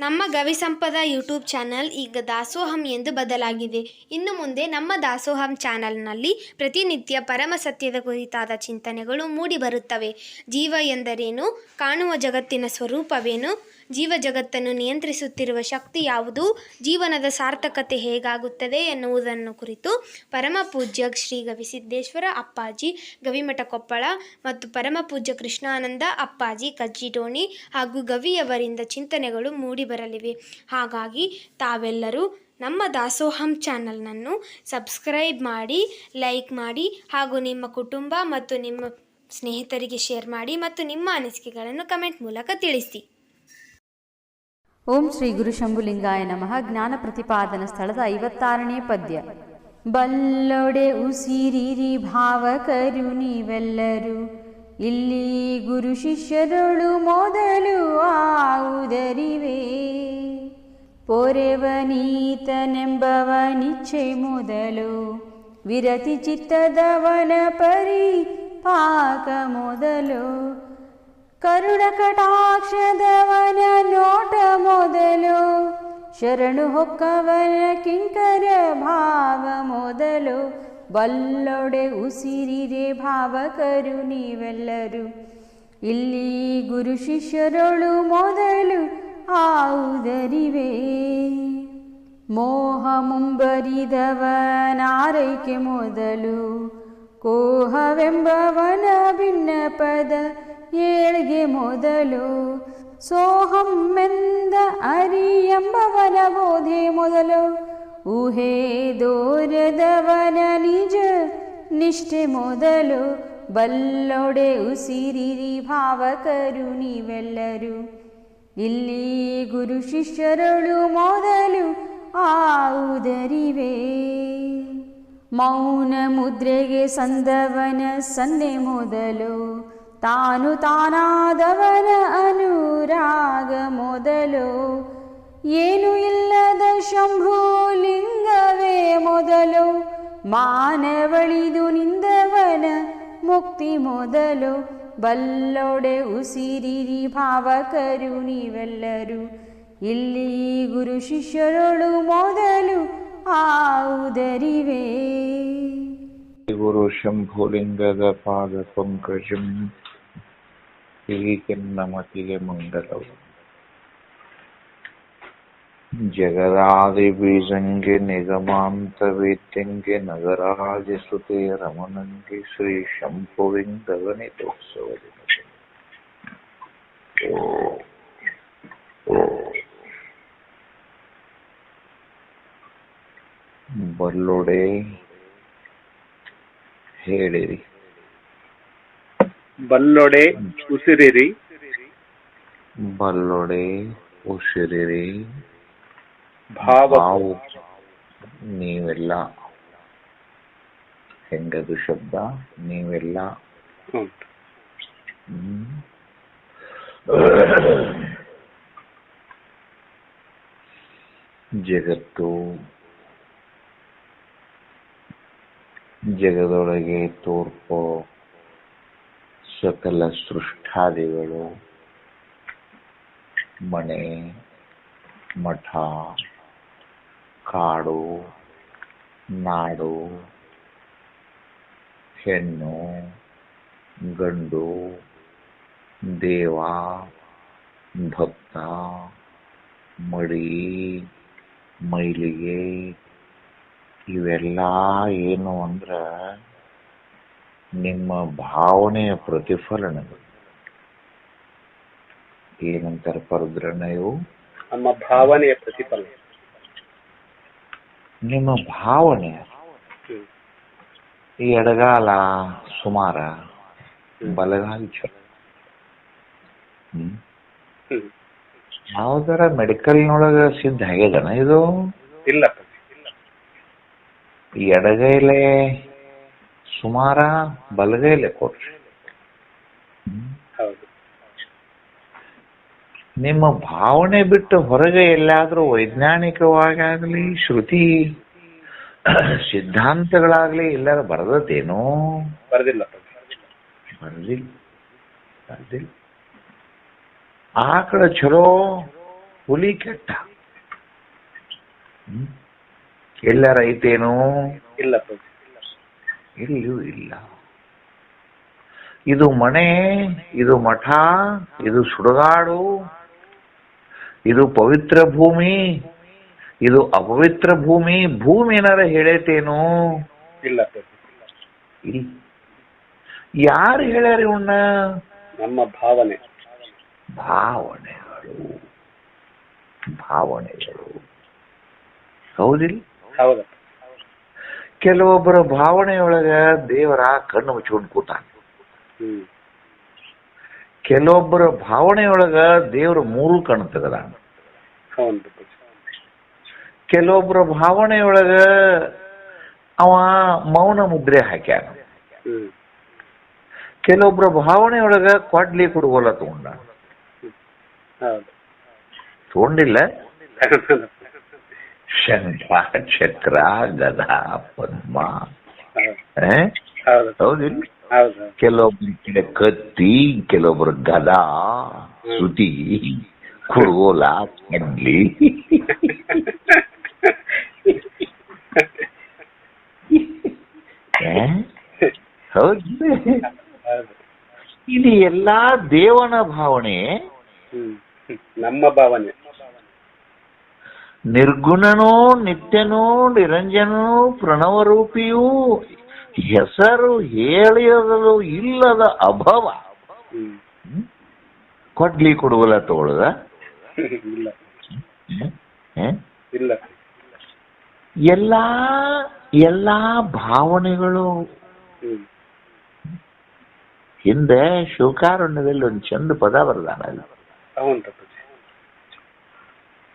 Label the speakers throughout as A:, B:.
A: ನಮ್ಮ ಗವಿಸಂಪದ YouTube channel ಈಗ ದಾಸೋಹಂ ಎಂದು ಬದಲಾಗಿದೆ. ಇನ್ನು ಮುಂದೆ ನಮ್ಮ ದಾಸೋಹಂ ಚಾನಲ್ನಲ್ಲಿ ಪ್ರತಿನಿತ್ಯ ಪರಮ ಸತ್ಯದ ಕುರಿತಾದ ಚಿಂತನೆಗಳು ಮೂಡಿ ಬರುತ್ತವೆ. ಜೀವ ಎಂದರೇನು? ಕಾಣುವ ಜಗತ್ತಿನ ಸ್ವರೂಪವೇನು? ಜೀವ ಜಗತ್ತನ್ನು ನಿಯಂತ್ರಿಸುತ್ತಿರುವ ಶಕ್ತಿ ಯಾವುದು? ಜೀವನದ ಸಾರ್ಥಕತೆ ಹೇಗಾಗುತ್ತದೆ ಎನ್ನುವುದನ್ನು ಕುರಿತು ಪರಮ ಪೂಜ್ಯ ಶ್ರೀ ಗವಿಸಿದ್ದೇಶ್ವರ ಅಪ್ಪಾಜಿ ಗವಿಮಠ ಕೊಪ್ಪಳ ಮತ್ತು ಪರಮ ಪೂಜ್ಯ ಕೃಷ್ಣಾನಂದ ಅಪ್ಪಾಜಿ ಕಜ್ಜಿಡೋಣಿ ಹಾಗೂ ಗವಿಯವರಿಂದ ಚಿಂತನೆಗಳು ಮೂಡಿ ಬರಲಿವೆ. ಹಾಗಾಗಿ ತಾವೆಲ್ಲರೂ ನಮ್ಮ ದಾಸೋಹಂ ಚಾನಲ್ನನ್ನು ಸಬ್ಸ್ಕ್ರೈಬ್ ಮಾಡಿ, ಲೈಕ್ ಮಾಡಿ ಹಾಗೂ ನಿಮ್ಮ ಕುಟುಂಬ ಮತ್ತು ನಿಮ್ಮ ಸ್ನೇಹಿತರಿಗೆ ಶೇರ್ ಮಾಡಿ ಮತ್ತು ನಿಮ್ಮ ಅನಿಸಿಕೆಗಳನ್ನು ಕಮೆಂಟ್ ಮೂಲಕ ತಿಳಿಸಿ.
B: ಓಂ ಶ್ರೀ ಗುರು ಶಂಭುಲಿಂಗಾಯ ನಮಃ. ಜ್ಞಾನ ಪ್ರತಿಪಾದನ ಸ್ಥಳದ 56ನೇ ಪದ್ಯ. ಬಲ್ಲೊಡೆ ಉಸಿರಿರಿ ಭಾವಕರು ನೀವೆಲ್ಲರೂ, ಇಲ್ಲಿ ಗುರು ಶಿಷ್ಯರೊಳು ಮೊದಲು ಆವುದರಿವೆ. ಪೊರೆವನೀತನೆಂಬವನಿಚ್ಛೆ ಮೊದಲು, ವಿರತಿ ಚಿತ್ತದವನ ಪರಿಪಾಕ ಮೊದಲು, ಕರುಣ ಕಟಾಕ್ಷದವನ ನೋಟ ಮೊದಲು, ಶರಣು ಹೊಕ್ಕವನ ಕಿಂಕರ ಭಾವ ಮೊದಲು. ಬಲ್ಲೊಡೆ ಉಸಿರಿರೆ ಭಾವಕರು ನೀವೆಲ್ಲರೂ, ಇಲ್ಲಿ ಗುರು ಶಿಷ್ಯರೊಳು ಮೊದಲು ಆವುದರಿವೆ. ಮೋಹ ಮುಂಬರಿದವನಾರೈಕೆ ಮೊದಲು, ಕೋಹವೆಂಬವನ ಭಿನ್ನಪದ ಏಳ್ಗೆ ಮೊದಲು, ಸೋಹಮ್ಮೆಂದ ಅರಿಯೆಂಬವನ ಬೋಧೆ ಮೊದಲು, ಊಹೆ ದೋರದವನ ನಿಜ ನಿಷ್ಠೆ ಮೊದಲು. ಬಲ್ಲೊಡೆ ಉಸಿರಿರಿ ಭಾವಕರು ನೀವೆಲ್ಲರೂ, ಇಲ್ಲಿ ಗುರು ಶಿಷ್ಯರೊಳು ಮೊದಲು ಆವುದರಿವೆ. ಮೌನ ಮುದ್ರೆಗೆ ಸಂದವನ ಸನ್ನೆ ಮೊದಲು, ತಾನು ತಾನಾದವನ ಅನುರಾಗ ಮೊದಲು, ಏನು ಇಲ್ಲದ ಶಂಭುಲಿಂಗವೇ ಮೊದಲು, ಮಾನವಳಿದು ನಿಂದವನ ಮುಕ್ತಿ ಮೊದಲು. ಬಲ್ಲೊಡೆ ಉಸಿರಿರಿ ಭಾವಕರು ನೀವೆಲ್ಲರೂ, ಇಲ್ಲಿ ಗುರು ಶಿಷ್ಯರೊಳು ಮೊದಲು ಆವುದರಿವೆ.
C: ಗುರು ಶಂಭುಲಿಂಗದ ಪಾದ ಪಂಕಜಂ ಹೀಗೆನ್ನ ಮತಿಗೆ ಮಂಗಲವು. ಜಗದಾದಿ ಬೀಜಂಗೆ ನಿಗಮಾಂತ ವೇದ್ಯಂಗೆ ನಗರಾಜಸುತೆ ರಮಣಂಗೆ ಶ್ರೀ ಶಂಭುಲಿಂಗವನಿತೋತ್ಸವ ದಿನಕ್ಕೆ ಬಲ್ಲೊಡೆ ಹೇಳಿರಿ.
D: ಬಲ್ಲೊಡೆ ಉಸಿರಿರಿ,
C: ಬಲ್ಲೊಡೆ ಉಸಿರಿರಿ
D: ಭಾವ
C: ನೀವೆಲ್ಲ. ಹೆಂಗದು ಶಬ್ದ? ನೀವೆಲ್ಲ. ಜಗತ್ತು, ಜಗದೊಳಗೆ ತೋರ್ಪೋ ಸಕಲ ಸೃಷ್ಟಾದಿಗಳು, ಮನೆ, ಮಠ, ಕಾಡು, ನಾಡು, ಹೆಣ್ಣು, ಗಂಡು, ದೇವ, ಭಕ್ತ, ಮಡಿ, ಮೈಲಿಗೆ, ಇವೆಲ್ಲ ಏನು ಅಂದ್ರ ನಿಮ್ಮ ಭಾವನೆಯ ಪ್ರತಿಫಲನಗಳು. ಏನಂತಾರೆ ಪರದ್ರಣ್ಣ ಇವು?
D: ನಮ್ಮ ಭಾವನೆಯ ಪ್ರತಿಫಲನ.
C: ನಿಮ್ಮ ಭಾವನೆ. ಈ ಎಡಗಾಲ ಸುಮಾರ, ಬಲಗಾಲ ಚಲೋ. ಯಾವ್ದಾರ ಮೆಡಿಕಲ್ನೊಳಗ ಸಿದ್ಧ ಆಗ್ಯದನ ಇದು?
D: ಇಲ್ಲ.
C: ಎಡಗೈಲೆ ಸುಮಾರ, ಬಲಗೈಲೆ ಕೊಡ್ರಿ. ನಿಮ್ಮ ಭಾವನೆ ಬಿಟ್ಟು ಹೊರಗೆ ಎಲ್ಲಾದ್ರೂ ವೈಜ್ಞಾನಿಕವಾಗಲಿ ಶ್ರುತಿ ಸಿದ್ಧಾಂತಗಳಾಗ್ಲಿ ಎಲ್ಲಾರು ಬರದೇನೋ?
D: ಬರದಿಲ್ಲ.
C: ಆಕಳ ಚಲೋ ಹುಲಿ ಕೆಟ್ಟ. ಎಲ್ಲರ ಐತೇನು?
D: ಇಲ್ಲ ಪ್ರಭು.
C: ಇಲ್ಲೂ ಇಲ್ಲ. ಇದು ಮನೆ, ಇದು ಮಠ, ಇದು ಸುಡುಗಾಡು, ಇದು ಪವಿತ್ರ ಭೂಮಿ, ಇದು ಅಪವಿತ್ರ ಭೂಮಿ. ಭೂಮಿ ಏನಾರ ಹೇಳೈತೇನು?
D: ಇಲ್ಲ ಪ್ರಭು.
C: ಇಲ್ಲ. ಯಾರು ಹೇಳ್ಯಾರ ಇವನ್ನ?
D: ನಮ್ಮ ಭಾವನೆ.
C: ಭಾವನೆಗಳು. ಭಾವನೆಗಳು ಹೌದಿಲ್ಲ?
D: ಹೌದಪ್ಪ.
C: ಕೆಲವೊಬ್ಬರ ಭಾವನೆಯೊಳಗ ದೇವರ ಕಣ್ಣು ಮುಚ್ಕೊಂಡು ಕೂತಾನೆ. ಕೆಲವೊಬ್ಬರ ಭಾವನೆಯೊಳಗ ದೇವ್ರ ಮೂರು ಕಣ್ಣು ತೆಗದಾನ.
D: ಹೌದು.
C: ಕೆಲವೊಬ್ಬರ ಭಾವನೆಯೊಳಗ ಅವ ಮೌನ ಮುದ್ರೆ ಹಾಕ್ಯಾನ. ಕೆಲವೊಬ್ಬರ ಭಾವನೆಯೊಳಗ ಕೊಡ್ಲಿ ಕುಡುಗೋಲ ತಗೊಂಡ. ತಗೊಂಡಿಲ್ಲ? ಶಂಖ, ಚಕ್ರ, ಗದಾ, ಪದ್ಮ. ಹೌದಿಲ್ಲ? ಕೆಲವೊಬ್ಬರ ಕಡೆ ಕತ್ತಿ, ಕೆಲವೊಬ್ಬರ ಗದಾ, ಸುತಿ, ಕುಡುಗೋಲ, ಕಡ್ಲಿ. ಹೌದು. ಇದು ಎಲ್ಲಾ ದೇವನ ಭಾವನೆ.
D: ನಮ್ಮ ಭಾವನೆ.
C: ನಿರ್ಗುಣನೋ ನಿತ್ಯನೋ ನಿರಂಜನೋ ಪ್ರಣವರೂಪಿಯೂ ಹೆಸರು ಹೇಳಿಯದಲು ಇಲ್ಲದ ಅಭವ. ಕೊಡ್ಲಿ ಕೊಡುವಲ್ಲ ತಗೊಳ್ಳದ?
D: ಇಲ್ಲ.
C: ಇಲ್ಲ. ಎಲ್ಲಾ ಭಾವನೆಗಳು. ಹಿಂದೆ ಶಿವಕಾರುಣ್ಯದಲ್ಲಿ ಒಂದು ಚಂದ ಪದ ಬರ್ದಾನಲ್ಲ,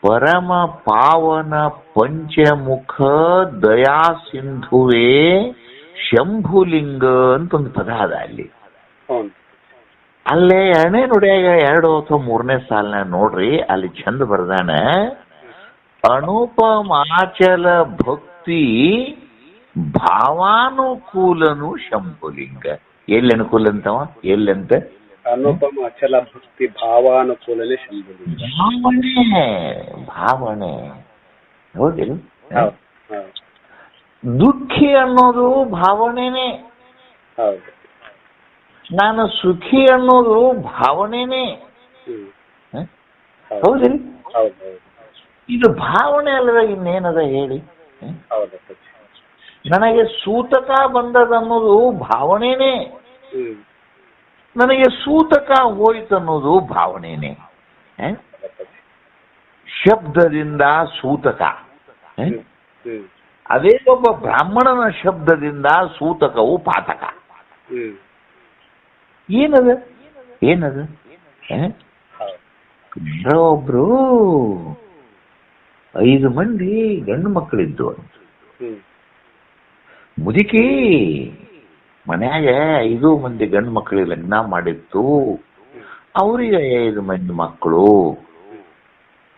C: ಪರಮ ಪಾವನ ಪಂಚಮುಖ ದಯಾ ಸಿಂಧುವೇ ಶಂಭುಲಿಂಗ ಅಂತ ಒಂದು ಪದ ಅದ ಅಲ್ಲಿ. ಅಲ್ಲೇ 2ನೇ ನುಡಿಯಾಗ 2 ಅಥವಾ 3ನೇ ಸಾಲಿನ ನೋಡ್ರಿ, ಅಲ್ಲಿ ಚಂದ ಬರ್ದಾನ, ಅನುಪಮಾಚಲ ಭಕ್ತಿ ಭಾವಾನುಕೂಲನು ಶಂಭುಲಿಂಗ. ಎಲ್ಲಿ ಅನುಕೂಲ ಅಂತವ? ಎಲ್ಲಂತ?
D: ಅನುಪಮ ಅಚಲ ಭಕ್ತಿ ಭಾವಾನುಕೂಲನೇ ಶಂಭುಲಿಂಗ.
C: ಭಾವನೆ ಹೌದಿಲ್ಲ? ದುಃಖಿ ಅನ್ನೋದು ಭಾವನೆನೇ. ನಾನು ಸುಖಿ ಅನ್ನೋದು ಭಾವನೆನೇ. ಹೌದಿಲ್ಲ? ಇದು ಭಾವನೆ ಅಲ್ಲದ ಇನ್ನೇನದ ಹೇಳಿ? ನನಗೆ ಸೂತಕ ಬಂದದ ಅನ್ನೋದು ಭಾವನೆನೇ. ನನಗೆ ಸೂತಕ ಹೋಯ್ತು ಅನ್ನೋದು ಭಾವನೆನೇ. ಶಬ್ದದಿಂದ ಸೂತಕ. ಅದೇ ಒಬ್ಬ ಬ್ರಾಹ್ಮಣನ ಶಬ್ದದಿಂದ ಸೂತಕವು ಪಾತಕ. ಏನದ? ಒಬ್ರು 5 ಮಂದಿ ಗಂಡು ಮಕ್ಕಳಿದ್ದು. ಮುದುಕಿ ಮನ್ಯಾಗ 5 ಮಂದಿ ಗಂಡು ಮಕ್ಕಳಿಗೆ ಲಗ್ನ ಮಾಡಿತ್ತು. ಅವರಿಗೆ 5 ಮಂದಿ ಮಕ್ಕಳು.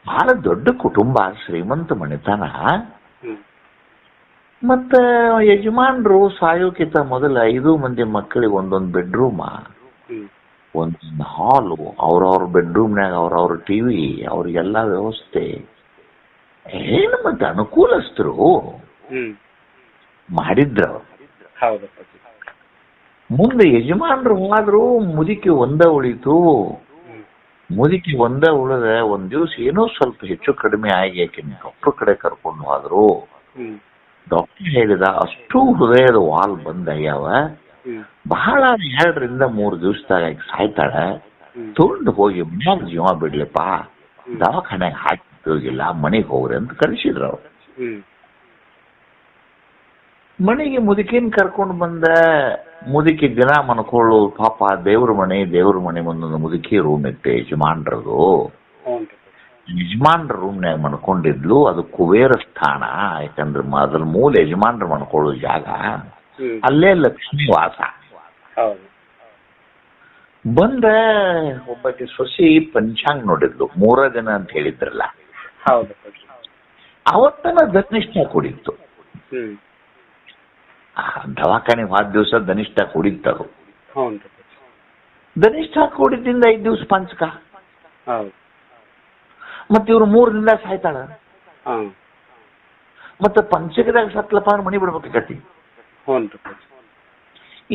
C: ಬಹಳ ದೊಡ್ಡ ಕುಟುಂಬ, ಶ್ರೀಮಂತ ಮನೆತನ. ಮತ್ತ ಯಜಮಾನ್ರು ಸಾಯೋಕ್ಕಿಂತ ಮೊದಲ 5 ಮಂದಿ ಮಕ್ಕಳಿಗೆ ಒಂದೊಂದು ಬೆಡ್ರೂಮ, ಒಂದೊಂದು ಹಾಲು, ಅವ್ರವ್ರ ಬೆಡ್ರೂಮ್ನಾಗ ಅವ್ರವ್ರ ಟಿವಿ, ಅವ್ರಿಗೆಲ್ಲ ವ್ಯವಸ್ಥೆ. ಏನು ಮತ್ತೆ ಅನುಕೂಲಸ್ಥರು ಮಾಡಿದ್ರ. ಮುಂದೆ ಯಜಮಾನ್ರು ಹೋದ್ರು, ಮುದುಕಿ ಒಂದ ಉಳಿತು. ಮುದುಕಿ ಒಂದ ಉಳಿದ ಒಂದ್ ದಿವ್ಸ ಏನೋ ಸ್ವಲ್ಪ ಹೆಚ್ಚು ಕಡಿಮೆ ಆಗಿ ಆಕಿನ ಡಾಕ್ಟರ್ ಕಡೆ ಕರ್ಕೊಂಡು ಹೋದ್ರು. ಡಾಕ್ಟರ್ ಹೇಳಿದ, ಅಷ್ಟು ಹೃದಯದ ವಾಲ್ ಬಂದಾಗ್ಯಾವ, ಬಹಳ 2 ರಿಂದ 3 ದಿವಸದಾಗ ಸಾಯ್ತಾಳ, ತೊಗೊಂಡು ಹೋಗಿ ಮನ್ಯಾಗ ಜೀವ ಬಿಡ್ಲಿಪ್ಪ, ದವಾಖಾನೆಗೆ ಹಾಕಿ ಹೋಗಿಲ್ಲ, ಮನೆಗೆ ಹೋಗ್ರಿ ಅಂತ ಕಳಿಸಿದ್ರು ಅವ್ರು. ಮನೆಗೆ ಮುದುಕಿನ ಕರ್ಕೊಂಡು ಬಂದ. ಮುದುಕಿ ದಿನ ಮನ್ಕೊಳ್ಳು, ಪಾಪ ದೇವ್ರ ಮನೆ ಮುಂದೊಂದು ಮುದುಕಿ ರೂಮ್ ಇತ್ತೆ ಯಜಮಾನ್ರದು. ಯಜಮಾನ್ರ ರೂಮ್ನಾಗ ಮನ್ಕೊಂಡಿದ್ಲು. ಅದು ಕುಬೇರ ಸ್ಥಾನ, ಯಾಕಂದ್ರೆ ಅದ್ರ ಮೂಲ ಯಜಮಾನ್ರು ಮನ್ಕೊಳ್ಳೋ ಜಾಗ. ಅಲ್ಲೇ ಲಕ್ಷ್ಮೀ ವಾಸ. ಬಂದ ಒಬ್ಬಕ್ಕೆ ಸೊಸಿ ಪಂಚಾಂಗ ನೋಡಿದ್ಲು. 3 ದಿನ ಅಂತ ಹೇಳಿದ್ರಲ್ಲ, ಅವತ್ತನ ಧನಿಷ್ಠ ಕುಡಿತು. ದವಾಖಾನೆ ಹೋದ ದಿವಸ ಧನಿಷ್ಠ ಕುಡಿತರು. ಧನಿಷ್ಠ ಕುಡಿದಿಂದ 5 ದಿವಸ ಪಂಚಕ. ಮತ್ ಇವ್ರು 3 ದಿನದಾಗ ಸಾಯ್ತಾಳ.
D: ಹಾ
C: ಮತ್ತ ಪಂಚಕದಾಗ ಸತ್ಲಪ್ಪ ಅಂದ್ರೆ ಮನಿ ಬಿಡ್ಬೇಕಾಕತಿ.
D: ಹ್ಞೂ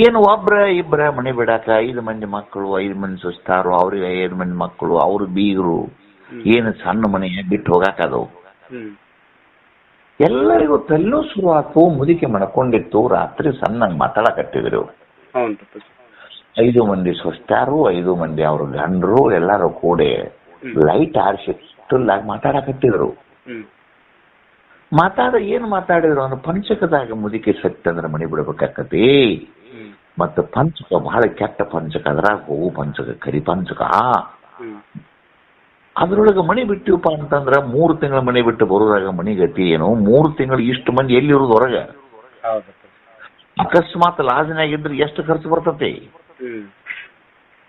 C: ಏನು ಒಬ್ರ ಇಬ್ರ ಮನಿ ಬಿಡಾಕ 5 ಮಂದಿ ಮಕ್ಕಳು, 5 ಮಂದಿ ಸುಸ್ತಾರು, ಅವ್ರಿಗೆ 5 ಮಂದಿ ಮಕ್ಕಳು, ಅವ್ರ ಬೀಗರು, ಏನು ಸಣ್ಣ ಮನೆ ಬಿಟ್ಟು ಹೋಗಾಕದವು. ಎಲ್ಲರಿಗೂ ತಲ್ಲೂ ಶುರು ಆತು. ಮುದುಕಿ ಮಡ್ಕೊಂಡಿತ್ತು. ರಾತ್ರಿ ಸಣ್ಣಂಗ್ ಮಾತಾಡಕತ್ತಿದ್ರು. 5 ಮಂದಿ ಸುಸ್ತಾರು, 5 ಮಂದಿ ಅವ್ರ ಗಂಡ್ರು ಎಲ್ಲಾರು ಕೂಡಿ ಲೈಟ್ ಆರಿಸಿ ತುಲ್ಲಾಗಿ ಮಾತಾಡಕತ್ತಿದ್ರು. ಏನ್ ಮಾತಾಡಿದ್ರು ಅಂದ್ರೆ ಪಂಚಕದಾಗ ಮುದುಕಿ ಸತ್ತಂದ್ರ ಮನಿ ಬಿಡ್ಬೇಕಾಕತಿ. ಮತ್ತ ಪಂಚಕ ಬಹಳ ಕೆಟ್ಟ ಪಂಚಕ, ಅದ್ರಾಗ ಹೂವು ಪಂಚಕ, ಕರಿ ಪಂಚಕ. ಅದ್ರೊಳಗ ಮನಿ ಬಿಟ್ಟಿವಪ್ಪ ಅಂತಂದ್ರ 3 ತಿಂಗಳ ಮನಿ ಬಿಟ್ಟು ಬರೋದಾಗ ಮನಿ ಗತಿ ಏನು? 3 ತಿಂಗಳು ಇಷ್ಟು ಮಂದಿ ಎಲ್ಲಿ ಇರೋದು ಹೊರಗ? ಅಕಸ್ಮಾತ್ ಲಾಜಿನಾಗಿದ್ರೆ ಎಷ್ಟು ಖರ್ಚು ಬರ್ತತಿ?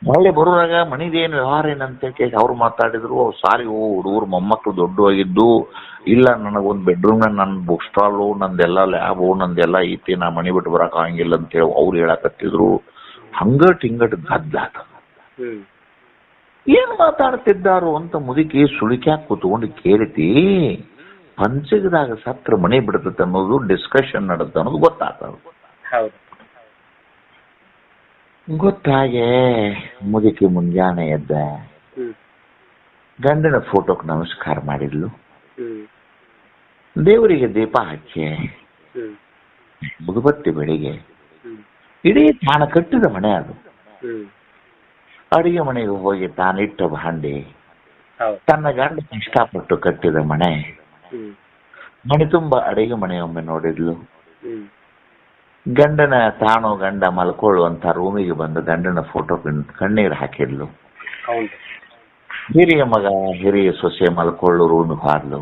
C: ಮಳೆ ಬರೋದಾಗ ಮನಿದೇನು ವ್ಯವಹಾರ ಏನಂತ ಕೇಳಿ ಅವ್ರು ಮಾತಾಡಿದ್ರು. ಸಾರಿ ಹುಡುಗರು ಮೊಮ್ಮಕ್ಕಳು ದೊಡ್ಡವಾಗಿದ್ದು, ಇಲ್ಲ ನನಗೊಂದು ಬೆಡ್ರೂಮ್ ನನ್ನ ಬುಕ್ ಸ್ಟಾಲು, ನಂದೆಲ್ಲ ಲ್ಯಾಬು, ನಂದೆಲ್ಲ ಐತಿ, ನಾ ಮನಿ ಬಿಟ್ಟು ಬರಕ್ ಆಗಂಗಿಲ್ಲ ಅಂತೇಳಿ ಅವ್ರು ಹೇಳಕತ್ತಿದ್ರು. ಹಂಗಟ್ ಹಿಂಗಟ್ ಗದ್ದಾತ. ಏನ್ ಮಾತಾಡ್ತಿದ್ದಾರು ಅಂತ ಮುದುಕಿ ಸುಳಿಕ್ಯಾಕ ಕೂತ್ಕೊಂಡು ಕೇಳಿತಿ. ಪಂಚಕದಾಗ ಸತ್ರ ಮನೆ ಬಿಡ್ತೈತೆ ಅನ್ನೋದು ಡಿಸ್ಕಷನ್ ನಡೆದ ಅನ್ನೋದು ಗೊತ್ತಾಗ್ತದ. ಗೊತ್ತಾಗೆ ಮುದುಕಿ ಮುಂಜಾನೆ ಎದ್ದ, ಗಂಡನ ಫೋಟೋಕ್ ನಮಸ್ಕಾರ ಮಾಡಿದ್ಲು, ದೇವರಿಗೆ ದೀಪ ಹಚ್ಚಿ ಮುಗುಬತ್ತಿ ಬೆಳಿಗ್ಗೆ ಇಡೀ ತಾನು ಕಟ್ಟಿದ ಮನೆ ಅದು. ಅಡಿಗೆ ಮನೆಗೆ ಹೋಗಿ ತಾನಿಟ್ಟ ಭಾಂಡಿ, ತನ್ನ ಗಂಡ ಇಷ್ಟಪಟ್ಟು ಕಟ್ಟಿದ ಮನೆ, ಮನೆ ತುಂಬಾ ಅಡಿಗೆ ಮನೆಯೊಮ್ಮೆ ನೋಡಿದ್ಲು. ಗಂಡ ಮಲ್ಕೊಳ್ಳುವಂತ ರೂಮಿಗೆ ಬಂದು ಗಂಡನ ಫೋಟೋ ಕಣ್ಣೀರು ಹಾಕಿದ್ಲು. ಹಿರಿಯ ಮಗ ಹಿರಿಯ ಸೊಸೆ ಮಲ್ಕೊಳ್ಳು ರೂಮಿಗೆ ಹಾದ್ಲು.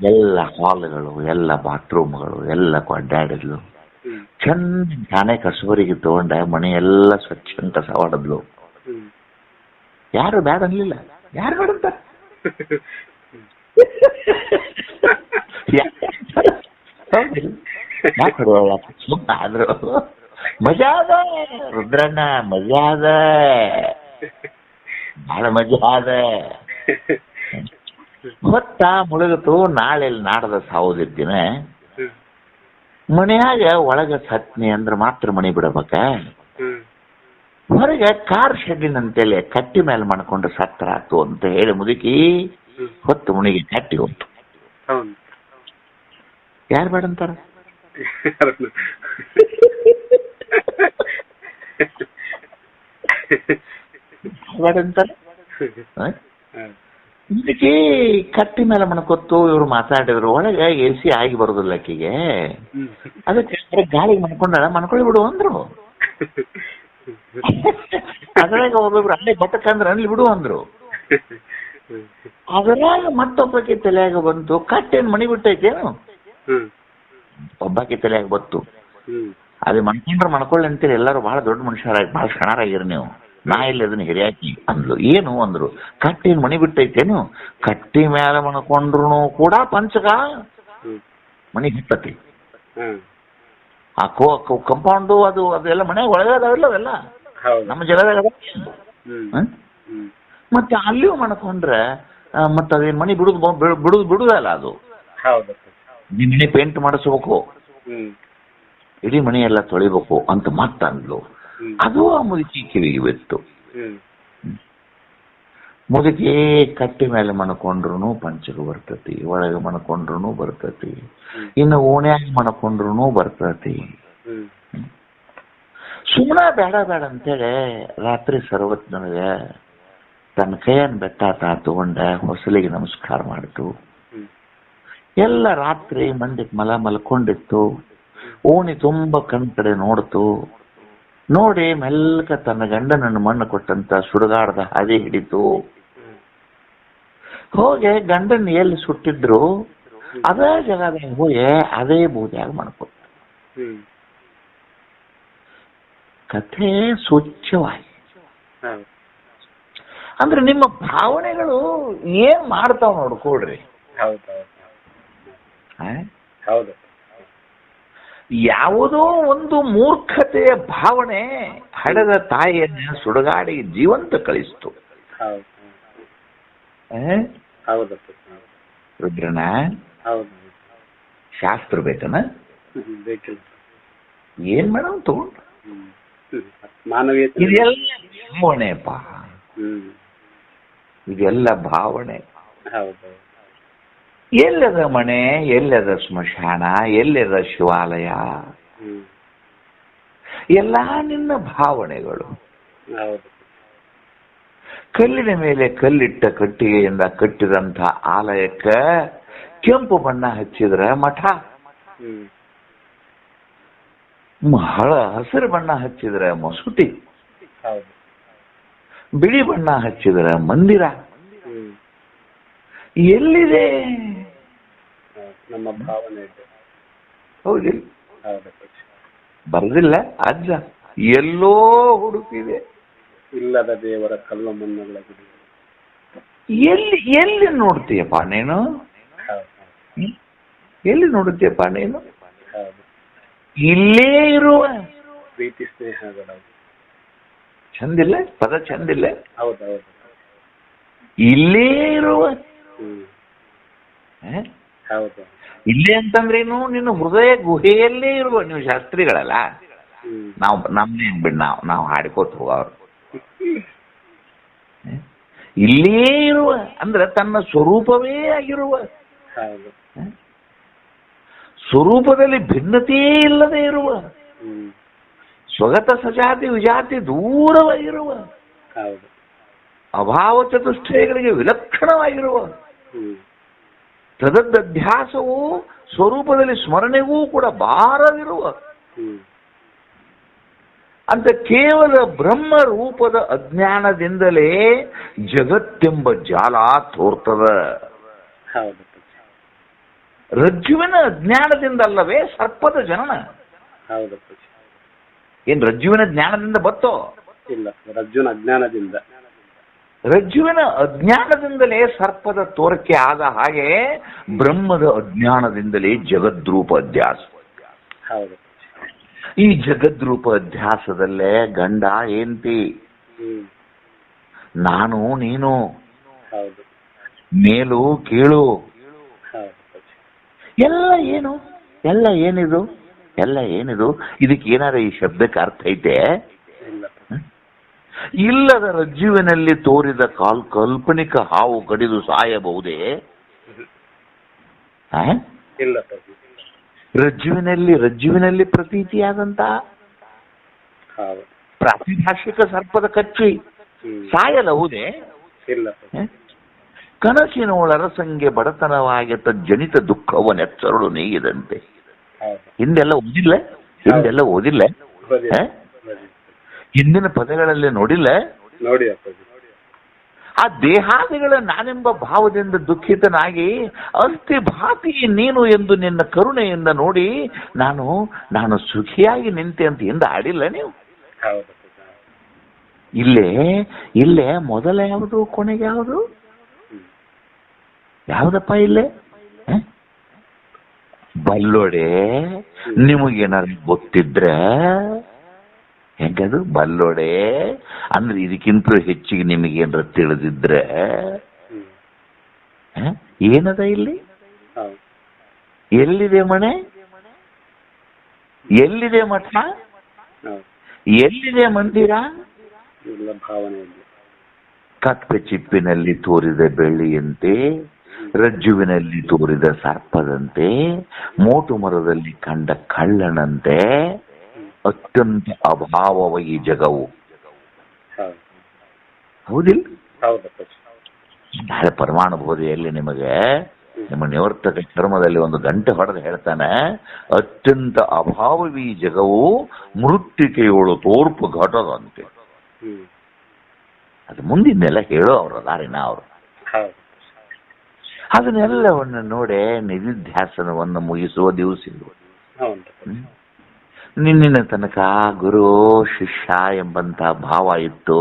C: ಎಲ್ಲ ಹಾಲ್ಗಳು, ಎಲ್ಲ ಬಾತ್ರೂಮ್ಗಳು ಎಲ್ಲ ಅಡ್ಡಾಡಿದ್ಲು. ಚಂದ ತಾನೇ ಕಸಬರಿಗೆ ತಗೊಂಡ ಮನೆ ಎಲ್ಲ ಸ್ವಚ್ಛ ಅಂತ ಸವಾಡದ್ಲು. ಯಾರು ಬ್ಯಾಡ ಅನ್ಲಿಲ್ಲ. ಯಾರು ಬೇಡಂತ? ಆದ್ರು ಮಜಾ ಅದ ರುದ್ರಣ್ಣ, ಮಜಾ ಅದ, ಬಹಳ ಮಜಾ ಅದ. ಹೊತ್ತ ಮುಳುಗತು. ನಾಳೆ ನಾಡದ ಸಾವುದಿದ್ದಿನ ಮನೆಯಾಗ ಒಳಗ ಸತ್ನಿ ಅಂದ್ರ ಮಾತ್ರ ಮನೆ ಬಿಡಬೇಕ. ಹೊರಗೆ ಕಾರ್ ಶೆಡ್ಡಿನ ಅಂತೇಳಿ ಕಟ್ಟಿ ಮೇಲೆ ಮಾಡ್ಕೊಂಡು ಸತ್ರ ಆತು ಅಂತ ಹೇಳಿ ಮುದುಕಿ ಹೊತ್ತು ಮುನಿಗೆ ಕಟ್ಟಿ ಹೋಗ್ತು. ಯಾರು ಬೇಡಂತಾರ? ಬೇಡಂತಾರ. ಇದಕ್ಕೆ ಕಟ್ಟಿ ಮೇಲೆ ಮಣ್ಕೊತ್ತು. ಇವ್ರು ಮಾತಾಡಿದ್ರು. ಒಳಗೆ AC ಆಗಿ ಬರುದಿಲ್ಲ ಆಕಿಗೆ. ಅದಕ್ಕೆ ಗಾಳಿಗೆ ಮನ್ಕೊಳ್ಳಿ ಬಿಡು ಅಂದ್ರು. ಅದ್ರಾಗ ಒಬ್ಬೊಬ್ರು ಅಲ್ಲೇ ಬಟ್ಟಕಂದ್ರ ಅಲ್ಲಿ ಬಿಡು ಅಂದ್ರು. ಅದ್ರಾಗ ಮತ್ತೊಬ್ಬಕ್ಕೆ ತಲೆಯಾಗ ಬಂತು, ಕಟ್ಟೇನ್ ಮಣಿ ಬಿಟ್ಟೈತೇನು? ಒಬ್ಬಾಕಿ ತಲೆಯಾಗ ಬತ್ತು. ಅದೇ ಮಣ್ಕೊಳ್ಳಿ ಅಂತೇಳಿ ಎಲ್ಲಾರು ಬಹಳ ದೊಡ್ಡ ಮನುಷ್ಯರಾಗಿ ಬಹಳ ಕ್ಷಣರಾಗಿರಿ ನೀವು, ನಾ ಇಲ್ಲಿ ಅದನ್ನ ಹಿರಿಯಾಕಿ ಅಂದ್ಲು. ಏನು ಅಂದ್ರು? ಕಟ್ಟೇನ್ ಮಣಿ ಬಿಟ್ಟೈತೇನು? ಕಟ್ಟಿ ಮೇಲೆ ಮಣ್ಕೊಂಡ್ರು ಕೂಡ ಪಂಚಕ ಮಣಿ ಬಿಟ್ಟತಿ. ಆ ಕಂಪೌಂಡು ಅದೆಲ್ಲ ಮನೆ ಒಳಗದಾವಿಲ್ಲ, ಅವೆಲ್ಲ ನಮ್ಮ ಜಲದಾಗ. ಮತ್ತೆ ಅಲ್ಲಿಯೂ ಮಣ್ಕೊಂಡ್ರೆ ಮತ್ತ ಅದೇನ್ ಮಣಿ ಬಿಡುದಲ್ಲ ಅದು. ಮನೆ ಪೇಂಟ್ ಮಾಡಿಸ್ಬೇಕು, ಇಡೀ ಮನೆ ಎಲ್ಲ ತೊಳಿಬೇಕು ಅಂತ ಮತ್ತಂದ್ಲು. ಅದು ಆ ಮುದುಕಿ ಕಿವಿಗೆ ಬಿತ್ತು. ಮುದುಕಿ ಕಟ್ಟಿ ಮೇಲೆ ಮಣ್ಕೊಂಡ್ರು ಪಂಚಕ ಬರ್ತತಿ, ಒಳಗೆ ಮಣ್ಕೊಂಡ್ರು ಬರ್ತತಿ, ಇನ್ನು ಓಣ್ಯಾಗಿ ಮಣ್ಕೊಂಡ್ರು ಬರ್ತತಿ. ಸುಮ್ಮನ ಬೇಡ ಅಂತೇಳಿ ರಾತ್ರಿ ಸರ್ವಜ್ಞನಿಗೆ ತನ್ನ ಕೈಯನ್ನು ಬೆಟ್ಟ ತಗೊಂಡ ಹೊಸಲಿಗೆ ನಮಸ್ಕಾರ ಮಾಡಿತು. ಎಲ್ಲ ರಾತ್ರಿ ಮಂದಿಗೆ ಮಲ್ಕೊಂಡಿತ್ತು. ಓಣಿ ತುಂಬ ಕಣ್ ಕಡೆ ನೋಡ್ತು. ನೋಡಿ ಮೆಲ್ಲಕ ತನ್ನ ಗಂಡನನ್ನು ಮಣ್ಣು ಕೊಟ್ಟಂತ ಸುಡುಗಾಡದ ಹಾದಿ ಹಿಡಿತು. ಹೋಗಿ ಗಂಡನ್ ಎಲ್ಲಿ ಸುಟ್ಟಿದ್ರು ಅದೇ ಜಾಗದಾಗ ಹೋಗಿ ಅದೇ ಬೂದಿಯಾಗ ಮಾಡ್ಕೊತ. ಕಥೆ ಸ್ವಚ್ಛವಾಗಿ. ಅಂದ್ರೆ ನಿಮ್ಮ ಭಾವನೆಗಳು ಏನ್ ಮಾಡ್ತಾವ ನೋಡ್ಕೊಳ್ರಿ. ಯಾವುದೋ ಒಂದು ಮೂರ್ಖತೆಯ ಭಾವನೆ ಹಡೆದ ತಾಯಿಯನ್ನ ಸುಡುಗಾಡಿ ಜೀವಂತ ಕಳಿಸ್ತು.
D: ಹೌದಪ್ಪ.
C: ರುದ್ರನ
D: ಹೌದು.
C: ಶಾಸ್ತ್ರ ಬೇಕನ?
D: ಬೇಕಿಲ್ಲ.
C: ಏನ್ ಮೇಡಮ್ ತಗೊಂಡು
D: ಮಾನವೀಯತೆ.
C: ಇದೆಲ್ಲ ಭಾವನೆಪ್ಪ,
D: ಹ್ಮ್.
C: ಇದೆಲ್ಲ ಭಾವನೆ.
D: ಹೌದು.
C: ಎಲ್ಲದ ಮನೆ, ಎಲ್ಲದ ಸ್ಮಶಾನ, ಎಲ್ಲದ ಶಿವಾಲಯ,
D: ಹ್ಮ್.
C: ಎಲ್ಲ ನಿನ್ನ ಭಾವನೆಗಳು.
D: ಹೌದು.
C: ಕಲ್ಲಿನ ಮೇಲೆ ಕಲ್ಲಿಟ್ಟ ಕಟ್ಟಿಗೆಯಿಂದ ಕಟ್ಟಿದಂಥ ಆಲಯಕ್ಕ ಕೆಂಪು ಬಣ್ಣ ಹಚ್ಚಿದ್ರ ಮಠ,
D: ಹ್ಮ್.
C: ಹಸಿರು ಬಣ್ಣ ಹಚ್ಚಿದ್ರ ಮಸೂತಿ,
D: ಹೌದು.
C: ಬಿಳಿ ಬಣ್ಣ ಹಚ್ಚಿದ್ರ ಮಂದಿರ.
D: ಹ್ಮ್.
C: ಎಲ್ಲಿದೆ
D: ನಮ್ಮ ಭಾವನೆ ಇದೆ.
C: ಹೌದಿಲ್ಲ?
D: ಹೌದಪ್ಪ.
C: ಬರದಿಲ್ಲ ಅಜ್ಜ, ಎಲ್ಲೋ ಹುಡುಕಿದೆ.
D: ಇಲ್ಲದ ದೇವರ ಕಲ್ಲು ಮಣ್ಣುಗಳ ಗುಡಿ.
C: ಎಲ್ಲಿ ಎಲ್ಲಿ ನೋಡ್ತೀಯಪ್ಪ ನೀನು?
D: ಹೌದು.
C: ಎಲ್ಲಿ ನೋಡುತ್ತೀಯಪ್ಪ ನೀನು?
D: ಹೌದು.
C: ಇಲ್ಲೇ ಇರುವ
D: ಪ್ರೀತಿ ಸ್ನೇಹಗಳ.
C: ಚಂದಿಲ್ಲ ಪದ, ಚಂದಿಲ್ಲ.
D: ಹೌದೌದು.
C: ಇಲ್ಲೇ ಇರುವ.
D: ಹ್ಮ್. ಹೌದು.
C: ಇಲ್ಲೇ ಅಂತಂದ್ರೇನು? ನಿನ್ನ ಹೃದಯ ಗುಹೆಯಲ್ಲೇ ಇರುವ ನೀವು ಶಾಸ್ತ್ರಿಗಳಲ್ಲ.
D: ಹ್ಮ್.
C: ನಮ್ದೇನ್ ಬಿಡ್, ನಾವು ಹಾಡ್ಕೋತ ಹೋಗವ್ರು. ಇಲ್ಲೇ ಇರುವ ಅಂದ್ರೆ ತನ್ನ ಸ್ವರೂಪವೇ ಆಗಿರುವ,
D: ಹೌದು.
C: ಸ್ವರೂಪದಲ್ಲಿ ಭಿನ್ನತೆಯೇ ಇಲ್ಲದೆ ಇರುವ,
D: ಹ್ಮ್.
C: ಸ್ವಗತ ಸಜಾತಿ ವಿಜಾತಿ ದೂರವಾಗಿರುವ,
D: ಹೌದು.
C: ಅಭಾವ ಚತುಷ್ಟಯಗಳಿಗೆ ವಿಲಕ್ಷಣವಾಗಿರುವ,
D: ಹ್ಮ್.
C: ತದಧ್ಯಾಸವು ಸ್ವರೂಪದಲ್ಲಿ ಸ್ಮರಣೆಗೂ ಕೂಡ ಬಾರದಿರುವ
D: ಹ್ಮ್.
C: ಅಂತ ಕೇವಲ ಬ್ರಹ್ಮ ರೂಪದ ಅಜ್ಞಾನದಿಂದಲೇ ಜಗತ್ತೆಂಬ ಜಾಲ ತೋರ್ತದ.
D: ಹೌದು.
C: ರಜ್ಜುವಿನ ಅಜ್ಞಾನದಿಂದಲ್ಲವೇ ಸರ್ಪದ ಜನನ?
D: ಹೌದಪ್ಪ.
C: ಏನ್ ರಜ್ಜುವಿನ ಜ್ಞಾನದಿಂದ ಬತ್ತೋ?
D: ಇಲ್ಲ, ರಜ್ಜುನ ಅಜ್ಞಾನದಿಂದ.
C: ರಜ್ಜುವಿನ ಅಜ್ಞಾನದಿಂದಲೇ ಸರ್ಪದ ತೋರಕ್ಕೆ ಆದ ಹಾಗೆ ಬ್ರಹ್ಮದ ಅಜ್ಞಾನದಿಂದಲೇ ಜಗದ್ರೂಪ ಅಧ್ಯಾಸ.
D: ಹೌದು.
C: ಈ ಜಗದ್ರೂಪ ಅಧ್ಯಾಸದಲ್ಲೇ ಗಂಡ ಹೆಂಡತಿ,
D: ಹ್ಮ್.
C: ನಾನು ನೀನು,
D: ಹೌದು.
C: ಮೇಲು ಕೀಳು,
D: ಹೌದು.
C: ಎಲ್ಲ ಏನು? ಎಲ್ಲ ಏನಿದು? ಎಲ್ಲ ಏನಿದು? ಇದಕ್ಕೆ ಏನಾರ ಈ ಶಬ್ದಕ್ಕೆ ಅರ್ಥ ಐತೆ?
D: ಇಲ್ಲ.
C: ಇಲ್ಲದ ರಜ್ಜುವಿನಲ್ಲಿ ತೋರಿದ ಕಾಲ್ಪನಿಕ ಹಾವು ಕಡಿದು ಸಾಯಬಹುದೇ?
D: ಇಲ್ಲ.
C: ರಜ್ಜುವಿನಲ್ಲಿ ಪ್ರತೀತಿಯಾದಂತ
D: ಹೌದು.
C: ಪ್ರಾತಿಭಾಷಿಕ ಸರ್ಪದ ಕಚ್ಚಿ ಸಾಯಲಹುದೇ?
D: ಇಲ್ಲ.
C: ಕನಸಿನೊಳರಸಂಗೆ ಬಡತನವಾಗಿ ತಜ್ಜನಿತ ದುಃಖವನ್ನೆಚ್ಚರಳು ನೀಗಿದಂತೆ.
D: ಹೌದು.
C: ಹಿಂದೆಲ್ಲ ಓದಿಲ್ಲ? ಹಿಂದಿನ ಪದಗಳಲ್ಲಿ ನೋಡಿಲ್ಲ?
D: ನೋಡಿ ಅಪ್ಪಾಜಿ.
C: ಆ ದೇಹಾದಿಗಳ ನಾನೆಂಬ ಭಾವದಿಂದ ದುಃಖಿತನಾಗಿ ಅಸ್ಥಿ ಭಾತಿ ನೀನು ಎಂದು ನಿನ್ನ ಕರುಣೆಯಿಂದ ನೋಡಿ ನಾನು ಸುಖಿಯಾಗಿ ನಿಂತೆ ಅಂತ ಹಿಂದೆ ಆಡಿಲ್ಲ ನೀವು?
D: ಹೌದು.
C: ಇಲ್ಲೇ ಮೊದಲ ಯಾವುದು, ಕೊನೆಗೆ ಯಾವುದು? ಯಾವುದಪ್ಪ ಇಲ್ಲೇ? ಬಲ್ಲೋಡೆ. ನಿಮಗೇನಾದ್ರು ಗೊತ್ತಿದ್ರೆ ಹೆಂಗದು ಬಲ್ಲೋಡೆ ಅಂದ್ರೆ ಇದಕ್ಕಿಂತ ಹೆಚ್ಚಿಗೆ ನಿಮಗೇನ್ರ ತಿಳಿದಿದ್ರೆ ಏನದ ಇಲ್ಲಿ? ಎಲ್ಲಿದೆ ಮನೆ? ಎಲ್ಲಿದೆ ಮಠ? ಎಲ್ಲಿದೆ ಮಂದಿರ? ಕಪ್ಪೆ ಚಿಪ್ಪಿನಲ್ಲಿ ತೋರಿದ ಬೆಳ್ಳಿಯಂತೆ, ರಜ್ಜುವಿನಲ್ಲಿ ತೋರಿದ ಸರ್ಪದಂತೆ, ಮೋಟು ಮರದಲ್ಲಿ ಕಂಡ ಕಳ್ಳನಂತೆ ಅತ್ಯಂತ ಅಭಾವವ ಈ ಜಗವು. ಹೌದಿಲ್ಲ? ನಾಳೆ ಪರಮಾಣು ಬೋಧೆಯಲ್ಲಿ ನಿಮಗೆ ನಿಮ್ಮ ನಿವರ್ತಕ ಕರ್ಮದಲ್ಲಿ ಒಂದು ಗಂಟೆ ಹೊಡೆದು ಹೇಳ್ತಾನೆ, ಅತ್ಯಂತ ಅಭಾವವಿ ಜಗವು ಮೃತ್ತಿಕೆಯೋಳು ತೋರ್ಪು ಘಟದಂತೆ. ಅದು ಮುಂದಿನೆಲ್ಲ ಹೇಳೋ ಅವ್ರ ದಾರಿನ ಅವರು. ಅದನ್ನೆಲ್ಲವನ್ನು ನೋಡೆ ನಿಧಿಧ್ಯಾಸನವನ್ನು ಮುಗಿಸುವ ದಿವಸ ಇದು. ನಿನ್ನಿನ ತನಕ ಗುರು ಶಿಷ್ಯ ಎಂಬಂತ ಭಾವ ಇತ್ತು.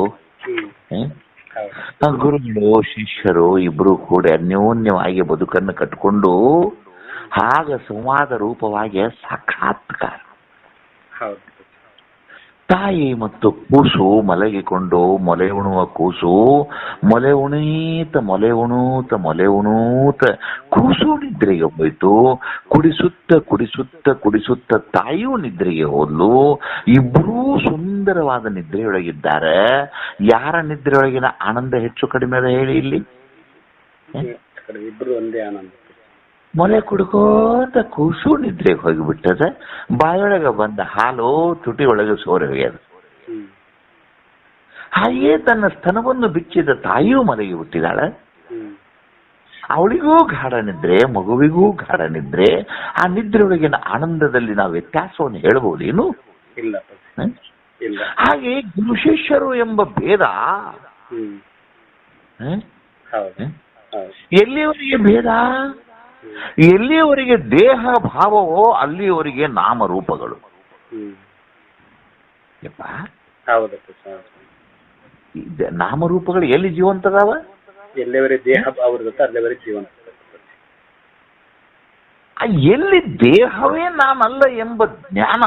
C: ಗುರುಗಳು ಶಿಷ್ಯರು ಇಬ್ರು ಕೂಡ ಅನ್ಯೋನ್ಯವಾಗಿ ಬದುಕನ್ನು ಕಟ್ಟಿಕೊಂಡು ಆಗ ಸಂವಾದ ರೂಪವಾಗಿ ಸಾಕ್ಷಾತ್ಕಾರ. ತಾಯಿ ಮತ್ತು ಕೂಸು ಮಲಗಿಕೊಂಡು ಮೊಲೆ ಉಣುವ ಕೂಸು ಮೊಲೆ ಉಣೂತ ಕೂಸು ನಿದ್ರೆಗೆ ಹೋಯ್ತು. ಕುಡಿಸುತ್ತ ತಾಯಿಯೂ ನಿದ್ರೆಗೆ ಹೋದ್ಲು. ಇಬ್ಬರೂ ಸುಂದರವಾದ ನಿದ್ರೆಯೊಳಗಿದ್ದಾರೆ. ಯಾರ ನಿದ್ರೆಯೊಳಗಿನ ಆನಂದ ಹೆಚ್ಚು ಕಡಿಮೆ ಅದ ಹೇಳಿ ಇಲ್ಲಿ?
D: ಇಬ್ರು ಒಂದೇ ಆನಂದ.
C: ಮೊಲೆ ಕುಡ್ಕೋತ ಕೂಸು ನಿದ್ರೆಗೆ ಹೋಗಿಬಿಟ್ಟದ. ಬಾಯೊಳಗ ಬಂದ ಹಾಲು ತುಟಿ ಒಳಗೆ ಸೋರೆ ಹೋಗ್ಯದ. ಹಾಗೆಯೇ ತನ್ನ ಸ್ತನವನ್ನು ಬಿಚ್ಚಿದ ತಾಯಿಯೂ ಮಲಗಿ ಬಿಟ್ಟಿದ್ದಾಳೆ. ಅವಳಿಗೂ ಗಾಢ ನಿದ್ರೆ, ಮಗುವಿಗೂ ಗಾಢ ನಿದ್ರೆ. ಆ ನಿದ್ರೆಯೊಳಗಿನ ಆನಂದದಲ್ಲಿ ನಾವು ವ್ಯತ್ಯಾಸವನ್ನು ಹೇಳ್ಬೋದೇನು?
D: ಇಲ್ಲ.
C: ಹಾಗೆ ಗುರು ಶಿಷ್ಯರು ಎಂಬ ಭೇದ ಎಲ್ಲಿಯವರೆಗೆ ಭೇದ? ಎಲ್ಲಿಯವರೆಗೆ ದೇಹ ಭಾವವೋ ಅಲ್ಲಿಯವರೆಗೆ ನಾಮರೂಪಗಳು. ನಾಮರೂಪಗಳು ಎಲ್ಲಿ ಜೀವಂತದಾವ?
D: ಎಲ್ಲಿವರೆಗೆ ದೇಹ ಭಾವ ಇರುತ್ತೆ ಅಲ್ಲಿವರೆಗೆ ಜೀವಂತ.
C: ಎಲ್ಲಿ ದೇಹವೇ ನಾನಲ್ಲ ಎಂಬ ಜ್ಞಾನ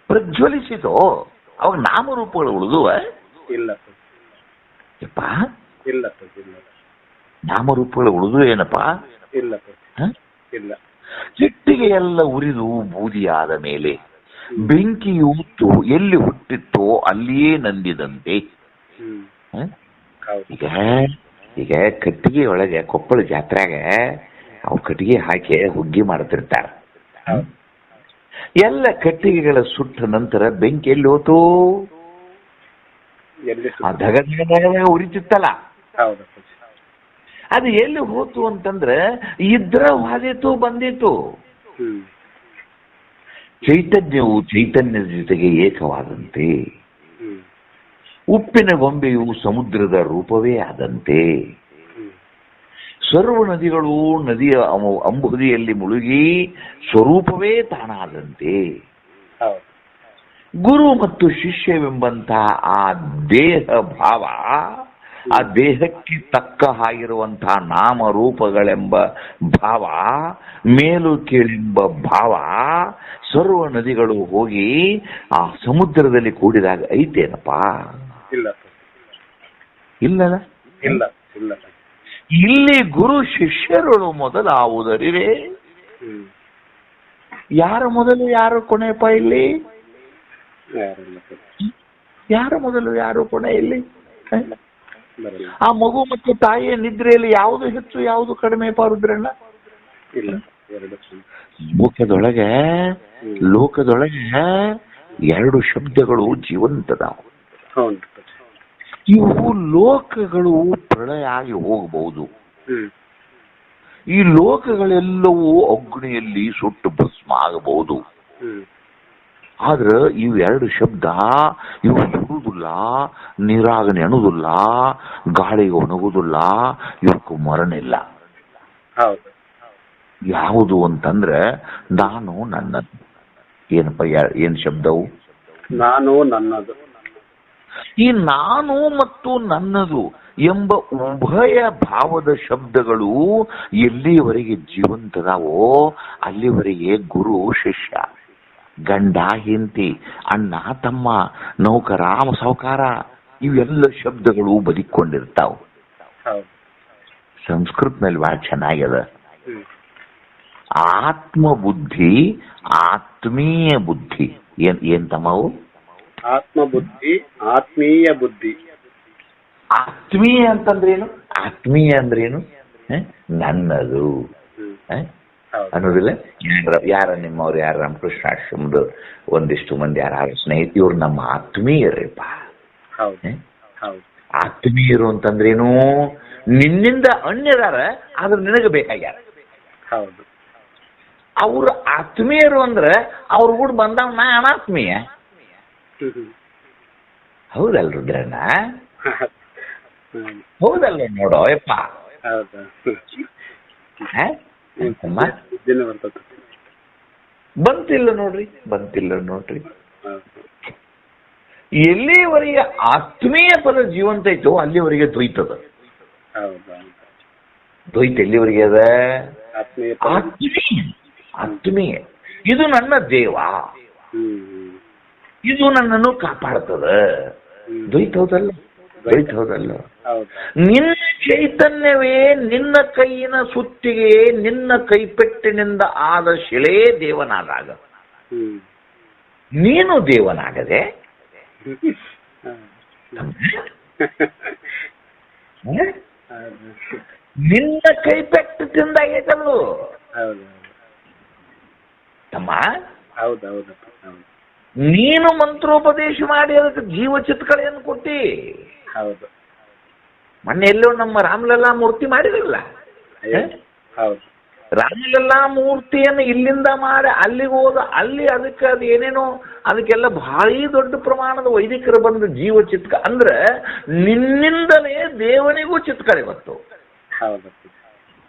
C: ಪ್ರಜ್ವಲಿಸಿದೋ ಅವಾಗ ನಾಮರೂಪಗಳು ಉಳಿದುವ?
D: ಇಲ್ಲ. ಇಲ್ಲ.
C: ನಾಮರೂಪಗಳು ಉಳಿದು ಏನಪ್ಪ?
D: ಇಲ್ಲ. ಇಲ್ಲ.
C: ಚಿಟ್ಟಿಗೆ ಎಲ್ಲ ಉರಿದು ಬೂದಿಯಾದ ಮೇಲೆ ಬೆಂಕಿಯು ಎಲ್ಲಿ ಹುಟ್ಟಿತ್ತೋ ಅಲ್ಲಿಯೇ ನಂದಿದಂತೆ. ಈಗ ಕಟ್ಟಿಗೆ ಒಳಗೆ ಕೊಪ್ಪಳ ಜಾತ್ರೆಗ ಅವು ಕಟ್ಟಿಗೆ ಹಾಕಿ ಹುಗ್ಗಿ ಮಾಡ್ತಿರ್ತಾರ. ಎಲ್ಲ ಕಟ್ಟಿಗೆಗಳ ಸುಟ್ಟ ನಂತರ ಬೆಂಕಿ ಎಲ್ಲಿ ಹೋತು? ಧಗ ಉರಿತಿತ್ತಲ್ಲ, ಅದು ಎಲ್ಲಿ ಹೋತು ಅಂತಂದ್ರೆ ಇದ್ರ ಹಾದಿತು ಬಂದಿತ್ತು. ಚೈತನ್ಯವು ಚೈತನ್ಯದ ಜೊತೆಗೆ ಏಕವಾದಂತೆ, ಉಪ್ಪಿನ ಗೊಂಬೆಯು ಸಮುದ್ರದ ರೂಪವೇ ಆದಂತೆ, ಸರ್ವ ನದಿಗಳು ನದಿಯ ಅಂಬುದಿಯಲ್ಲಿ ಮುಳುಗಿ ಸ್ವರೂಪವೇ ತಾನಾದಂತೆ, ಗುರು ಮತ್ತು ಶಿಷ್ಯವೆಂಬಂತ ಆ ದೇಹ ಭಾವ, ಆ ದೇಹಕ್ಕೆ ತಕ್ಕ ಹಾಗಿರುವಂತಹ ನಾಮರೂಪಗಳೆಂಬ ಭಾವ, ಮೇಲು ಕೀಳೆಂಬ ಭಾವ, ಸರ್ವ ನದಿಗಳು ಹೋಗಿ ಆ ಸಮುದ್ರದಲ್ಲಿ ಕೂಡಿದಾಗ ಐತೇನಪ್ಪ? ಇಲ್ಲಲ್ಲ. ಇಲ್ಲಿ ಗುರು ಶಿಷ್ಯರುಗಳು ಮೊದಲಾವುದರಿವೆ? ಯಾರ ಮೊದಲು ಯಾರು ಕೊನೆಯಪ್ಪ ಇಲ್ಲಿ? ಯಾರ ಮೊದಲು ಯಾರು ಕೊನೆ ಇಲ್ಲಿ? ಆ ಮಗು ಮತ್ತು ತಾಯಿಯ ನಿದ್ರೆಯಲ್ಲಿ ಯಾವುದು ಹೆಚ್ಚು ಯಾವುದು ಕಡಿಮೆ ಪಾರುದ್ರಣ್ಣ? ಲೋಕದೊಳಗೆ ಎರಡು ಶಬ್ದಗಳು ಜೀವಂತದಾವು. ಇವು ಲೋಕಗಳು ಪ್ರಳಯ ಆಗಿ ಹೋಗಬಹುದು. ಈ ಲೋಕಗಳೆಲ್ಲವೂ ಅಗ್ನಿಯಲ್ಲಿ ಸುಟ್ಟು ಭಸ್ಮ ಆಗಬಹುದು. ಆದ್ರೆ ಇವು ಎರಡು ಶಬ್ದ ಇವು ಸುಡುವುದಿಲ್ಲ, ನೀರಾಗ ನೆಣುವುದಿಲ್ಲ, ಗಾಳಿಗೆ ಒಣಗುವುದಿಲ್ಲ, ಇವಕ್ಕೂ ಮರಣಿಲ್ಲ. ಯಾವುದು ಅಂತಂದ್ರೆ ನಾನು ನನ್ನದು. ಏನಪ್ಪ ಏನ್ ಶಬ್ದವು?
D: ನಾನು ನನ್ನದು.
C: ಈ ನಾನು ಮತ್ತು ನನ್ನದು ಎಂಬ ಉಭಯ ಭಾವದ ಶಬ್ದಗಳು ಎಲ್ಲಿಯವರೆಗೆ ಜೀವಂತದಾವೋ ಅಲ್ಲಿವರೆಗೆ ಗುರು ಶಿಷ್ಯ, ಗಂಡ ಹೆಂಡತಿ, ಅಣ್ಣ ತಮ್ಮ, ನೌಕರ ಸಾಹುಕಾರ, ಇವೆಲ್ಲ ಶಬ್ದಗಳು ಬದುಕೊಂಡಿರ್ತಾವ. ಸಂಸ್ಕೃತನಲ್ಲಿ ಬಹಳ ಚೆನ್ನಾಗ್ಯದ. ಆತ್ಮಬುದ್ಧಿ, ಆತ್ಮೀಯ ಬುದ್ಧಿ. ಏನ್ ತಮ್ಮವು?
D: ಆತ್ಮಬುದ್ಧಿ, ಆತ್ಮೀಯ ಬುದ್ಧಿ.
C: ಆತ್ಮೀಯ ಅಂತಂದ್ರೇನು? ಆತ್ಮೀಯ ಅಂದ್ರೇನು? ನನ್ನದು ಅನ್ನೋದಿಲ್ಲ. ಯಾರ ನಿಮ್ಮವ್ರು, ಯಾರ ರಾಮಕೃಷ್ಣ ಆಶ್ರಮದ ಒಂದಿಷ್ಟು ಮಂದಿ ಯಾರ ಸ್ನೇಹಿತ, ಇವ್ರು ನಮ್ಮ ಆತ್ಮೀಯರೇಪ. ಆತ್ಮೀಯರು ಅಂತಂದ್ರೇನು? ನಿನ್ನಿಂದ ಅನ್ಯದಾರ, ಆದ್ರೆ ನಿನಗೆ ಬೇಕಾಗ್ಯಾರ. ಅವ್ರ ಆತ್ಮೀಯರು ಅಂದ್ರೆ ಅವ್ರ ಕೂಡ ಬಂದವ್ ನಾ ಅನಾತ್ಮೀಯ. ಹೌದಲ್ ರುದ್ರಣ್ಣ? ಹೌದಲ್ಲ? ನೋಡೋ ಯಪ್ಪ, ಬಂತಿಲ್ಲ ನೋಡ್ರಿ. ಎಲ್ಲಿವರೆಗೆ ಆತ್ಮೀಯ ಪದ ಜೀವಂತ ಐತೋ ಅಲ್ಲಿವರೆಗೆ ದ್ವೈತದ. ದ್ವೈತ ಎಲ್ಲಿವರೆಗೆ ಅದ? ಆತ್ಮೀಯ. ಇದು ನನ್ನ ದೇವ, ಇದು ನನ್ನನ್ನು ಕಾಪಾಡ್ತದ. ದ್ವೈತ ಹೌದಲ್ಲ? ದ್ವೈತ ಹೌದಲ್ಲ?
D: ಹೌದು.
C: ನಿನ್ನ ಚೈತನ್ಯವೇ ನಿನ್ನ ಕೈಯಿನ ಸುತ್ತಿಗೆ ನಿನ್ನ ಕೈಪೆಟ್ಟಿನಿಂದ ಆದ ಶಿಲೆ ದೇವನಾದಾಗ ನೀನು ದೇವನಾಗದೆ ನಿನ್ನ ಕೈಪೆಟ್ಟಿಂದ ಆಗೈತಲ್ಲು
D: ಹೌದು.
C: ತಮ್ಮ.
D: ಹೌದೌದು.
C: ನೀನು ಮಂತ್ರೋಪದೇಶ ಮಾಡಿ ಅದಕ್ಕೆ ಜೀವ ಚಿತ್ಕಳೆಯನ್ನು ಕೊಟ್ಟಿ.
D: ಹೌದು.
C: ಮೊನ್ನೆ ಎಲ್ಲೋ ನಮ್ಮ ರಾಮಲಲ್ಲಾ ಮೂರ್ತಿ ಮಾಡಿರಲ್ಲ.
D: ಹೌದು.
C: ರಾಮಲಲ್ಲಾ ಮೂರ್ತಿಯನ್ನು ಇಲ್ಲಿಂದ ಮಾಡಿ ಅಲ್ಲಿಗೆ ಹೋದ, ಅಲ್ಲಿ ಅದಕ್ಕೆ ಅದು ಏನೇನೋ ಅದಕ್ಕೆಲ್ಲ ಭಾರಿ ದೊಡ್ಡ ಪ್ರಮಾಣದ ವೈದಿಕರು ಬಂದು ಜೀವ ಚಿತ್ಕ ಅಂದ್ರೆ ನಿನ್ನಿಂದಲೇ ದೇವನಿಗೂ ಚಿತ್ಕಳೆ ಬಂತು.
D: ಹೌದು.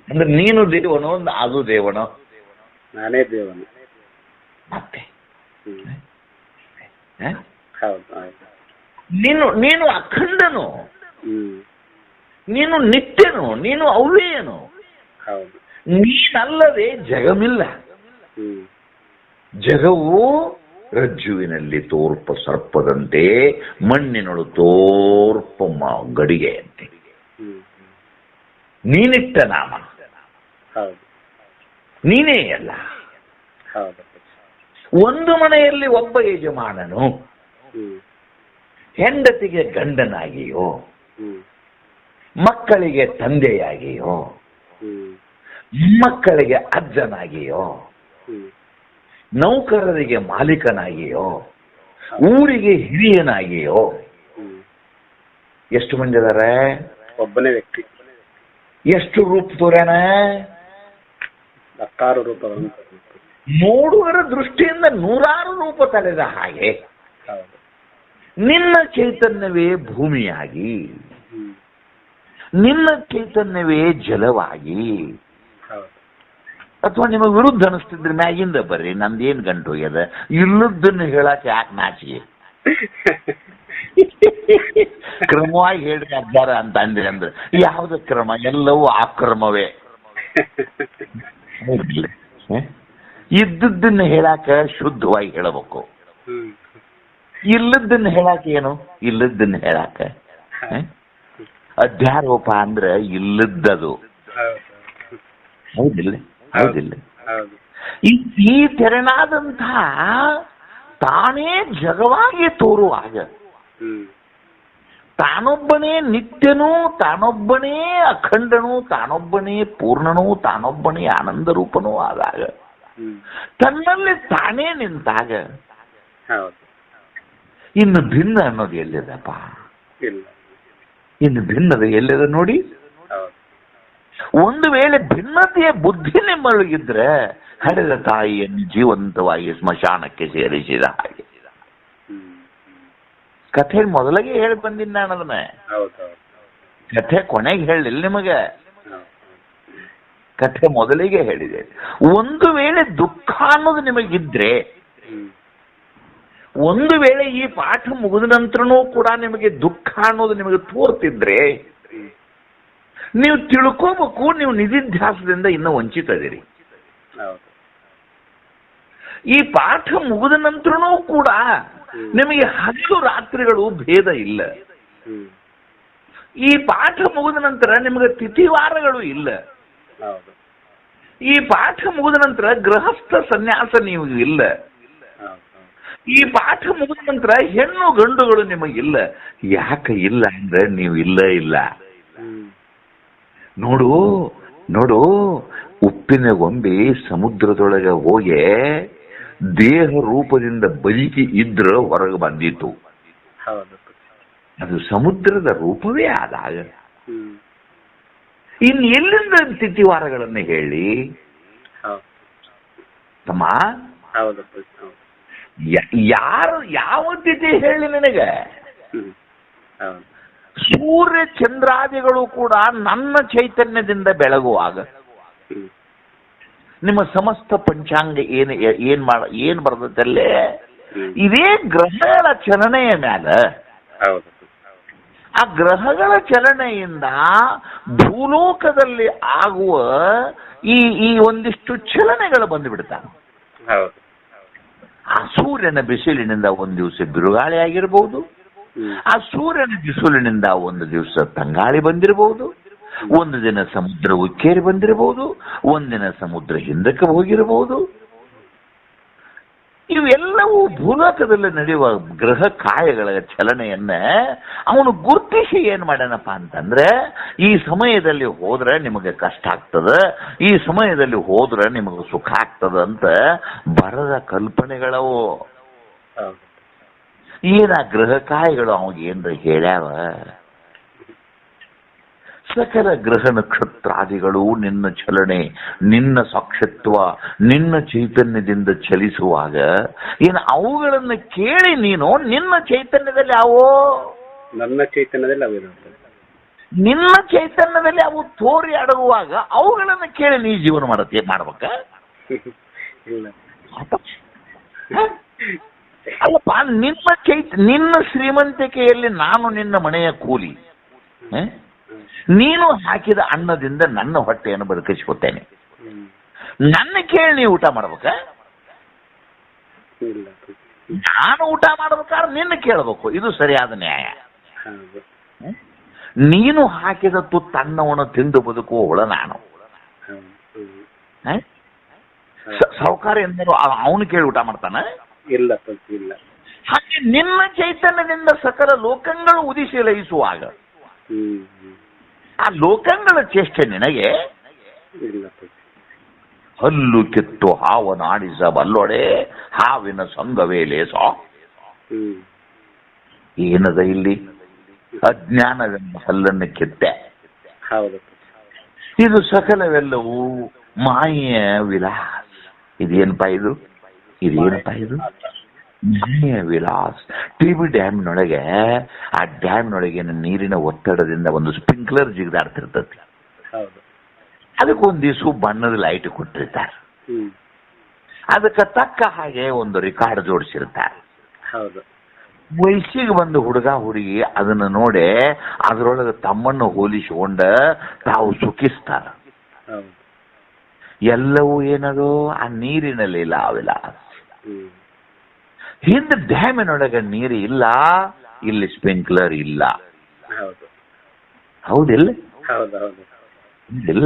C: ಅಂದ್ರೆ ನೀನು ದೇವನೋ ಅದು ದೇವನೋ?
D: ನಾನೇ ದೇವನು.
C: ಮತ್ತೆ
D: ಹೌದು. ಹೌದು.
C: ನೀನು ಅಖಂಡನು, ನೀನು ನಿತ್ಯನು, ನೀನು ಅವ್ಯಯನು.
D: ಹೌದು.
C: ನೀನಲ್ಲದೆ ಜಗಮಿಲ್ಲ. ಜಗವು ರಜ್ಜುವಿನಲ್ಲಿ ತೋರ್ಪ ಸರ್ಪದಂತೆ, ಮಣ್ಣಿನೊಳು ತೋರ್ಪ ಗಡಿಗೆಯಂತೆ. ನೀನಿಟ್ಟ ನಾಮ, ನೀನೇ ಅಲ್ಲ. ಒಂದು ಮನೆಯಲ್ಲಿ ಒಬ್ಬ ಯಜಮಾನನು ಹೆಂಡತಿಗೆ ಗಂಡನಾಗಿಯೋ, ಮಕ್ಕಳಿಗೆ ತಂದೆಯಾಗಿಯೋ, ಮಕ್ಕಳಿಗೆ ಅಜ್ಜನಾಗಿಯೋ, ನೌಕರರಿಗೆ ಮಾಲೀಕನಾಗಿಯೋ, ಊರಿಗೆ ಹಿರಿಯನಾಗಿಯೋ, ಎಷ್ಟು ಮಂದಿ ಇದಾರೆ?
D: ಒಬ್ಬನೇ ವ್ಯಕ್ತಿ.
C: ಎಷ್ಟು ರೂಪ ತೋರ್ಯಾನ?
D: 10 ರೂಪ.
C: ನೋಡುವರ ದೃಷ್ಟಿಯಿಂದ 100 ರೂಪ ತಳೆದ ಹಾಗೆ ನಿನ್ನ ಚೈತನ್ಯವೇ ಭೂಮಿಯಾಗಿ, ನಿನ್ನ ಚೈತನ್ಯವೇ ಜಲವಾಗಿ, ಅಥವಾ ನಿಮಗೆ ವಿರುದ್ಧ ಅನಿಸ್ತಿದ್ರೆ ಮ್ಯಾಗಿಂದ ಬರ್ರಿ, ನಂದೇನ್ ಗಂಟು ಹೋಗ್ಯದ, ಇಲ್ಲದನ್ನು ಹೇಳಕ್ಕೆ ಯಾಕೆ ನಾಚಿಗೆ? ಕ್ರಮವಾಗಿ ಹೇಳ್ರಿ ಅಜ್ಜಾರ ಅಂತ ಅಂದ್ರಿ ಅಂದ್ರೆ ಯಾವ್ದು ಕ್ರಮ? ಎಲ್ಲವೂ ಆಕ್ರಮವೇ. ಇದ್ದದ್ದನ್ನು ಹೇಳಾಕ ಶುದ್ಧವಾಗಿ ಹೇಳಬೇಕು, ಇಲ್ಲದನ್ನು ಹೇಳಾಕ ಏನು? ಇಲ್ಲದನ್ನು ಹೇಳಾಕ ಅಧ್ಯಾರೋಪ ಅಂದ್ರೆ ಇಲ್ಲದ್ದದು. ಹೌದಿಲ್ಲ? ಹೌದಿಲ್ಲ? ಈ ತೆರನಾದಂಥ ತಾನೇ ಜಗವಾಗಿ ತೋರುವಾಗ ತಾನೊಬ್ಬನೇ ನಿತ್ಯನೂ, ತಾನೊಬ್ಬನೇ ಅಖಂಡನೂ, ತಾನೊಬ್ಬನೇ ಪೂರ್ಣನೂ, ತಾನೊಬ್ಬನೇ ಆನಂದ ರೂಪನೂ ಆದಾಗ, ತನ್ನಲ್ಲಿ ತಾನೇ ನಿಂತಾಗ ಇನ್ನು ಭಿನ್ನ ಅನ್ನೋದು ಎಲ್ಲಿದಪ್ಪ? ಇನ್ನು ಭಿನ್ನದ ಎಲ್ಲಿದೆ ನೋಡಿ. ಒಂದು ವೇಳೆ ಭಿನ್ನತೆಯ ಬುದ್ಧಿ ನಿಮ್ಮೊಳಗಿದ್ರೆ ಹಡೆದ ತಾಯಿಯನ್ನು ಜೀವಂತವಾಗಿ ಸ್ಮಶಾನಕ್ಕೆ ಸೇರಿಸಿದ ಹಾಗೆ. ಕಥೆ ಮೊದಲಿಗೆ ಹೇಳಿ ಬಂದಿನಿ ನಾನು ಅದನ್ನ. ಕಥೆ ಕೊನೆಗೆ ಹೇಳಿಲ್ಲ ನಿಮಗೆ, ಕಥೆ ಮೊದಲಿಗೆ ಹೇಳಿದೆ. ಒಂದು ವೇಳೆ ದುಃಖ ಅನ್ನೋದು ನಿಮಗಿದ್ರೆ, ಒಂದು ವೇಳೆ ಈ ಪಾಠ ಮುಗಿದ ನಂತರನೂ ಕೂಡ ನಿಮಗೆ ದುಃಖ ಅನ್ನೋದು ನಿಮಗೆ ತೋರ್ತಿದ್ರೆ, ನೀವು ತಿಳ್ಕೋಬೇಕು ನೀವು ನಿಧಿಧ್ಯಾಸದಿಂದ ಇನ್ನೂ ವಂಚಿತದಿರಿ. ಈ ಪಾಠ ಮುಗಿದ ನಂತರನೂ ಕೂಡ ನಿಮಗೆ ಹಗಲು ರಾತ್ರಿಗಳು ಭೇದ ಇಲ್ಲ. ಈ ಪಾಠ ಮುಗಿದ ನಂತರ ನಿಮಗೆ ತಿಥಿವಾರಗಳು ಇಲ್ಲ. ಈ ಪಾಠ ಮುಗಿದ ನಂತರ ಗೃಹಸ್ಥ ಸನ್ಯಾಸ ನೀವು ಇಲ್ಲ. ಈ ಪಾಠ ಮುಗಿದ ನಂತರ ಹೆಣ್ಣು ಗಂಡುಗಳು ನಿಮಗಿಲ್ಲ. ಯಾಕೆ ಇಲ್ಲ ಅಂದ್ರೆ ನೀವು ಇಲ್ಲ. ನೋಡು ನೋಡು, ಉಪ್ಪಿನ ಗೊಂಬೆ ಸಮುದ್ರದೊಳಗೆ ಹೋಗಿ ದೇಹ ರೂಪದಿಂದ ಬದುಕಿ ಇದ್ರ ಹೊರಗೆ ಬಂದಿತ್ತು. ಅದು ಸಮುದ್ರದ ರೂಪವೇ ಆದಾಗ ಇನ್ನು ಎಲ್ಲಿಂದ ತಿಥಿವಾರಗಳನ್ನು ಹೇಳಿ ತಮ್ಮ? ಯಾರು ಯಾವ ತಿಥಿ ಹೇಳಿ ನಿನಗೆ? ಸೂರ್ಯ ಚಂದ್ರಾದಿಗಳು ಕೂಡ ನನ್ನ ಚೈತನ್ಯದಿಂದ ಬೆಳಗುವಾಗ ನಿಮ್ಮ ಸಮಸ್ತ ಪಂಚಾಂಗ ಏನ್ ಬರ್ತದಲ್ಲೇ ಇದೇ ಗ್ರಹಗಳ ಚಲನೆಯ ಮೇಲೆ, ಆ ಗ್ರಹಗಳ ಚಲನೆಯಿಂದ ಭೂಲೋಕದಲ್ಲಿ ಆಗುವ ಈ ಒಂದಿಷ್ಟು ಚಲನೆಗಳು ಬಂದುಬಿಡ್ತಾವೆ. ಆ ಸೂರ್ಯನ ಬಿಸಿಲಿನಿಂದ ಒಂದು ದಿವಸ ಬಿರುಗಾಳಿ ಆಗಿರಬಹುದು, ಆ ಸೂರ್ಯನ ಬಿಸಿಲಿನಿಂದ ಒಂದು ದಿವಸ ತಂಗಾಳಿ ಬಂದಿರಬಹುದು, ಒಂದು ದಿನ ಸಮುದ್ರ ಉಕ್ಕೇರಿ ಬಂದಿರಬಹುದು, ಒಂದಿನ ಸಮುದ್ರ ಹಿಂದಕ್ಕೆ ಹೋಗಿರಬಹುದು. ಇವೆಲ್ಲವೂ ಭೂಲೋಕದಲ್ಲಿ ನಡೆಯುವ ಗ್ರಹ ಕಾಯಗಳ ಚಲನೆಯನ್ನ ಅವನು ಗುರುತಿಸಿ ಏನ್ ಮಾಡ್ಯಾನಪ್ಪ ಅಂತಂದ್ರೆ, ಈ ಸಮಯದಲ್ಲಿ ಹೋದ್ರೆ ನಿಮಗೆ ಕಷ್ಟ ಆಗ್ತದ, ಈ ಸಮಯದಲ್ಲಿ ಹೋದ್ರೆ ನಿಮಗೆ ಸುಖ ಆಗ್ತದ ಅಂತ ಬರದ ಕಲ್ಪನೆಗಳವು. ಏನ ಗ್ರಹ ಕಾಯಗಳು ಅವಾಗ ಏನ್ರ ಹೇಳ್ಯಾವ? ಸಕಲ ಗ್ರಹ ನಕ್ಷತ್ರಾದಿಗಳು ನಿನ್ನ ಚಲನೆ, ನಿನ್ನ ಸಾಕ್ಷತ್ವ, ನಿನ್ನ ಚೈತನ್ಯದಿಂದ ಚಲಿಸುವಾಗ ಏನು ಅವುಗಳನ್ನು ಕೇಳಿ ನೀನು ನಿನ್ನ ಚೈತನ್ಯದಲ್ಲಿ ಅವೋ,
D: ನನ್ನ ಚೈತನ್ಯದಲ್ಲಿ ಅವಿರುತ್ತದೆ,
C: ನಿನ್ನ ಚೈತನ್ಯದಲ್ಲಿ ಅವು ತೋರಿ ಅಡಗುವಾಗ ಅವುಗಳನ್ನು ಕೇಳಿ ನೀ ಜೀವನ ಮಾಡ್ಬೇಕ?
D: ಇಲ್ಲ.
C: ಅಲ್ಲಪ್ಪ, ನಿನ್ನ ಶ್ರೀಮಂತಿಕೆಯಲ್ಲಿ ನಾನು ನಿನ್ನ ಮನೆಯ ಕೂಲಿ, ನೀನು ಹಾಕಿದ ಅನ್ನದಿಂದ ನನ್ನ ಹೊಟ್ಟೆಯನ್ನು ಬದುಕಿಸ್ಕೊತೇನೆ, ನನ್ನ ಕೇಳಿ ನೀವು ಊಟ ಮಾಡ್ಬೇಕ?
D: ಇಲ್ಲ.
C: ನಾನು ಊಟ ಮಾಡ್ಬೇಕಾದ್ರೆ ನಿನ್ನ ಕೇಳಬೇಕು, ಇದು ಸರಿಯಾದ ನ್ಯಾಯ. ನೀನು ಹಾಕಿದ ತುತ್ತನ್ನವನ್ನು ತಿಂದು ಬದುಕುವ ಹುಳ ನಾನು. ಸಾಹುಕಾರ ಎಂದರು ಅವನು ಕೇಳಿ ಊಟ ಮಾಡ್ತಾನ?
D: ಇಲ್ಲ ಇಲ್ಲ.
C: ಹಾಗೆ ನಿನ್ನ ಚೈತನ್ಯದಿಂದ ಸಕಲ ಲೋಕಗಳು ಉದಿಸಿ ಲಯಿಸುವಾಗ ಆ ಲೋಕಗಳ ಚೇಷ್ಟೆ ನಿನಗೆ?
D: ಇಲ್ಲ.
C: ಹಲ್ಲು ಕಿತ್ತು ಹಾವನಾಡಿಸಬಲ್ಲೊಡೆ ಹಾವಿನ ಸಂಘವೇ ಲೇಸ. ಏನದ ಇಲ್ಲಿ? ಅಜ್ಞಾನವೆಂಬ ಹಲ್ಲನ್ನು ಕಿತ್ತೆ.
D: ಹೌದು.
C: ಇದು ಸಕಲವೆಲ್ಲವೂ ಮಾಯೆಯ ವಿಲಾಸ. ಇದೇನಪ್ಪ ಇದು? ಮಾಯೆಯ ವಿಲಾಸ್. ಟಿಬಿ ಡ್ಯಾಮ್ನೊಳಗೆ, ಆ ಡ್ಯಾಮ್ನೊಳಗಿನ ನೀರಿನ ಒತ್ತಡದಿಂದ ಒಂದು ಸ್ಪ್ರಿಂಕ್ಲರ್ ಜಿಗಿದಾಡ್ತಿರ್ತತಿ. ಅದಕ್ಕೊಂದು ದಿವಸ ಬಣ್ಣದ ಲೈಟ್ ಕೊಟ್ಟಿರ್ತಾರೆ, ಅದಕ್ಕೆ ತಕ್ಕ ಹಾಗೆ ಒಂದು ರಿಕಾರ್ಡ್ ಜೋಡಿಸಿರ್ತಾರೆ. ವಯಸ್ಸಿಗೆ ಬಂದು ಹುಡುಗ ಹುಡುಗಿ ಅದನ್ನು ನೋಡಿ ಅದರೊಳಗೆ ತಮ್ಮನ್ನು ಹೋಲಿಸಿಕೊಂಡ ತಾವು ಸುಖಿಸ್ತಾರ. ಎಲ್ಲವೂ ಏನದು? ಆ ನೀರಿನ ಲೀಲಾವಿಲಾಸ. ಹಿಂದೆ ಡ್ಯಾಮಿನೊಳಗೆ ನೀರು ಇಲ್ಲ, ಇಲ್ಲಿ ಸ್ಪ್ರಿಂಕ್ಲರ್ ಇಲ್ಲ. ಹೌದಿಲ್ಲ? ಇಲ್ಲ?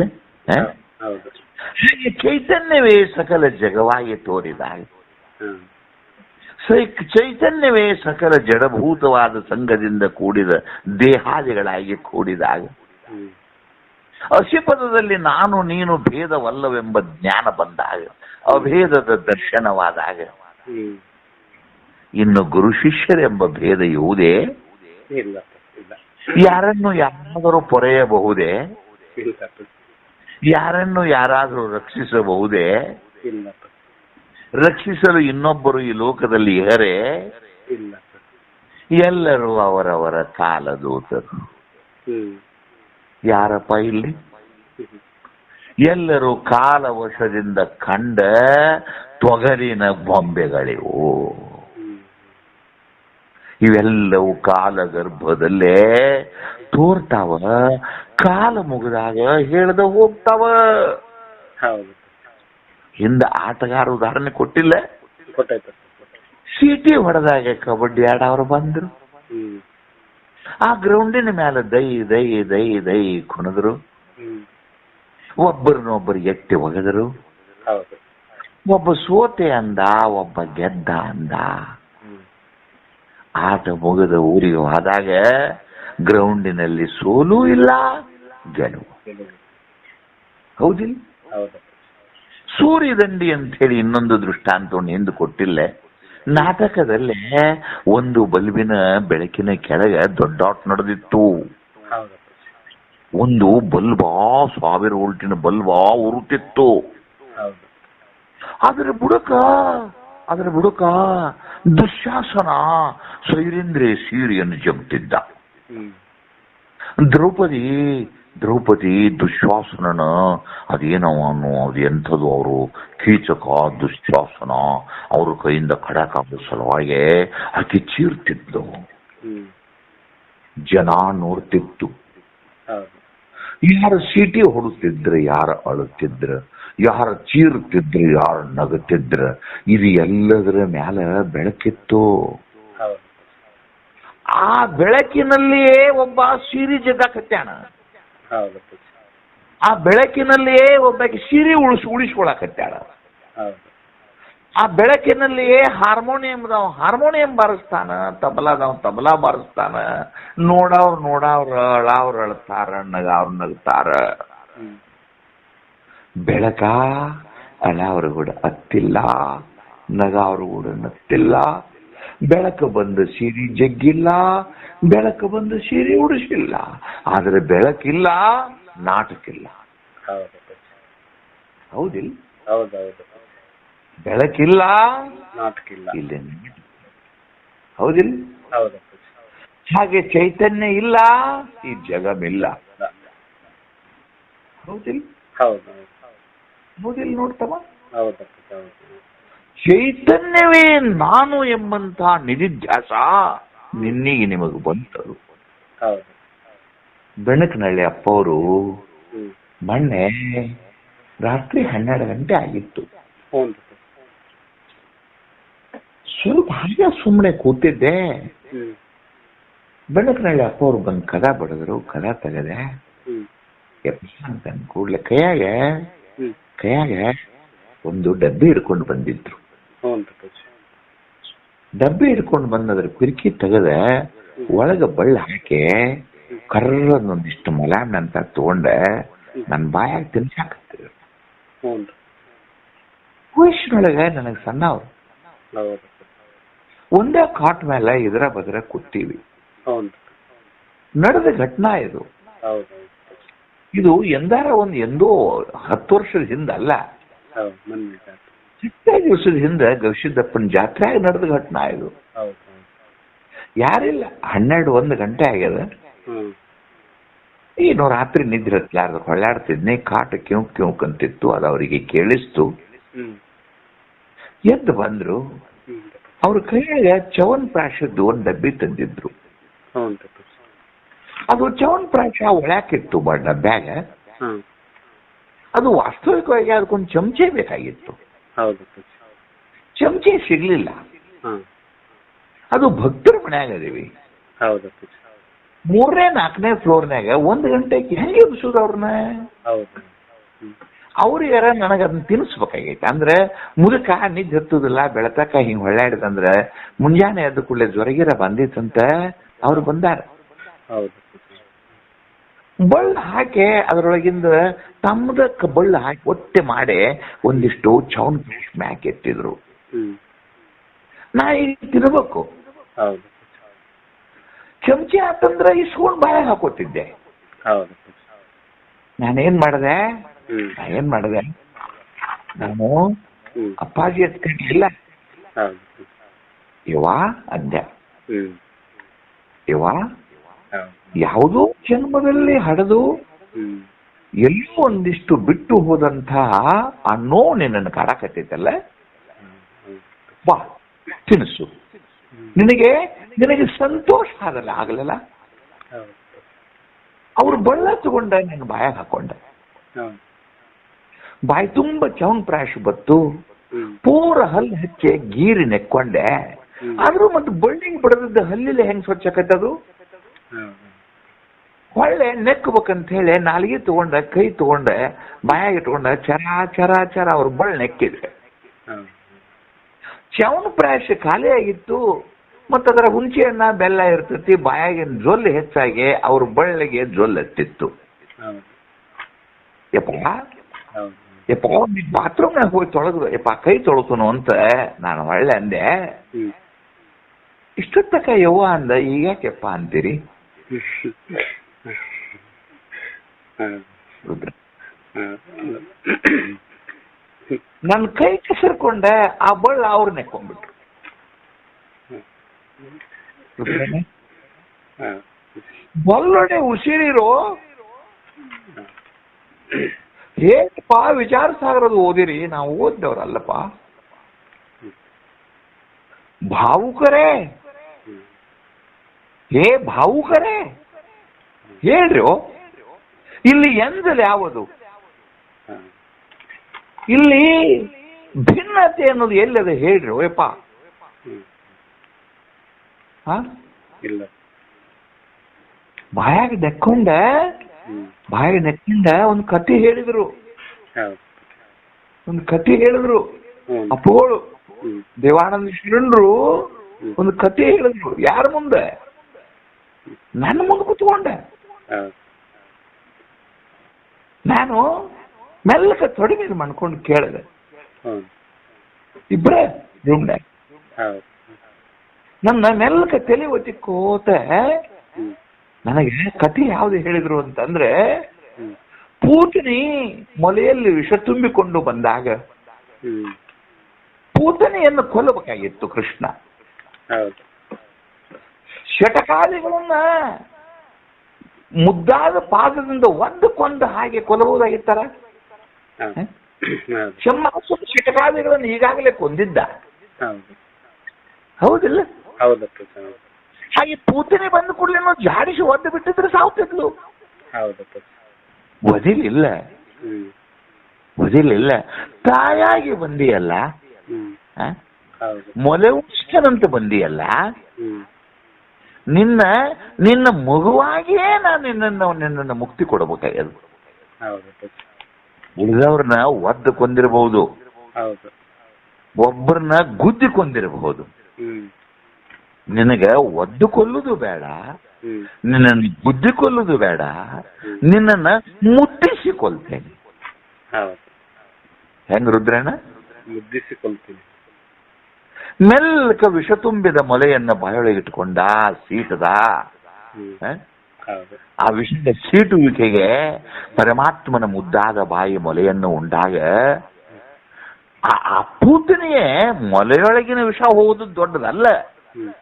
C: ಹಾಗೆ ಚೈತನ್ಯವೇ ಸಕಲ ಜಗವಾಗಿ ತೋರಿದಾಗ, ಚೈತನ್ಯವೇ ಸಕಲ ಜಡಭೂತವಾದ ಸಂಘದಿಂದ ಕೂಡಿದ ದೇಹಾದಿಗಳಾಗಿ ಕೂಡಿದಾಗ, ಅಸಿಪದದಲ್ಲಿ ನಾನು ನೀನು ಭೇದವಲ್ಲವೆಂಬ ಜ್ಞಾನ ಬಂದಾಗ, ಅಭೇದದ ದರ್ಶನವಾದಾಗ, ಇನ್ನು ಗುರು ಶಿಷ್ಯರೆಂಬ ಭೇದ ಇರುವುದೇ? ಯಾರನ್ನು ಯಾರಾದರೂ ಪೊರೆಯಬಹುದೇ? ಯಾರನ್ನು ಯಾರಾದರೂ ರಕ್ಷಿಸಬಹುದೇ? ರಕ್ಷಿಸಲು ಇನ್ನೊಬ್ಬರು ಈ ಲೋಕದಲ್ಲಿ ಇಹರೆ? ಎಲ್ಲರೂ ಅವರವರ ಕಾಲದೂತರು. ಯಾರಪ್ಪ ಇಲ್ಲಿ? ಎಲ್ಲರೂ ಕಾಲವಶದಿಂದ ಕಂಡ ತೊಗಲಿನ ಬೊಂಬೆಗಳಿವು. ಇವೆಲ್ಲವೂ ಕಾಲಗರ್ಭದಲ್ಲೇ ತೋರ್ತಾವ, ಕಾಲ ಮುಗಿದಾಗ ಹೇಳ್ದ ಹೋಗ್ತಾವ. ಹಿಂದ ಆಟಗಾರ ಉದಾಹರಣೆ ಕೊಟ್ಟಿಲ್ಲ? ಸೀಟಿ ಹೊಡೆದಾಗ ಕಬಡ್ಡಿ ಆಡವ್ರು ಬಂದ್ರು, ಆ ಗ್ರೌಂಡಿನ ಮೇಲೆ ದೈ ದೈ ದೈ ದೈ ಕುಣಿದ್ರು, ಒಬ್ಬರನ್ನೊಬ್ಬರು ಎತ್ತಿ ಒಗೆದರು. ಒಬ್ಬ ಸೋತೆ ಅಂದ, ಒಬ್ಬ ಗೆದ್ದ ಅಂದ. ಆಟ ಮುಗಿದ ಊರಿಗೆ ಹೋದಾಗ ಗ್ರೌಂಡಿನಲ್ಲಿ ಸೋಲೂ ಇಲ್ಲ, ಗೆಲುವು. ಹೌದಿಲ್ಲ? ಸೂರ್ಯದಂಡಿ ಅಂತ ಹೇಳಿ ಇನ್ನೊಂದು ದೃಷ್ಟಾಂತವನ್ನು ಎಂದು ಕೊಟ್ಟಿಲ್ಲ. ನಾಟಕದಲ್ಲೇ ಒಂದು ಬಲ್ಬಿನ ಬೆಳಕಿನ ಕೆಳಗೆ ದೊಡ್ಡಾಟ ನಡೆದಿತ್ತು. ಒಂದು ಬಲ್ಬಾ 1000 ವೋಲ್ಟಿನ ಬಲ್ಬಾ ಉರುತ್ತಿತ್ತು. ಅದರ ಬುಡಕ ದುಶ್ಯಾಸನ ಸೈರೇಂದ್ರಿಯ ಸೀರೆಯನ್ನು ಜಗ್ತಿದ್ದ. ದ್ರೌಪದಿ ದುಶ್ಯಾಸನನ ಅದೇನವನು, ಅದು ಎಂಥದ್ದು, ಅವರು ಕೀಚಕ ದುಶ್ಯಾಸನ ಅವ್ರ ಕೈಯಿಂದ ಕಡಕಾದ ಸಲುವಾಗಿ ಆಕೆ ಚೀರ್ತಿದ್ಲು. ಜನ ನೋಡ್ತಿತ್ತು. ಯಾರು ಸೀಟಿ ಹೊಡುತ್ತಿದ್ರು, ಯಾರು ಅಳುತ್ತಿದ್ರು, ಯಾರು ಚೀರುತ್ತಿದ್ರು, ಯಾರು ನಗುತ್ತಿದ್ರ, ಇದು ಎಲ್ಲದರ ಮ್ಯಾಲ ಬೆಳಕಿತ್ತು.
D: ಹೌದು
C: ಆ ಬೆಳಕಿನಲ್ಲಿಯೇ ಒಬ್ಬ ಸೀರೆ ಜಗ್ಗಾಕತ್ಯಾನ.
D: ಹೌದು
C: ಆ ಬೆಳಕಿನಲ್ಲಿಯೇ ಒಬ್ಬಾಕಿ ಸೀರೆ ಉಳಿಸ್ಕೊಳಕತ್ಯಾಳ.
D: ಹೌದು
C: ಆ ಬೆಳಕಿನಲ್ಲಿಯೇ ಹಾರ್ಮೋನಿಯಂ ಬಾರಿಸ್ತಾನ, ತಬಲಾ ಬಾರಿಸ್ತಾನ. ನೋಡವ್ರ ಅಳ್ತಾರ, ನಗ್ತಾರ. ಬೆಳಕ ಅಳವ್ರ ಕೂಡ ಅತ್ತಿಲ್ಲ, ನಗಾವ್ರ ಕೂಡ ನತ್ತಿಲ್ಲ. ಬೆಳಕು ಬಂದು ಸೀರೆ ಜಗ್ಗಿಲ್ಲ, ಬೆಳಕು ಬಂದು ಸೀರೆ ಉಡಿಸಿಲ್ಲ. ಆದ್ರೆ ಬೆಳಕಿಲ್ಲ, ನಾಟಕಿಲ್ಲ. ಹೌದಿಲ್ಲ?
D: ಹೌದೌದು
C: ಬೆಳಕಿಲ್ಲ,
D: ನಾಟಕ ಇಲ್ಲ.
C: ಇಲ್ಲಿ ಹೌದಿಲ್ಲ?
D: ಹೌದು
C: ಹಾಗೆ ಚೈತನ್ಯ ಇಲ್ಲ, ಈ ಜಗಮಿಲ್ಲ. ಹೌದಿಲ್ಲ?
D: ಹೌದು
C: ಹೌದಿಲ್ಲ? ನೋಡ್ತವ,
D: ಹೌದು
C: ಚೈತನ್ಯವೇ ನಾನು ಎಂಬಂತ ನಿಧಿಧ್ಯಾಸ ನಿನ್ನಿಗೆ ನಿಮಗೆ ಬಂತರು.
D: ಹೌದು
C: ಬೆಣಕನಹಳ್ಳಿ ಅಪ್ಪವರು ಮೊನ್ನೆ ರಾತ್ರಿ 12 ಗಂಟೆ ಆಗಿತ್ತು. ಸ್ವಲ್ಪ ಹಾಗೆ ಸುಮ್ಮನೆ ಕೂತಿದ್ದೆ. ಬೆಣಕನಹಳ್ಳಿ ಅಪ್ಪವ್ರು ಬಂದು ಕದ ಬಡಿದ್ರು. ಕದ ತೆಗದೆ ಅಂತ ಕೂಡ್ಲೆ ಕೈಯಾಗ ಒಂದು ಡಬ್ಬಿ ಹಿಡ್ಕೊಂಡು ಬಂದಿದ್ರು. ಡಬ್ಬಿ ಹಿಡ್ಕೊಂಡು ಬಂದದ್ರ ಪಿರ್ಕಿ ತೆಗದೆ ಒಳಗ ಬಳ್ಳ ಹಾಕಿ ಕರ್ರದೊಂದಿಷ್ಟು ಮಲಾಮ್ ಅಂತ ತಗೊಂಡೆ ನನ್ನ ಬಾಯಾಗ ತಿನ್ಸಾಕತ್ತಿದ್ರು. ವಯಸ್ಸಿನೊಳಗೆ ನನಗೆ ಸಣ್ಣವ್ರು. ಒಂದೇ ಕಾಟ್ ಮೇಲೆ ಇದರ ಬದ್ರ ಕೂತೀವಿ. ನಡೆದ ಘಟನಾ ಇದು. ಇದು ಎಂದೋ 10 ವರ್ಷದ ಹಿಂದಲ್ಲ, 15 ದಿವಸದ ಹಿಂದೆ ಗವಿಸಿದ್ದಪ್ಪನ ಜಾತ್ರೆಯಾಗಿ ನಡೆದ ಘಟನಾ ಇದು. ಯಾರಿಲ್ಲ, 12-1 ಗಂಟೆ ಆಗ್ಯದ. ಏನು ರಾತ್ರಿ ನಿದ್ರೆ ಹತ್ಲಾರ್ದು ಹೊಳ್ಳಾಡ್ತಿದ್ನಿ. ಕಾಟ ಕಿವುಕ್ ಅಂತಿತ್ತು. ಅದು ಅವರಿಗೆ ಕೇಳಿಸ್ತು. ಎದ್ದು ಬಂದ್ರು. ಅವ್ರ ಕೈಯಾಗ ಚವನ್ ಪ್ರಾಶದ್ದು ಒಂದು ಡಬ್ಬಿ ತಂದಿದ್ರು. ಅದು ಚವನ್ ಪ್ರಾಶ ಒಳಕಿತ್ತು ಡಬ್ಬ್ಯಾಗ. ಅದು ವಾಸ್ತವಿಕವಾಗಿ ಅದಕ್ಕೊಂದು ಚಮಚೆ ಬೇಕಾಗಿತ್ತು. ಚಮಚೆ ಸಿಗ್ಲಿಲ್ಲ. ಅದು ಭಕ್ತರ ಮನ್ಯಾಗ ಅದೀವಿ. 3ನೇ 4ನೇ ಫ್ಲೋರ್ನಾಗ 1 ಗಂಟೆಗೆ ಹೆಂಗೆ ಎಬ್ಸುದು ಅವ್ರನ್ನ? ಅವ್ರಿಗಾರ ನನಗೆ ಅದನ್ನ ತಿನ್ನಿಸ್ಬೇಕಾಗೈತೆ. ಅಂದ್ರೆ ಮುದುಕ ನಿದ್ದೆ ಹತ್ತುದಿಲ್ಲ, ಬೆಳತಕ್ಕ ಹಿಂಗ್ ಹೊಳ್ಳಾಡಿದಂದ್ರೆ ಮುಂಜಾನೆ ಎದ್ದು ಕೂಡಲೇ ಜ್ವರಗಿರ ಬಂದಿತ್ತಂತ ಅವ್ರು ಬಂದಾರ. ಬಳ್ಳ ಹಾಕಿ ಅದರೊಳಗಿಂದ ತಮ್ಮದಕ್ಕೆ ಬಳ್ಳ ಹಾಕಿ ಒತ್ತೆ ಮಾಡಿ ಒಂದಿಷ್ಟು ಚೌನ್ ಮ್ಯಾಕ್ ಎತ್ತಿದ್ರು. ನಾ ಈಗ ತಿನ್ಬೇಕು. ಚಮಚಿ ಆತಂದ್ರೆ ಇಸ್ಕೊಂಡ್ ಬಾಳೆ ಹಾಕೋತಿದ್ದೆ. ನಾನೇನ್ ಮಾಡಿದೆ ನಾನು ಅಪ್ಪಾಜಿ ಎತ್ಕೊಂಡಿಲ್ಲ. ಯವಾ ಅಂದೆ. ಯವಾ ಯಾವುದೋ ಜನ್ಮದಲ್ಲಿ ಹಡದು ಎಲ್ಲೋ ಒಂದಿಷ್ಟು ಬಿಟ್ಟು ಹೋದಂತ ಆ ನೋವು ನಿನ್ನನ್ನು ಕಾಡಕತ್ತೈತಲ್ಲ, ಬಾ ತಿನ್ನಿಸು. ನಿನಗೆ ಸಂತೋಷ ಆಗಲಿಲ್ಲ. ಅವ್ರು ಬಳ್ಳ ತಗೊಂಡ ನನ್ನ ಬಾಯಾಗ ಹಾಕೊಂಡ. ಬಾಯಿ ತುಂಬ ಚವನ್ ಪ್ರಾಶ್ ಬತ್ತು. ಪೂರ ಹಲ್ಲು ಹಚ್ಚಿ ಗೀರಿ ನೆಕ್ಕೊಂಡೆ. ಆದ್ರೂ ಮತ್ತೆ ಬಳ್ಳಿಗೆ ಬಡದದ್ದು ಹಲ್ಲಿಲೆ ಹೆಂಗ್ ಸ್ವಚ್ಛ ಆಕತ್ತದು? ಹೊಳ್ಳೆ ನೆಕ್ಬೇಕಂತ ಹೇಳಿ ನಾಲಿಗೆ ತಗೊಂಡ, ಕೈ ತಗೊಂಡ, ಬಾಯಾಗ ಇಟ್ಕೊಂಡ ಚರ ಅವ್ರ ಬಳ್ಳ ನೆಕ್ಕಿದೆ. ಚವನ್ ಪ್ರಾಶ್ ಖಾಲಿ ಆಗಿತ್ತು. ಮತ್ತದರ ಹುಂಚಿ ಹಣ್ಣ ಬೆಲ್ಲ ಇರ್ತತಿ. ಬಾಯಾಗಿನ ಜೊಲ್ಲು ಹೆಚ್ಚಾಗಿ ಅವ್ರ ಬಳ್ಳಿಗೆ ಜೊಲ್ಲು ಹತ್ತಿತ್ತು. ಯಪ್ಪ ಬಾತ್ರೂಮ್ನಾಗ ಹೋಗಿ ತೊಳೆದು ಕೈ ತೊಳತನು ಅಂತ ನಾನು ಒಳ್ಳೆ ಅಂದೆ. ಇಷ್ಟೊತ್ತಕ ಯವ್ವ ಅಂದ. ಈಗ ಯಾಕೆಪ್ಪ ಅಂತೀರಿ? ನನ್ನ ಕೈ ಕೆಸರ್ಕೊಂಡೆ. ಆ ಬಳ್ಳ ಅವ್ರು ನೆಕ್ಕೊಂಡ್ಬಿಟ್ರು. ಬಲ್ಲೊಡೆ ಉಸಿರಿರೋ ಹೇಗಪ್ಪ ವಿಚಾರ ಸಾಗರದು ಓದಿರಿ? ನಾವು ಓದ್ದವ್ರಲ್ಲಪ್ಪ. ಭಾವುಕರೇ ಭಾವುಕರೇ ಹೇಳ್ರಿ, ಇಲ್ಲಿ ಎಂದಲ್ ಯಾವುದು? ಇಲ್ಲಿ ಭಿನ್ನತೆ ಅನ್ನೋದು ಎಲ್ಲಿದೆ ಹೇಳ್ರಿ ಓಯಪ್ಪ. ಹ
D: ಇಲ್ಲ.
C: ಬಾಯಾಗ ನೆಕ್ಕೊಂಡ ಒಂದು ಕತೆ ಹೇಳಿದ್ರು.
D: ಹೌದು.
C: ಒಂದು ಕತೆ ಹೇಳಿದ್ರು
D: ಹ್ಮ್.
C: ಅಪ್ಪಗಳು
D: ಹ್ಮ್.
C: ದೇವಾನಂದ ಶರಣರು ಒಂದು ಕತೆ ಹೇಳಿದ್ರು. ಯಾರ ಮುಂದೆ? ನನ್ನ ಮುಂದೆ ಕೂತ್ಕೊಂಡೆ.
D: ಹೌದು.
C: ನಾನು ಮೆಲ್ಲಕ ತೊಡೆ ಮೇಲೆ ಮಾಡ್ಕೊಂಡು ಕೇಳಿದೆ.
D: ಹೌದು.
C: ಇಬ್ರೇ ರೂಮ್ನಾಗ
D: ಹೌದು.
C: ನನ್ನ ಮೆಲ್ಲಕ ತಲೆ ಒತ್ತಿಕೋತ
D: ಹ್ಮ್.
C: ನನಗೆ ಕತೆ ಯಾವ್ದು ಹೇಳಿದ್ರು ಅಂತಂದ್ರೆ,
D: ಹ್ಮ್.
C: ಪೂತನಿ ಮೊಲೆಯಲ್ಲಿ ವಿಷ ತುಂಬಿಕೊಂಡು ಬಂದಾಗ
D: ಹ್ಮ್.
C: ಪೂತನಿಯನ್ನು ಕೊಲ್ಲಬೇಕಾಗಿತ್ತು ಕೃಷ್ಣ.
D: ಹೌದು.
C: ಶಟಕಾದಿಗಳನ್ನ ಮುದ್ದಾದ ಪಾದದಿಂದ ಒಂದಕ್ಕೊಂದು ಹಾಗೆ ಕೊಲ್ಲಬಹುದಾಗಿತ್ತಾರ?
D: ಹೌದು.
C: ಚಮ್ಮಾಸುರ ಶಟಕಾದಿಗಳನ್ನು ಈಗಾಗಲೇ ಕೊಂದಿದ್ದ,
D: ಹೌದು.
C: ಹೌದಿಲ್ಲ?
D: ಹೌದಪ್ಪ. ಹೌದು.
C: ಹಾಗೆ ಪೂತನೆ ಬಂದ ಕೂಡಲೇ ಜಾಡಿಸಿ ಒದ್ದು ಬಿಟ್ಟಿದ್ರೆ ಸಾವ್ತಿದ್ಲು.
D: ಹೌದಪ್ಪ.
C: ಒದಿಲಿಲ್ಲ,
D: ಹ್ಮ್.
C: ಒದಿಲಿಲ್ಲ. ತಾಯಾಗಿ ಬಂದಿಯಲ್ಲ,
D: ಹ್ಮ್. ಹೌದು.
C: ಮೊಲೆ ಉಷ್ಣನಂತ ಬಂದಿಯಲ್ಲ,
D: ಹ್ಮ್.
C: ನಿನ್ನ ಮಗುವಾಗಿಯೇ ನಾನು ನಿನ್ನನ್ನು ಮುಕ್ತಿ ಕೊಡಬೇಕಾಗ್ಯದು.
D: ಹೌದಪ್ಪ.
C: ಉಳಿದವ್ರನ್ನ ಒದ್ದು ಕೊಂದಿರಬಹುದು,
D: ಹೌದು.
C: ಒಬ್ಬರನ್ನ ಗುದ್ದಿ ಕೊಂದಿರಬಹುದು.
D: ಹ್ಮ್.
C: ನಿನಗ ಒದ್ದು ಕೊಲ್ಲುದು ಬೇಡ,
D: ಹ್ಮ್.
C: ನಿನ್ನನ್ನು ಬುದ್ಧಿ ಕೊಲ್ಲುದು ಬೇಡ, ನಿನ್ನನ್ನ ಮುಟ್ಟಿಸಿ ಕೊಲ್ತೇನೆ.
D: ಹೌದು.
C: ಹೆಂಗ್ ರುದ್ರಣ್ಣ?
D: ಮುದ್ದಿಸಿಕೊಳ್ತೀನಿ.
C: ಮೆಲ್ಲಕ ವಿಷ ತುಂಬಿದ ಮೊಲೆಯನ್ನ ಬಾಯೊಳಗಿಟ್ಕೊಂಡ, ಸೀಟದ.
D: ಹ್ಮ್. ಹೌದು.
C: ಆ ವಿಷದ ಸೀಟುವಿಕೆಗೆ ಪರಮಾತ್ಮನ ಮುದ್ದಾದ ಬಾಯಿ ಮೊಲೆಯನ್ನು ಉಂಡಾಗ ಆ ಪೂತನಿಯೇ ಮೊಲೆಯೊಳಗಿನ ವಿಷ ಹೋಗುವುದು ದೊಡ್ಡದಲ್ಲ,
D: ಹ್ಮ್.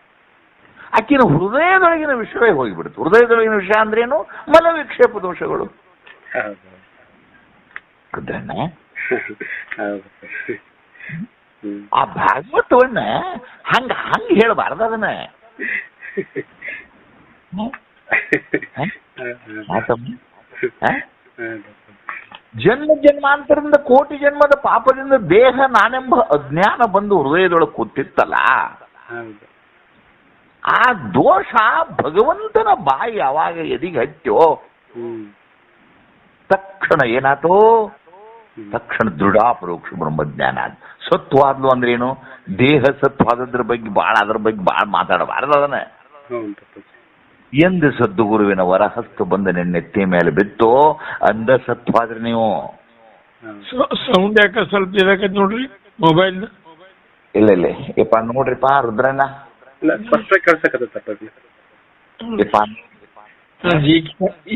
C: ಆಕಿನ ಹೃದಯದೊಳಗಿನ ವಿಷಯವೇ ಹೋಗಿಬಿಡ್ತು. ಹೃದಯದೊಳಗಿನ ವಿಷ ಅಂದ್ರೇನು? ಮಲ ವಿಕ್ಷೇಪ ದೋಷಗಳು.
D: ಹೌದು.
C: ರುದ್ರಣ್ಣ,
D: ಹೌದು. ಹ್ಮ್.
C: ಆ ಭಾಗವತವನ್ನ ಹಂಗ ಹೇಳಬಾರ್ದು ಅದನ್ನ. ಜನ್ಮ ಜನ್ಮಾಂತರದಿಂದ ಕೋಟಿ ಜನ್ಮದ ಪಾಪದಿಂದ ದೇಹ ನಾನೆಂಬ ಅಜ್ಞಾನ ಬಂದು ಹೃದಯದೊಳಗೆ ಕೂತಿತ್ತಲ್ಲ,
D: ಹೌದು.
C: ಆ ದೋಷ ಭಗವಂತನ ಬಾಯಿ ಯಾವಾಗ ಎದಿಗೆ ಹಚ್ಚೋ
D: ಹ್ಮ್.
C: ತಕ್ಷಣ ಏನಾತೋ? ತಕ್ಷಣ ದೃಢಾಪರೋಕ್ಷ ಬ್ರಹ್ಮಜ್ಞಾನ. ಸತ್ವಾದ್ಲು ಅಂದ್ರೆ ಏನು? ದೇಹ ಸತ್ವಾದದ್ರ ಬಗ್ಗೆ ಅದ್ರ ಬಗ್ಗೆ ಬಾಳ ಮಾತಾಡಬಾರ್ದು ಅದನ್ನ.
D: ಹೌದು.
C: ಎಂದು ಸದ್ಗುರುವಿನ ವರಹಸ್ತು ಬಂದ ನೆತ್ತಿ ಮೇಲೆ ಬಿತ್ತೋ ಅಂದ ಸತ್ವಾದ್ರೆ ನೀವು.
E: ಸೌಂಡ್ ಯಾಕೆ ಸ್ವಲ್ಪ ಇದಾಕತ್ ನೋಡ್ರಿ ಮೊಬೈಲ್.
C: ಇಲ್ಲ ಯಪ್ಪ ನೋಡ್ರಿಪ್ಪ ರುದ್ರಣ್ಣ,
D: ಇಲ್ಲ ಸ್ಪಷ್ಟ ಕೇಳ್ಸಕತ್ತಪ್ಪ.
C: ಯಪ್ಪ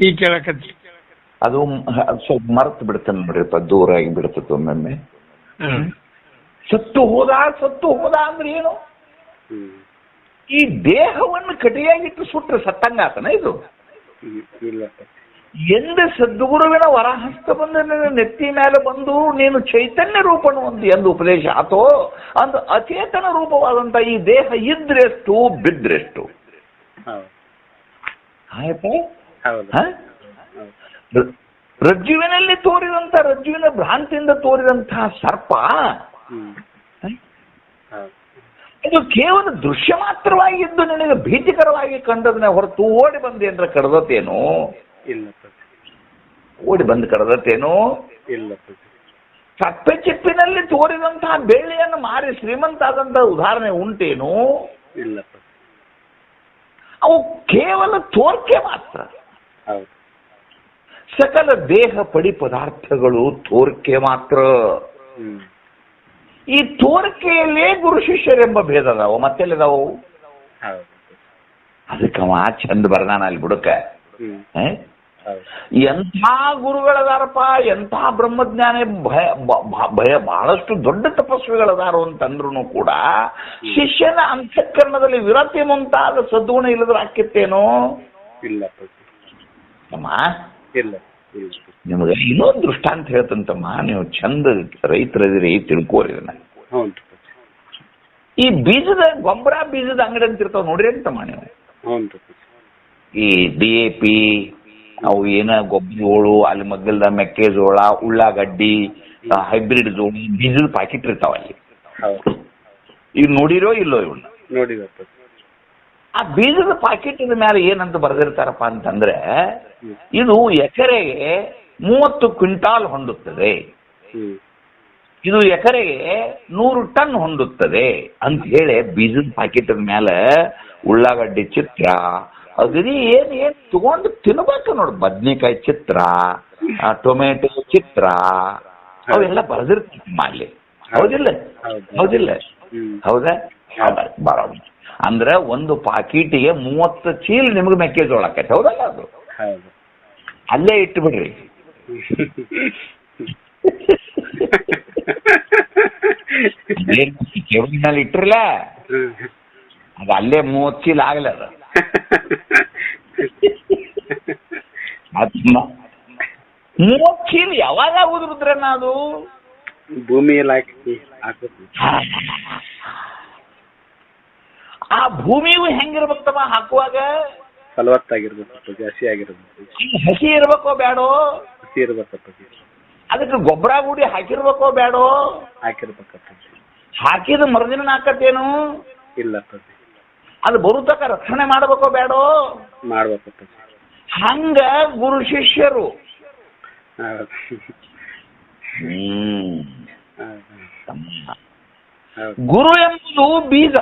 E: ಈ ಕೇಳಕತ್ತಿ.
C: ಅದು ಸ್ವಲ್ಪ ಮರೆತು ಬಿಡ್ತಾನೆ ನೋಡ್ರಿಪ್ಪ, ದೂರ ಆಗಿ ಬಿಡ್ತದೆ ಒಮ್ಮೊಮ್ಮೆ. ಸತ್ತು ಹೋದ ಅಂದ್ರೆ ಏನು?
D: ಹ್ಮ್.
C: ಈ ದೇಹವನ್ನು ಕಟಿಯಾಗಿಟ್ಟು ಸುಟ್ರೆ ಸತ್ತಂಗಾತನ ಇದು?
D: ಇಲ್ಲಪ್ಪ.
C: ಎಂದು ಸದ್ಗುರುವಿನ ವರಹಸ್ತ ಬಂದ ನೆತ್ತಿ ಮೇಲೆ ಬಂದು ನೀನು ಚೈತನ್ಯ ರೂಪನು ಎಂದು ಉಪದೇಶ ಆತೋ ಅಂದು ಅಚೇತನ ರೂಪವಾದಂತ ಈ ದೇಹ ಇದ್ರೆಷ್ಟು ಬಿದ್ರೆಷ್ಟು? ಆಯ್ತಾ? ರಜ್ಜುವಿನಲ್ಲಿ ತೋರಿದಂತ, ರಜ್ಜುವಿನ ಭ್ರಾಂತಿಯಿಂದ ತೋರಿದಂತಹ ಸರ್ಪ ಇದು ಕೇವಲ ದೃಶ್ಯ ಮಾತ್ರವಾಗಿದ್ದು ನಿನಗೆ ಭೀತಿಕರವಾಗಿ ಕಂಡದನ್ನ ಹೊರತು ಓಡಿ ಬಂದೆ ಅಂದ್ರೆ ಕಡದತ್ತೇನು?
D: ಇಲ್ಲಪ್ಪ.
C: ಓಡಿ ಬಂದು ಕಡದತ್ತೇನು?
D: ಇಲ್ಲಪ್ಪ.
C: ಸಪ್ಪೆ ಚಿಪ್ಪಿನಲ್ಲಿ ತೋರಿದಂತಹ ಬೆಳ್ಳಿಯನ್ನು ಮಾರಿ ಶ್ರೀಮಂತ ಆದಂತಹ ಉದಾಹರಣೆ ಉಂಟೇನು?
D: ಇಲ್ಲಪ್ಪ.
C: ಅವು ಕೇವಲ ತೋರ್ಕೆ ಮಾತ್ರ.
D: ಹೌದು.
C: ಸಕಲ ದೇಹ ಪಡಿ ಪದಾರ್ಥಗಳು ತೋರ್ಕೆ ಮಾತ್ರ. ಈ ತೋರಿಕೆಯಲ್ಲೇ ಗುರು ಶಿಷ್ಯರೆಂಬ ಭೇದ ಅದಾವ, ಮತ್ತೆಲ್ಲಿದಾವು? ಅದಕ್ಕವ ಚಂದ ಬರ್ದಾನ ಅಲ್ಲಿ ಬುಡಕ. ಎಂಥ ಗುರುಗಳದಾರಪ್ಪ, ಎಂಥ ಬ್ರಹ್ಮಜ್ಞಾನಿ, ಭಯ ಬಹಳಷ್ಟು ದೊಡ್ಡ ತಪಸ್ವಿಗಳದಾರು ಅಂತಂದ್ರು ಕೂಡ ಶಿಷ್ಯನ ಅಂತಃಕರಣದಲ್ಲಿ ವಿರತಿ ಮುಂತಾದ ಸದ್ಗುಣ ಇಲ್ಲದ್ರೆ ಹಾಕಿತ್ತೇನೋ?
D: ಇಲ್ಲಪ್ಪ.
C: ಇಲ್ಲ. ನಿಮಗೆ ಇನ್ನೊಂದು ದೃಷ್ಟಾಂತ ಹೇಳ್ತಂತಮ್ಮ, ನೀವು ಚಂದ ರೈತರದಿರಿ, ತಿಳ್ಕೋರಿ. ಈ ಬೀಜದ ಗೊಬ್ಬರ ಬೀಜದ ಅಂಗಡಿ ಅಂತ ಇರ್ತಾವ ನೋಡ್ರಿ ಅಂತಮ್ಮ ನೀವು. ಈ DAP ಅವು ಏನ ಗೊಬ್ಬರಗಳು, ಅಲ್ಲಿ ಮಗ್ಗಲ್ದ ಮೆಕ್ಕೆಜೋಳ, ಉಳ್ಳಾಗಡ್ಡಿ, ಹೈಬ್ರಿಡ್ ಜೋಡಿ ಬೀಜದ ಪಾಕಿಟ್ ಇರ್ತಾವ ಅಲ್ಲಿ.
D: ಹೌದು.
C: ಈಗ ನೋಡಿರೋ ಇಲ್ಲೋ ಇವನ್ನ?
D: ನೋಡಿವಿ ಅಪ್ಪಾಜಿ.
C: ಆ ಬೀಜದ ಪಾಕಿಟ್ ಮೇಲೆ ಏನಂತ ಬರೆದಿರ್ತಾರಪ್ಪ ಅಂತಂದ್ರೆ, ಇದು ಎಕರೆಗೆ 30 ಕ್ವಿಂಟಾಲ್ ಹೊಂದುತ್ತದೆ, ಇದು ಎಕರೆಗೆ 100 ಟನ್ ಹೊಂದುತ್ತದೆ ಅಂತ ಹೇಳಿ ಬೀಜದ ಪಾಕಿಟ್ ಮೇಲೆ ಉಳ್ಳಾಗಡ್ಡಿ ಚಿತ್ರ, ಅಗದಿ ಏನ್ ತಗೊಂಡು ತಿನ್ಬೇಕು ನೋಡು, ಬದ್ನಿಕಾಯಿ ಚಿತ್ರ, ಟೊಮೆಟೊ ಚಿತ್ರ, ಅವೆಲ್ಲ ಬರೆದಿರ್ತೀವಿ ಅಲ್ಲಿ. ಹೌದಿಲ್ಲ? ಹೌದಿಲ್ಲ? ಹೌದಾ? ಬರೋದು ಅಂದ್ರೆ ಒಂದು ಪಾಕಿಟಿಗೆ 30 ಚೀಲ ನಿಮ್ಗೆ ಮೆಕ್ಕೆಜೋಳ ಆಕೈತೆ. ಹೌದಲ್ಲ? ಅದು ಅಲ್ಲೇ ಇಟ್ಟು ಬಿಡ್ರಿ. ಕೇವಲಿನಲ್ಲಿ ಇಟ್ರಲ್ಲ, ಅದು ಅಲ್ಲೇ 30 ಚೀಲ ಆಗಲ್ಲ. ಅದು 30 ಚೀಲ ಯಾವಾಗ ಆಗುದ್ರನ್ನ ಅದು
D: ಭೂಮಿಯಲ್ಲಿ ಹಾಕಿ
C: ಆ ಭೂಮಿಯು ಹೆಂಗಿರ್ಬೇಕಮ್ಮ ಹಾಕುವಾಗ?
D: ಫಲವತ್ತಾಗಿರ್ಬೇಕು, ಹಸಿ ಆಗಿರ್ಬೇಕು.
C: ಹಸಿ ಇರ್ಬೇಕೋ ಬೇಡೋ?
D: ಹಸಿ ಇರ್ಬೇಕಪ್ಪಾಜಿ.
C: ಅದಕ್ಕೆ ಗೊಬ್ಬರ ಗುಡಿ ಹಾಕಿರ್ಬೇಕೋ ಬೇಡೋ?
D: ಹಾಕಿರ್ಬೇಕಪ್ಪಾಜಿ.
C: ಹಾಕಿದ ಮರುದಿನ ಹಾಕತ್ತೇನು?
D: ಇಲ್ಲಪ್ಪಾಜಿ.
C: ಅದು ಬರುತ್ತಕ ರಕ್ಷಣೆ ಮಾಡ್ಬೇಕೋ ಬೇಡೋ?
D: ಮಾಡ್ಬೇಕಪ್ಪಾಜಿ.
C: ಹಂಗ ಗುರು ಶಿಷ್ಯರು. ಗುರು ಎಂಬುದು ಬೀಜ,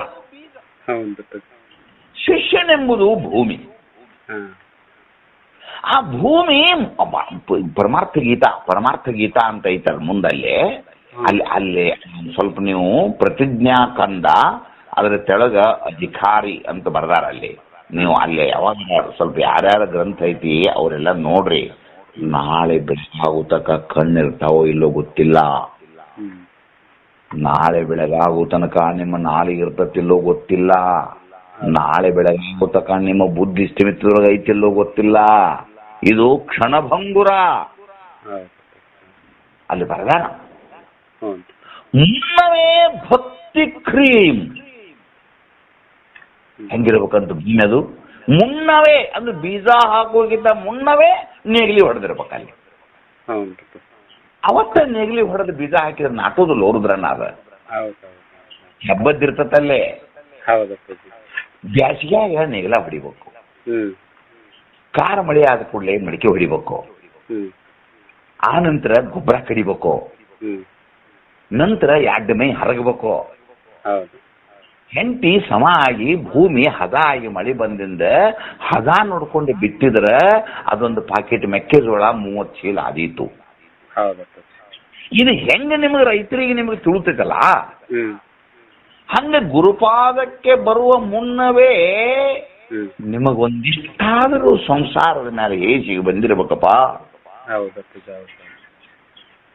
C: ಶಿಷ್ಯನೆಂಬುದು ಭೂಮಿ. ಆ ಭೂಮಿ ಪರಮಾರ್ಥ ಗೀತಾ ಅಂತ ಐತಲ್ಲ ಮುಂದಲ್ಲೇ, ಅಲ್ಲಿ ಸ್ವಲ್ಪ ನೀವು ಪ್ರತಿಜ್ಞಾ ಕಂದ ಅದರ ತೆಳಗ ಅಧಿಕಾರಿ ಅಂತ ಬರ್ದಾರ ಅಲ್ಲಿ. ನೀವು ಅಲ್ಲಿ ಯಾವಾಗ ಸ್ವಲ್ಪ ಯಾರ್ಯಾರ ಗ್ರಂಥ ಐತಿ ಅವರೆಲ್ಲ ನೋಡ್ರಿ. ನಾಳೆ ಬೆಳಗಾಗೋ ತನಕ ಕಣ್ಣಿರ್ತಾವೋ ಇಲ್ಲೋ ಗೊತ್ತಿಲ್ಲ, ನಾಳೆ ಬೆಳಗಾಗೋ ತನಕ ನಿಮ್ಮ ನಾಲಿಗೆ ಇರ್ತತಿಲ್ಲೋ ಗೊತ್ತಿಲ್ಲ, ನಾಳೆ ಬೆಳಗಾಗೋ ತನಕ ನಿಮ್ಮ ಬುದ್ಧಿ ಸ್ಥಿಮಿತದೊಳಗೆ ಐತಿಲ್ಲೋ ಗೊತ್ತಿಲ್ಲ. ಇದು ಕ್ಷಣಭಂಗುರ. ಅಲ್ಲಿ ಬರದಾನ ಮುನ್ನವೇ ಭಕ್ತಿ ಕ್ರೀಮ್ ಹೆಂಗಿರ್ಬೇಕಂತ ಭೂಮಿ ಅದು ಮುನ್ನವೇ ಅಂದ್ರೆ ಬೀಜ ಹಾಕೋಗಿದ್ದ ಮುನ್ನವೇ ನೇಗಿಲಿ ಹೊಡೆದಿರ್ಬೇಕಲ್ಲಿ. ಅವತ್ತ ನೇಗಿಲಿ ಹೊಡೆದು ಬೀಜ ಹಾಕಿದ್ರೆ ನಾಟೋದಿಲ್ಲ, ಹೊರದ್ರನ್ನ ಅದ ಹಬ್ಬದ್ದಿರ್ತತಲ್ಲೇ. ಬ್ಯಾಸಿಗ್ಯಾಗ ನೇಗಿಲ ಹೊಡಿಬೇಕು, ಕಾರ ಮಳೆ ಆದ ಕೂಡಲೇ ಮಡಿಕೆ ಹೊಡಿಬೇಕು, ಆ ನಂತರ ಗೊಬ್ಬರ ಕಡಿಬೇಕು, ನಂತರ 2 ಮೈ ಹರಗಬೇಕು, ಹೆಂಟಿ ಸಮ ಆಗಿ ಭೂಮಿ ಹದ ಆಗಿ ಮಳೆ ಬಂದಿಂದ ಹದ ನೋಡ್ಕೊಂಡು ಬಿತ್ತಿದ್ರ ಅದೊಂದು ಪಾಕೆಟ್ ಮೆಕ್ಕೆಜೋಳ 30 ಚೀಲ ಆದೀತು. ಇದು ಹೆಂಗ ನಿಮಗೆ ರೈತರಿಗೆ ನಿಮಗೆ ತಿಳಿತೈತಲ್ಲ, ಹಂಗ ಗುರುಪಾದಕ್ಕೆ ಬರುವ ಮುನ್ನವೇ ನಿಮಗೊಂದಿಷ್ಟಾದರೂ ಸಂಸಾರದ ಮೇಲೆ ಹೇಸಿಗೆ ಬಂದಿರ್ಬೇಕಪ್ಪ.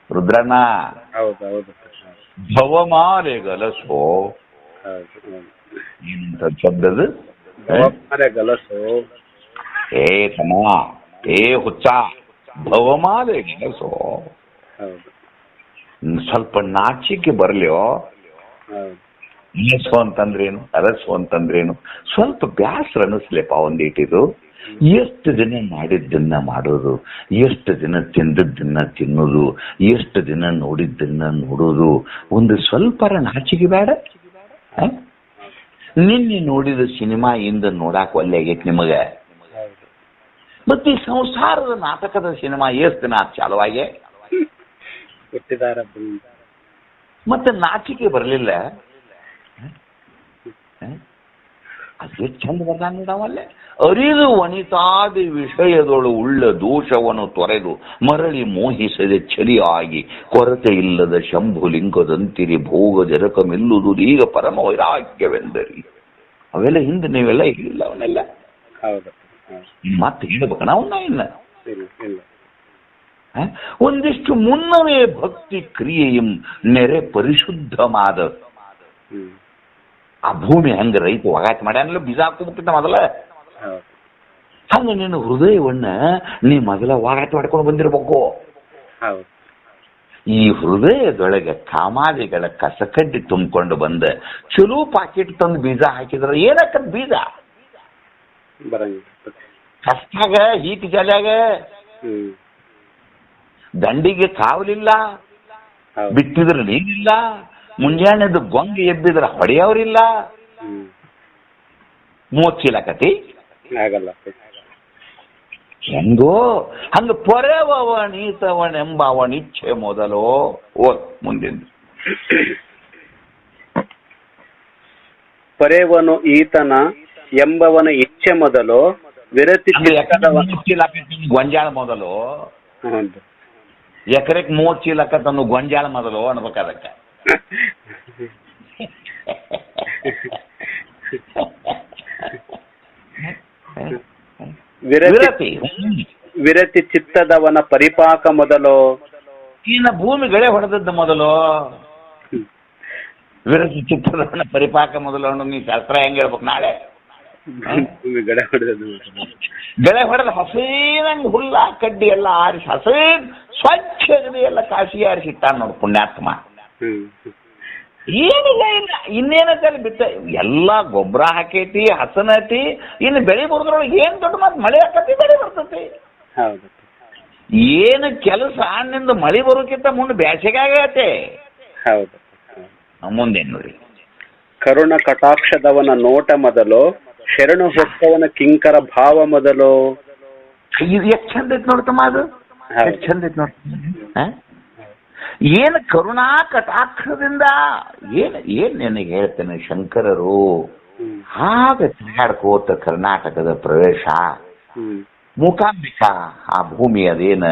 C: ರುದ್ರಣ್ಣ, ಭವಮಾಲೆ ಗಲಸೋ ಏನಂತ ಶಬ್ದದು? ಏ ತಮ್ಮ, ಏ ಹುಚ್ಚ, ಭವಮಾಲೆ ಗಲಸೋ. ಸ್ವಲ್ಪ ನಾಚಿಕೆ ಬರ್ಲಿಯೋ? ಅರಸು ಅಂತಂದ್ರೇನು, ಅರಸು ಅಂತಂದ್ರೇನು? ಸ್ವಲ್ಪ ಬ್ಯಾಸರ ಅನ್ನಿಸ್ಲಿಪ್ಪ ಒಂದಿಟ್ಟಿದು. ಎಷ್ಟು ದಿನ ಮಾಡಿದ್ದನ್ನ ಮಾಡೋದು, ಎಷ್ಟು ದಿನ ತಿಂದದ್ದನ್ನ ತಿನ್ನೋದು, ಎಷ್ಟು ದಿನ ನೋಡಿದ್ದನ್ನ ನೋಡೋದು, ಒಂದು ಸ್ವಲ್ಪರ ನಾಚಿಕೆ ಬೇಡ? ನಿನ್ನೆ ನೋಡಿದ ಸಿನಿಮಾ ಇಂದ ನೋಡಾಕ ಒಲ್ಲೆ ಆಗೈತಿ ನಿಮಗ. ಮತ್ತೆ ಈ ಸಂಸಾರದ ನಾಟಕದ ಸಿನಿಮಾ ಎಷ್ಟು ದಿನ ಚಾಲುವಾಗೆ ಮತ್ತೆ ನಾಚಿಕೆ ಬರಲಿಲ್ಲ? ಅದು ಚಂದ ಬರ್ದಾನ ನೋಡವಲ್ಲೇ. ಅರಿದು ವನಿತಾದಿ ವಿಷಯದೊಳು ಉಳ್ಳ ದೋಷವನ್ನು ತೊರೆದು ಮರಳಿ ಮೋಹಿಸದೆ ಚಲಿಯಾಗಿ ಕೊರತೆ ಇಲ್ಲದ ಶಂಭುಲಿಂಗದಂತಿರಿ ಭೋಗ ಜರಕಮಿಲ್ಲುದು ಈಗ ಪರಮ ವೈರಾಗ್ಯವೆಂದರಿ. ಅವೆಲ್ಲ ಹಿಂದೆ ನೀವೆಲ್ಲ ಹೇಳಿಲ್ಲ ಅವನ್ನೆಲ್ಲ. ಮತ್ತೆ ಹೇಳ್ಬೇಕಣ ಅವನ್ನ ಇಲ್ಲ. ಒಂದಿಷ್ಟು ಮುನ್ನವೇ ಭಕ್ತಿ ಕ್ರಿಯೆಯಂ ನೆರೆ ಪರಿಶುದ್ಧವಾದ. ಆ ಭೂಮಿ ಹಂಗ ರೈತ ಒಗಾಟ ಮಾಡ್ಯಾನಲ್ಲ, ಬೀಜ ಹಾಕೋಬೇಕಿತ್ತ ಮೊದಲ. ಹಂಗ ನಿನ್ನ ಹೃದಯವನ್ನ ನೀ ಮೊದಲ ಒಗಾಟ ಮಾಡ್ಕೊಂಡು ಬಂದಿರ್ಬೇಕು. ಈ ಹೃದಯದೊಳಗೆ ಕಾಮಾದಿಗಳ ಕಸಕಡ್ಡಿ ತುಂಬಿಕೊಂಡು ಬಂದ ಚಲೋ ಪಾಕೆಟ್ ತಂದು ಬೀಜ ಹಾಕಿದ್ರ ಏನಕ್ಕದ ಬೀಜ ಕಷ್ಟಾಗ ಹೀಟ್ ಜಲ್ಯಾಗ ದಂಡಿಗೆ ಕಾವಲಿಲ್ಲ,
D: ಹೌದು.
C: ಬಿತ್ತಿದ್ರೆ ನೀರಿಲ್ಲ, ಮುಂಜಾನೆದು ಗೊಂಗೆ ಎಬ್ಬಿದ್ರೆ ಹೊಡೆಯೋರಿಲ್ಲ,
D: ಹ್ಮ್.
C: ಮೋಚಿಲಕತಿ
D: ಆಗಲ್ಲ ಅಪ್ಪಾಜಿ.
C: ಹೆಂಗೋ ಹಂಗ ಪೊರೆವವನೀತವನೆಂಬವನಿಚ್ಛೆ ಮೊದಲೋ ಓದ್ ಮುಂದಿನ
D: ಪರೆವನು ಈತನ ಎಂಬವನ ಇಚ್ಛೆ ಮೊದಲು ವಿರತಿ ಚಿತ್ತದವನ
C: ಗೊಂಜಾಳ ಮೊದಲು
D: ಹೌದು.
C: ಎಕರೆಕ್ 30 ಚೀಲಕತ್ತನ್ನು ಗೊಂಜಾಳ ಮೊದಲು ಅನ್ಬೇಕು ಅದಕ್ಕೆ. ವಿರತಿ
D: ವಿರತಿ ಚಿತ್ತದವನ ಪರಿಪಾಕ ಮೊದಲು
C: ಇನ್ನ ಭೂಮಿ ಗಳೆ ಹೊಡೆದದ್ದು ಮೊದಲು. ವಿರತಿ ಚಿತ್ತದವನ ಪರಿಪಾಕ ಮೊದಲು ಅನ್ನೋ ನೀ ಶಾಸ್ತ್ರ ಹೆಂಗ್ ಹೇಳ್ಬೇಕು ನಾಳೆ?
D: ಗಡೆ ಹೊಡೆದದ್ದು
C: ಗಳೆ ಹೊಡೆದ ಹಸೀನಂಗ್ ಹುಲ್ಲ ಕಡ್ಡಿ ಎಲ್ಲ ಆರಿಸಿ ಹಸೀನ್ ಸ್ವಚ್ಛ ಅಗದಿ ಎಲ್ಲ ಕಾಶಿ ಆರಿಸಿಟ್ಟ ನೋಡು ಪುಣ್ಯಾತ್ಮ. ಏನಿಲ್ಲ ಇಲ್ಲ ಇನ್ನೇನಂತಲ್ಲಿ ಬಿತ್ತ ಎಲ್ಲ ಗೊಬ್ಬರ ಹಾಕೈತಿ, ಹಸನೈತಿ, ಇನ್ನು ಬೆಳೆ ಬರೋದ್ರೊಳಗೆ ಏನ್ ದೊಡ್ಡ ಮಾತು, ಮಳೆ ಹಾಕತಿ ಬೆಳೆ ಬರ್ತತಿ.
D: ಹೌದು.
C: ಏನು ಕೆಲಸ ನಿಂದು ಮಳೆ ಬರೋಕ್ಕಿಂತ ಮುಂದೆ ಬ್ಯಾಸಿಗೆ ಆಗತ್ತೆ.
D: ಹೌದು.
C: ಮುಂದೇನು ನೋಡಿ,
D: ಕರುಣ ಕಟಾಕ್ಷದವನ ನೋಟ ಮೊದಲು ಶರಣು ಹೊತ್ತವನ ಕಿಂಕರ ಭಾವ ಮೊದಲು.
C: ಇದು ಎಷ್ಟು ಚಂದ ಐತಿ ನೋಡ್ತಮ್ಮ, ಅದು ಎಷ್ಟು ಚಂದ ಐತಿ ನೋಡ್ತ. ಏನು ಕರುಣಾ ಕಟಾಕ್ಷದಿಂದ ಏನ್ ನಿನಗೆ ಹೇಳ್ತೇನೆ, ಶಂಕರರು ಹಾಗೆ ತಿರುಗಾಡ್ಕೋತ ಕರ್ನಾಟಕದ ಪ್ರವೇಶ, ಮೂಕಾಂಬಿಕಾ ಆ ಭೂಮಿ ಅದೇನ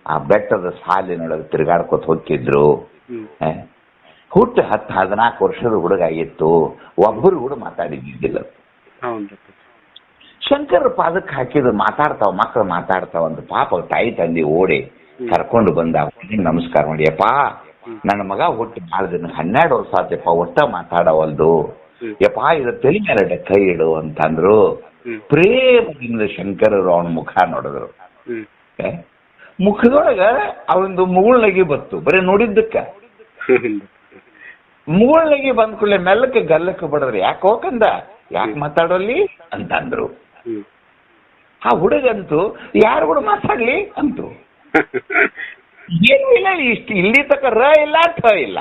C: ಆ ಬೆಟ್ಟದ ಸಾಲಿನೊಳಗೆ ತಿರುಗಾಡ್ಕೋತ ಹೋಗಿದ್ರು. ಹುಟ್ಟು 10-14 ವರ್ಷದ ಹುಡುಗ ಆಗಿತ್ತು, ಒಬ್ಬರು ಕೂಡ ಮಾತಾಡಿದ್ದಿಲ್ಲ. ಶಂಕರ ಪಾದಕ್ಕೆ ಹಾಕಿದ್ರು, ಮಾತಾಡ್ತಾವ ಮಕ್ಕಳು ಮಾತಾಡ್ತಾವ ಅಂತ. ಪಾಪ ತಾಯಿ ತಂದೆ ಓಡಿ ಕರ್ಕೊಂಡು ಬಂದ, ನಮಸ್ಕಾರ ಮಾಡಿ, ಯಪ್ಪ ನನ್ನ ಮಗ ಹುಟ್ಟು ಭಾಳ ದಿನ 12 ವರ್ಷ ಆತಪ್ಪ, ಒಟ್ಟ ಮಾತಾಡವಲ್ದು, ಯಪ್ಪ ಇದು ತಲೆ ಮೇಲೆ ಕೈ ಇಡು ಅಂತಂದ್ರು. ಪ್ರೇಮದಿಂದ ಶಂಕರರು ಅವನ ಮುಖ ನೋಡಿದ್ರು. ಮುಖದೊಳಗ ಅವನದು ಮುಗುಳ್ನಗಿ ಬತ್ತು, ಬರೀ ನೋಡಿದ್ದಕ್ಕ ಮುಗುಳ್ನಗಿ ಬಂದ ಕೂಡಲೇ ಮೆಲ್ಲಕ್ಕೆ ಗಲ್ಲಕ್ಕೆ ಬಡದ್ರಿ. ಯಾಕೆ ಹೋಗಂದ, ಯಾಕೆ ಮಾತಾಡೋಲ್ಲಿ ಅಂತಂದ್ರು. ಆ ಹುಡುಗಂತೂ ಯಾರು ಕೂಡ ಮಾತಾಡ್ಲಿ ಅಂತು. ಏನು ಇಲ್ಲ, ಇಷ್ಟು ಇಲ್ಲಿ ತಕ ರ ಇಲ್ಲ ಠ ಇಲ್ಲ.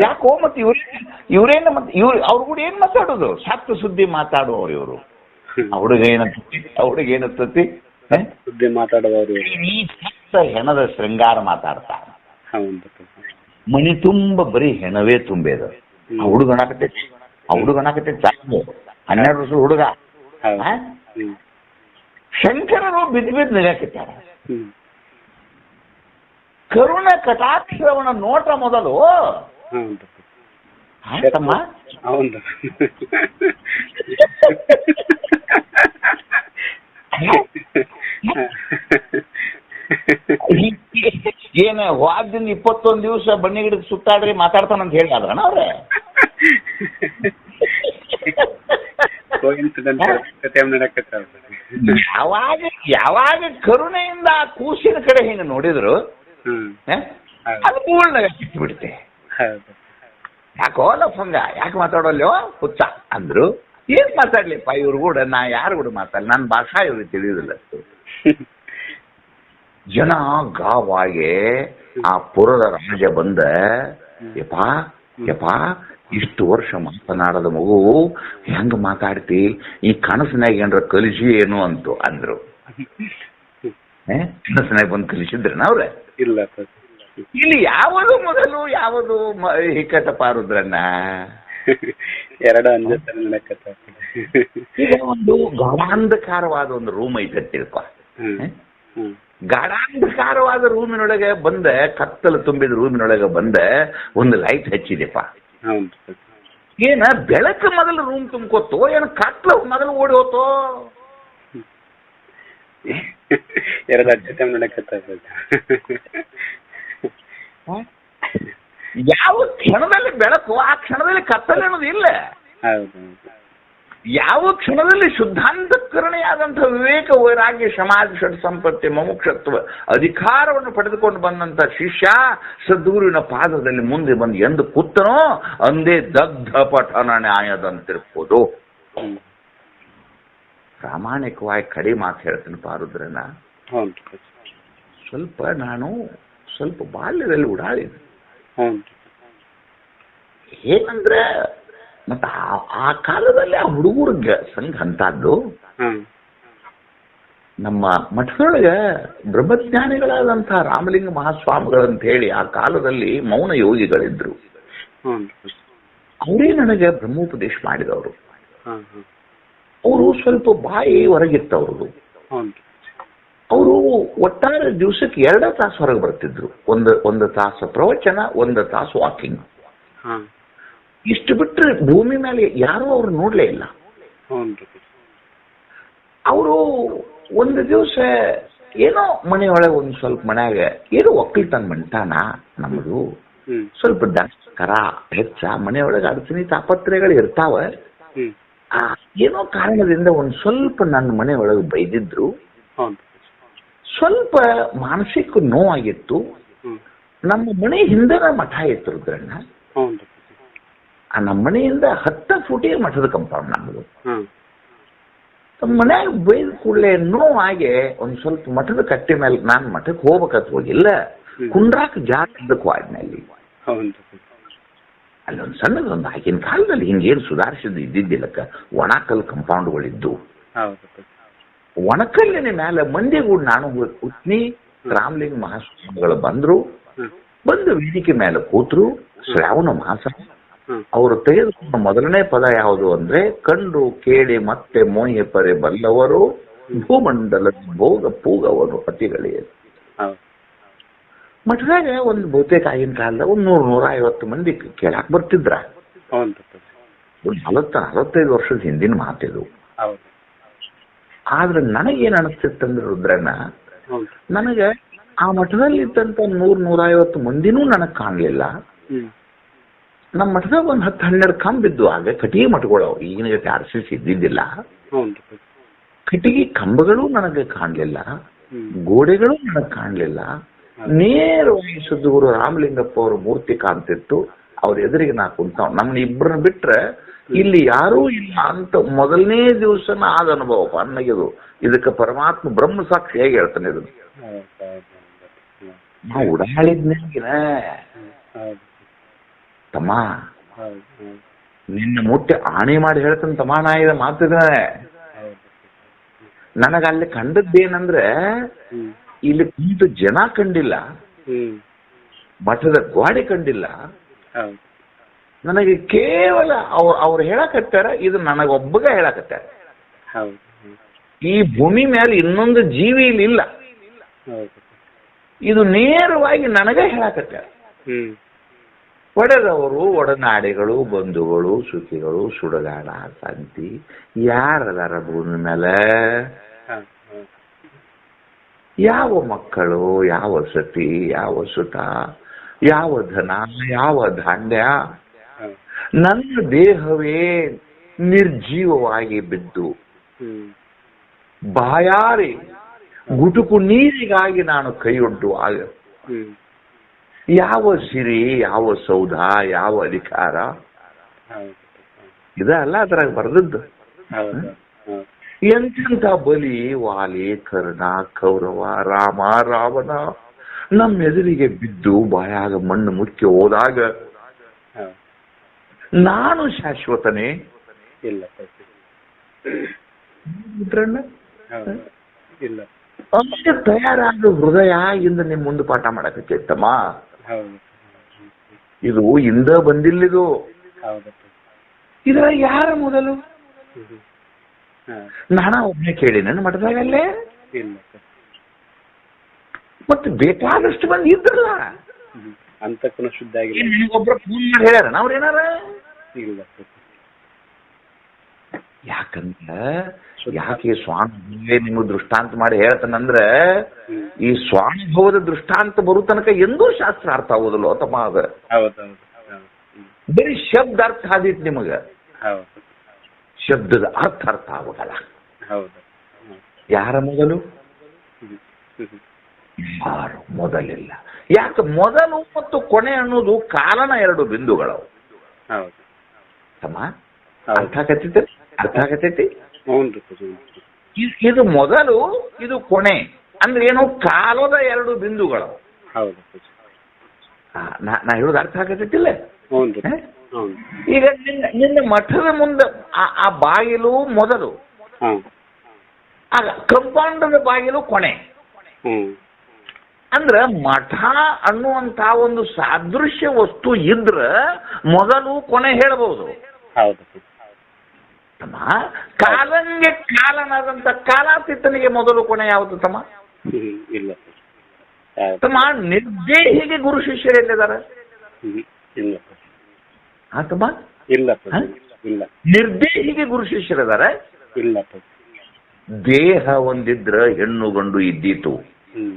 C: ಯಾಕೋ ಮತ್ತೆ ಇವ್ರೇನ ಮತ್ತೆ ಅವ್ರು ಕೂಡ ಏನ್ ಮಾತಾಡೋದು, ಸತ್ತು ಸುದ್ದಿ ಮಾತಾಡುವವ್ರು ಇವರು. ಆ ಹುಡುಗ ಏನತ್ತತಿ
D: ಸುದ್ದಿ ಮಾತಾಡುವವರು,
C: ಸತ್ತ ಹೆಣದ ಶೃಂಗಾರ ಮಾತಾಡ್ತಾ, ಮನಿ ತುಂಬ ಬರೀ ಹೆಣವೇ ತುಂಬೇದು. ಆ ಹುಡುಗ ಅನಾಕತೈತಿ, ಆ ಹುಡುಗ ಅನಾಕತೈತಿ ಸಾಕು, 12 ವರ್ಷದ ಹುಡುಗ. ಶಂಕರರು ಬಿದ್ದು ನಿಗಾಕಿದ್ದಾರೆ. ಕರುಣ ಕಟಾಕ್ಷರವನ ನೋಟ ಮೊದಲು ಆಯ್ತಮ್ಮ. ಏನ ವಾರದಿಂದ 21 ದಿವಸ ಬನ್ನಿ ಗಿಡಕ್ಕೆ ಸುತ್ತಾಡ್ರಿ ಮಾತಾಡ್ತಾನಂತ ಹೇಳಿದ್ರಣ ಅವ್ರೆ. ಯಾವಾಗ ಕರುಣೆಯಿಂದ ಆ ಕೂಸಿನ ಕಡೆ ಹಿಂಗ ನೋಡಿದ್ರು, ಅದು ಮೂಳ್ನಾಗ ಕಿತ್ತು ಬಿಡುತ್ತೆ. ಯಾಕೋ ಲಫಂಗ, ಯಾಕೆ ಮಾತಾಡೋಲ್ಲೋ ಹುಚ್ಚ ಅಂದ್ರು. ಏನ್ ಮಾತಾಡ್ಲಿಪ್ಪ ಇವ್ರು ಕೂಡ, ನಾ ಯಾರು ಕೂಡ ಮಾತಾಡಲಿ, ನನ್ನ ಭಾಷಾ ಇವ್ರಿಗೆ ತಿಳಿಯುದಿಲ್ಲ. ಜನ ಗಾವಾಗೆ ಆ ಪುರದ ರಾಜ ಬಂದ, ಯಪ್ಪ ಇಷ್ಟು ವರ್ಷ ಮಾತನಾಡದ ಮಗು ಹೆಂಗ ಮಾತಾಡ್ತಿ, ಈ ಕನಸಿನಾಗ ಏನ್ರ ಕಲಿಸಿ ಏನು ಅಂತು ಅಂದ್ರು. ಕನಸಿನಾಗ ಬಂದು ಕಲಿಸಿದ್ರನ ಅವ್ರೆ?
D: ಇಲ್ಲ.
C: ಇಲ್ಲಿ ಯಾವುದು ಮೊದಲು ಯಾವುದು ಹಿಕ್ಕಟಪ್ಪ ರುದ್ರಣ್ಣ?
D: ಎರಡು ಅಂಜ
C: ಈಗ ಒಂದು ಗಾಢಾಂಧಕಾರವಾದ ಒಂದು ರೂಮ್ ಐತಪ್ಪ. ಗಾಢಾಂಧಕಾರವಾದ ರೂಮಿನೊಳಗೆ ಬಂದ, ಕತ್ತಲು ತುಂಬಿದ ರೂಮಿನೊಳಗೆ ಬಂದ ಒಂದು ಲೈಟ್ ಹಚ್ಚಿದೆಪ್ಪ. ಏನ ಬೆಳಕು ಮೊದಲು ರೂಮ್ ತುಂಬ್ಕೋತೋ, ಏನ ಕತ್ತಲು ಮೊದಲು ಓಡಿ ಹೋತೋ?
D: ಎರಡು ಅಜ್ಜತೆ ನಡೆಕತ್ತ.
C: ಯಾವ ಕ್ಷಣದಲ್ಲಿ ಬೆಳಕು, ಆ ಕ್ಷಣದಲ್ಲಿ ಕತ್ತಲೆ ಅನ್ನೋದು ಇಲ್ಲ. ಯಾವ ಕ್ಷಣದಲ್ಲಿ ಶುದ್ಧಾಂತಕರಣೆಯಾದಂಥ ವಿವೇಕ, ವೈರಾಗ್ಯ, ಸಮಾಜ, ಷಡ್ ಸಂಪತ್ತಿ, ಮಮುಕ್ಷತ್ವ ಅಧಿಕಾರವನ್ನು ಪಡೆದುಕೊಂಡು ಬಂದಂತ ಶಿಷ್ಯ ಸದ್ಗುರುವಿನ ಪಾದದಲ್ಲಿ ಮುಂದೆ ಬಂದು ಎಂದು ಕೂತನೋ ಅಂದೇ ದಗ್ಧ ಪಠನ ನ್ಯಾಯದಂತಿರ್ಬೋದು. ಪ್ರಾಮಾಣಿಕವಾಗಿ ಕಡೆ ಮಾತು ಹೇಳ್ತೀನಿ ಪಾರುದ್ರನ, ಸ್ವಲ್ಪ ನಾನು ಸ್ವಲ್ಪ ಬಾಲ್ಯದಲ್ಲಿ ಉಡಾಳಿದೆ.
D: ಹ್ಞೂ
C: ಏನಂದ್ರೆ ಮತ್ತೆ ಆ ಕಾಲದಲ್ಲಿ ಆ ಹುಡುಗರ್ಗ ಸಂಘ ಅಂತದ್ದು.
D: ಹಾಂ
C: ನಮ್ಮ ಮಠದೊಳಗೆ ಬ್ರಹ್ಮಜ್ಞಾನಿಗಳಾದಂತಹ ರಾಮಲಿಂಗ ಮಹಾಸ್ವಾಮಿಗಳಂತ ಹೇಳಿ ಆ ಕಾಲದಲ್ಲಿ ಮೌನ ಯೋಗಿಗಳಿದ್ರು.
D: ಹ್ಞೂ
C: ಅವರೇ ನನಗೆ ಬ್ರಹ್ಮೋಪದೇಶ ಮಾಡಿದವರು.
D: ಹಾಂ ಹಾಂ
C: ಅವರು ಸ್ವಲ್ಪ ಬಾಯಿ ಹೊರಗಿತ್ತವ್ರದ್ದು.
D: ಹ್ಞೂ
C: ಅವರು ಒಟ್ಟಾರೆ ದಿವಸಕ್ಕೆ 2 ತಾಸು ಹೊರಗೆ ಬರ್ತಿದ್ರು. ಒಂದು ತಾಸು ಪ್ರವಚನ, 1 ತಾಸು ವಾಕಿಂಗ್.
D: ಹಾಂ
C: ಇಷ್ಟು ಬಿಟ್ಟರೆ ಭೂಮಿ ಮೇಲೆ ಯಾರೂ ಅವ್ರು ನೋಡ್ಲೇ ಇಲ್ಲ.
D: ಹ್ಞೂ
C: ಅವರು ಒಂದು ದಿವಸ ಏನೋ ಮನೆಯೊಳಗೆ ಒಂದು ಸ್ವಲ್ಪ ಮನ್ಯಾಗ ಏನೋ ಒಕ್ಕಲ್ತನ ಮಂಟಾನ ನಮ್ಮದು
D: ಹ್ಞೂ
C: ಸ್ವಲ್ಪ ದನ ಕರ ಹೆಚ್ಚ ಮನೆಯೊಳಗೆ ಅಡಚಣೆ ತಾಪತ್ರೆಗಳು ಇರ್ತಾವ.
D: ಹ್ಞೂ
C: ಏನೋ ಕಾರಣದಿಂದ ಒಂದು ಸ್ವಲ್ಪ ನನ್ನ ಮನೆಯೊಳಗೆ ಬೈದಿದ್ರು.
D: ಹ್ಞೂ
C: ಸ್ವಲ್ಪ ಮಾನಸಿಕ ನೋವಾಗಿತ್ತು.
D: ಹ್ಞೂ
C: ನಮ್ಮ ಮನೆ ಹಿಂದೆನ ಮಠ ಇತ್ತು ರುದ್ರಣ್ಣ.
D: ಹ್ಞೂ
C: ಆ ನಮ್ಮ ಮನೆಯಿಂದ 10 ಫೂಟಿಗೆ ಮಠದ ಕಂಪೌಂಡ್ ನಮ್ಮದು.
D: ಹಾಂ
C: ಮನ್ಯಾಗ ಬೈದ ಕೂಡಲೇ ನೋವಾಗೆ ಒಂದು ಸ್ವಲ್ಪ ಮಠದ ಕಟ್ಟೆ ಮೇಲೆ ನಾನು ಮಠಕ್ಕೆ ಹೋಗ್ಬೇಕಂತ ಹೋಗಿಲ್ಲ. ಕುಂಡ್ರಾಕ ಜಾಗಕ್ಕೆ ವಾಡ್ನಲ್ಲಿ
D: ಹೌದು
C: ಅಲ್ಲೊಂದು ಸಣ್ಣದೊಂದು ಆಗಿನ ಕಾಲದಲ್ಲಿ ಹಿಂಗೇನು ಸುಧಾರಿಸಿದ್ದು ಇದ್ದಿದ್ದಿಲ್ಲಕ್ಕ. ಒಣಕಲ್ ಕಂಪೌಂಡ್ಗಳಿದ್ದು.
D: ಹೌದು
C: ಒಣಕಲ್ಲಿನ ಮೇಲೆ ಮಂದಿಗೂ ನಾನು ಉತ್ನಿ ರಾಮಲಿಂಗ ಮಹಾಸ್ವಾಮಿಗಳು ಬಂದ್ರು. ಬಂದು ವೇದಿಕೆ ಮೇಲೆ ಕೂತ್ರು. ಶ್ರಾವಣ ಮಾಸ. ಅವರು ತೆಗೆದುಕೊಂಡ ಮೊದಲನೇ ಪದ ಯಾವುದು ಅಂದ್ರೆ, ಕಂಡು ಕೇಳಿ ಮತ್ತೆ ಮೋಹೆ ಪರೆ ಬಲ್ಲವರು ಭೂಮಂಡಲದ ಭೋಗ ಪೂಗವರು ಅತಿಗಳೇ. ಮಠದಾಗ ಒಂದು ಬಹುತೇಕ ಆಗಿನ ಕಾಲದಾಗ 100-150 ಮಂದಿ ಕೇಳಾಕ್ ಬರ್ತಿದ್ರ. ಒಂದು 40-45 ವರ್ಷದ ಹಿಂದಿನ ಮಾತಿದು. ಆದ್ರೆ ನನಗೇನ್ ಅನಿಸ್ತಿತ್ತಂದ್ರೆ ರುದ್ರಣ್ಣ, ನನಗೆ ಆ ಮಠದಲ್ಲಿ ಇದ್ದಂತ 100-150 ಮಂದಿನೂ ನನಗ್ ಕಾಣ್ಲಿಲ್ಲ. ನಮ್ಮ ಮಠದಾಗ ಒಂದು 10-12 ಕಂಬಿದ್ದು. ಆಗ ಕಟ್ಟಿಗೆ ಮಠಗಳು ಈಗಿನ RCC ಇದ್ದಿದ್ದಿಲ್ಲ. ಕಟ್ಟಿಗೆ ಕಂಬಗಳು ನನಗೆ ಕಾಣ್ಲಿಲ್ಲ, ಗೋಡೆಗಳು ನನಗೆ ಕಾಣ್ಲಿಲ್ಲ. ನೇರವಾಗಿ ಸದ್ಗುರು ರಾಮಲಿಂಗಪ್ಪ ಅವ್ರ ಮೂರ್ತಿ ಕಾಣ್ತಿತ್ತು. ಅವ್ರ ಎದುರಿಗೆ ನಾ ಕುಂತಾವ್. ನಮ್ನ ಇಬ್ಬರನ್ನ ಬಿಟ್ರೆ ಇಲ್ಲಿ ಯಾರೂ ಇಲ್ಲ ಅಂತ ಮೊದಲನೇ ದಿವಸನ ಆದ ಅನುಭವ ನನಗಿದು. ಇದಕ್ಕೆ ಪರಮಾತ್ಮ ಬ್ರಹ್ಮ ಸಾಕ್ಷಿ ಹೇಗೆ ಹೇಳ್ತಾನೆ ಇದನ್ನು. ನಾ ಉಡಾಳಿದ್ನೇಗಿನ ತಮ್ಮ ನಿನ್ನ ಮುಟ್ಟೆ ಆಣೆ ಮಾಡಿ ಹೇಳ್ತಾನೆ ತಮ್ಮ. ನಾ ಇದ ಮಾತಿದ್ದಾನೆ. ನನಗ ಅಲ್ಲಿ ಕಂಡದ್ದೇನಂದ್ರೆ, ಇಲ್ಲಿ ಕುಂತು ಜನ ಕಂಡಿಲ್ಲ, ಮಠದ ಗೋಡೆ ಕಂಡಿಲ್ಲ. ನನಗೆ ಕೇವಲ ಅವ್ರು ಹೇಳಕತ್ತಾರ, ಇದು ನನಗೊಬ್ಬಗ ಹೇಳಕತ್ತಾರ. ಈ ಭೂಮಿ ಮೇಲೆ ಇನ್ನೊಂದು ಜೀವಿ ಇಲ್ಲಿ ಇಲ್ಲ. ಇದು ನೇರವಾಗಿ ನನಗ ಹೇಳಕತ್ತಾರ. ಒಡೆದವರು, ಒಡನಾಡಿಗಳು, ಬಂಧುಗಳು, ಸುಖಿಗಳು, ಸುಡಗಾಡ ಸಂತಿ ಯಾರದಾರ ಭೂಮಿ ಮೇಲೆ? ಯಾವ ಮಕ್ಕಳು, ಯಾವ ಸತಿ, ಯಾವ ಸುತ, ಯಾವ ಧನ, ಯಾವ ಧಾನ್ಯ? ನನ್ನ ದೇಹವೇ ನಿರ್ಜೀವವಾಗಿ ಬಿದ್ದು ಬಾಯಾರಿ ಗುಟುಕು ನೀರಿಗಾಗಿ ನಾನು ಕೈಯೊಡ್ಡು ಆಗ ಯಾವ ಸಿರಿ, ಯಾವ ಸೌಧ, ಯಾವ ಅಧಿಕಾರ? ಇದಲ್ಲ ಅದ್ರಾಗ ಬರ್ದದ್ದು. ಎಂತೆಂಥ ಬಲಿ, ವಾಲಿ, ಕರ್ಣ, ಕೌರವ, ರಾಮ, ರಾವಣ ನಮ್ಮ ಎದುರಿಗೆ ಬಿದ್ದು ಬಾಯಾಗ ಮಣ್ಣು ಮುಚ್ಚಿ ಹೋದಾಗ ನಾನು ಶಾಶ್ವತನೇ
D: ಇಲ್ಲ ಇಲ್ಲ.
C: ಅಷ್ಟೇ ತಯಾರಾದ ಹೃದಯ ಇಂದ ನಿಮ್ ಮುಂದೆ ಪಾಠ ಮಾಡಕತ್ತಮ್ಮ. ಇದು ಇಂದ ಬಂದಿಲ್ಲಿದು. ಇದ್ರ ಯಾರ ಮೊದಲು? ನಾನಾ ಒಬ್ಬನೇ ಕೇಳಿ ನನ್ನ ಮಠದಾಗಲ್ಲೇ. ಮತ್ತೆ ಬೇಕಾದಷ್ಟು ಮಂದಿ ಇದ್ರಲ್ಲ.
D: ಅಂತಕ್ಕೂ ಶುದ್ಧ ಆಗಿಲ್ಲ.
C: ಒಬ್ರ ಫೋನ್ ಮಾಡಿ ಹೇಳ್ಯಾರ ನಾವ್ರೇನಾರ
D: ಇಲ್ಲ.
C: ಯಾಕಂದ್ರ ಯಾಕೆ ಸ್ವಾನುಭವೇ ನಿಮ್ಗೆ ದೃಷ್ಟಾಂತ ಮಾಡಿ ಹೇಳ್ತಾನಂದ್ರ, ಈ ಸ್ವಾನುಭವದ ದೃಷ್ಟಾಂತ ಬರೋ ತನಕ ಎಂದೂ ಶಾಸ್ತ್ರ ಅರ್ಥ ಆಗೋದಿಲ್ಲ ತಮ್ಮ. ಅದ ಬರೀ ಶಬ್ದ ಅರ್ಥ ಆದಿತ್ತು ನಿಮಗ, ಶಬ್ದದ ಅರ್ಥ ಆಗೋದಲ್ಲ. ಯಾರ ಮೊದಲು? ಯಾರು ಮೊದಲಿಲ್ಲ. ಯಾಕೆ ಮೊದಲು ಮತ್ತು ಕೊನೆ ಅನ್ನೋದು ಕಾರಣ 2 ಬಿಂದುಗಳವು ತಮ್ಮ. ಅರ್ಥ ಆಗತೈತಿ? ಇದು ಮೊದಲು, ಇದು ಕೊನೆ ಅಂದ್ರೆ ಏನು? ಕಾಲದ 2 ಬಿಂದುಗಳು.
D: ಹೌದು ಅಪ್ಪಾಜಿ.
C: ನಾ ಹೇಳೋದು ಅರ್ಥ ಆಗತ್ತಿಲ್ಲ?
D: ಹ್ಞೂ ರೀ. ಹ್ಞೂ.
C: ಈಗ ನಿನ್ನ ಮಠದ ಮುಂದೆ ಆ ಬಾಗಿಲು ಮೊದಲು,
D: ಹಾಂ.
C: ಆಗ ಕಂಪೌಂಡದ ಬಾಗಿಲು ಕೊನೆ.
D: ಹ್ಞೂ.
C: ಅಂದ್ರ ಮಠ ಅನ್ನುವಂತ ಒಂದು ಸಾದೃಶ್ಯ ವಸ್ತು ಇದ್ರ ಮೊದಲು ಕೊನೆ ಹೇಳ್ಬಹುದು.
D: ಹೌದು.
C: ತಮ್ಮ, ಕಾಲಂಗೆ ಕಾಲನಾದಂತ ಕಾಲಾತೀತನಿಗೆ ಮೊದಲು ಕೊನೆ ಯಾವುದು ತಮ್ಮ?
D: ಇಲ್ಲ
C: ತಮ್ಮ, ನಿರ್ದೇಹಿಗೆ ಗುರು ಶಿಷ್ಯರೆಲ್ಲಿದ್ದಾರೆ?
D: ಇಲ್ಲ
C: ತಮ್ಮ,
D: ಇಲ್ಲ ಇಲ್ಲ.
C: ನಿರ್ದೇಹಿಗೆ ಗುರು ಶಿಷ್ಯರಿದ್ದಾರೆ?
D: ಇಲ್ಲ.
C: ದೇಹ ಒಂದಿದ್ರ ಹೆಣ್ಣು ಗಂಡು ಇದ್ದೀತು.
D: ಹ್ಮ್.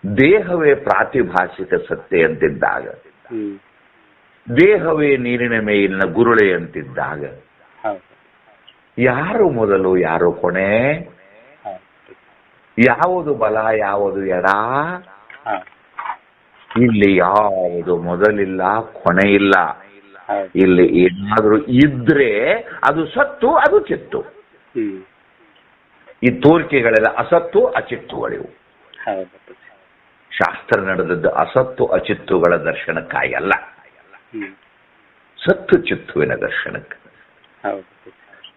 C: ದೇಹವೇ ಪ್ರಾತಿಭಾಷಿಕ ಸತ್ಯ ಅಂತಿದ್ದಾಗ,
D: ಹ್ಮ್.
C: ದೇಹವೇ ನೀರಿನ ಮೇಲಿನ ಗುರುಳೆ ಅಂತಿದ್ದಾಗ,
D: ಹೌದು.
C: ಯಾರು ಮೊದಲು ಯಾರು ಕೊನೆ? ಯಾವುದು ಬಲ ಯಾವುದು ಎಡ? ಇಲ್ಲಿ ಯಾವುದು ಮೊದಲಿಲ್ಲ ಕೊನೆ ಇಲ್ಲ. ಇಲ್ಲಿ ಏನಾದ್ರೂ ಇದ್ರೆ ಅದು ಸತ್ತು, ಅದು ಚಿತ್ತು. ಈ ತೋರಿಕೆಗಳೆಲ್ಲ ಅಸತ್ತು ಅಚಿತ್ತುಗಳಿವು. ಶಾಸ್ತ್ರ ನಡೆದದ್ದು ಅಸತ್ತು ಅಚಿತ್ತುಗಳ ದರ್ಶನಕ್ಕಾಗಿ ಅಲ್ಲ, ಸತ್ತು ಚಿತ್ತುವಿನ ದರ್ಶನಕ್ಕೆ.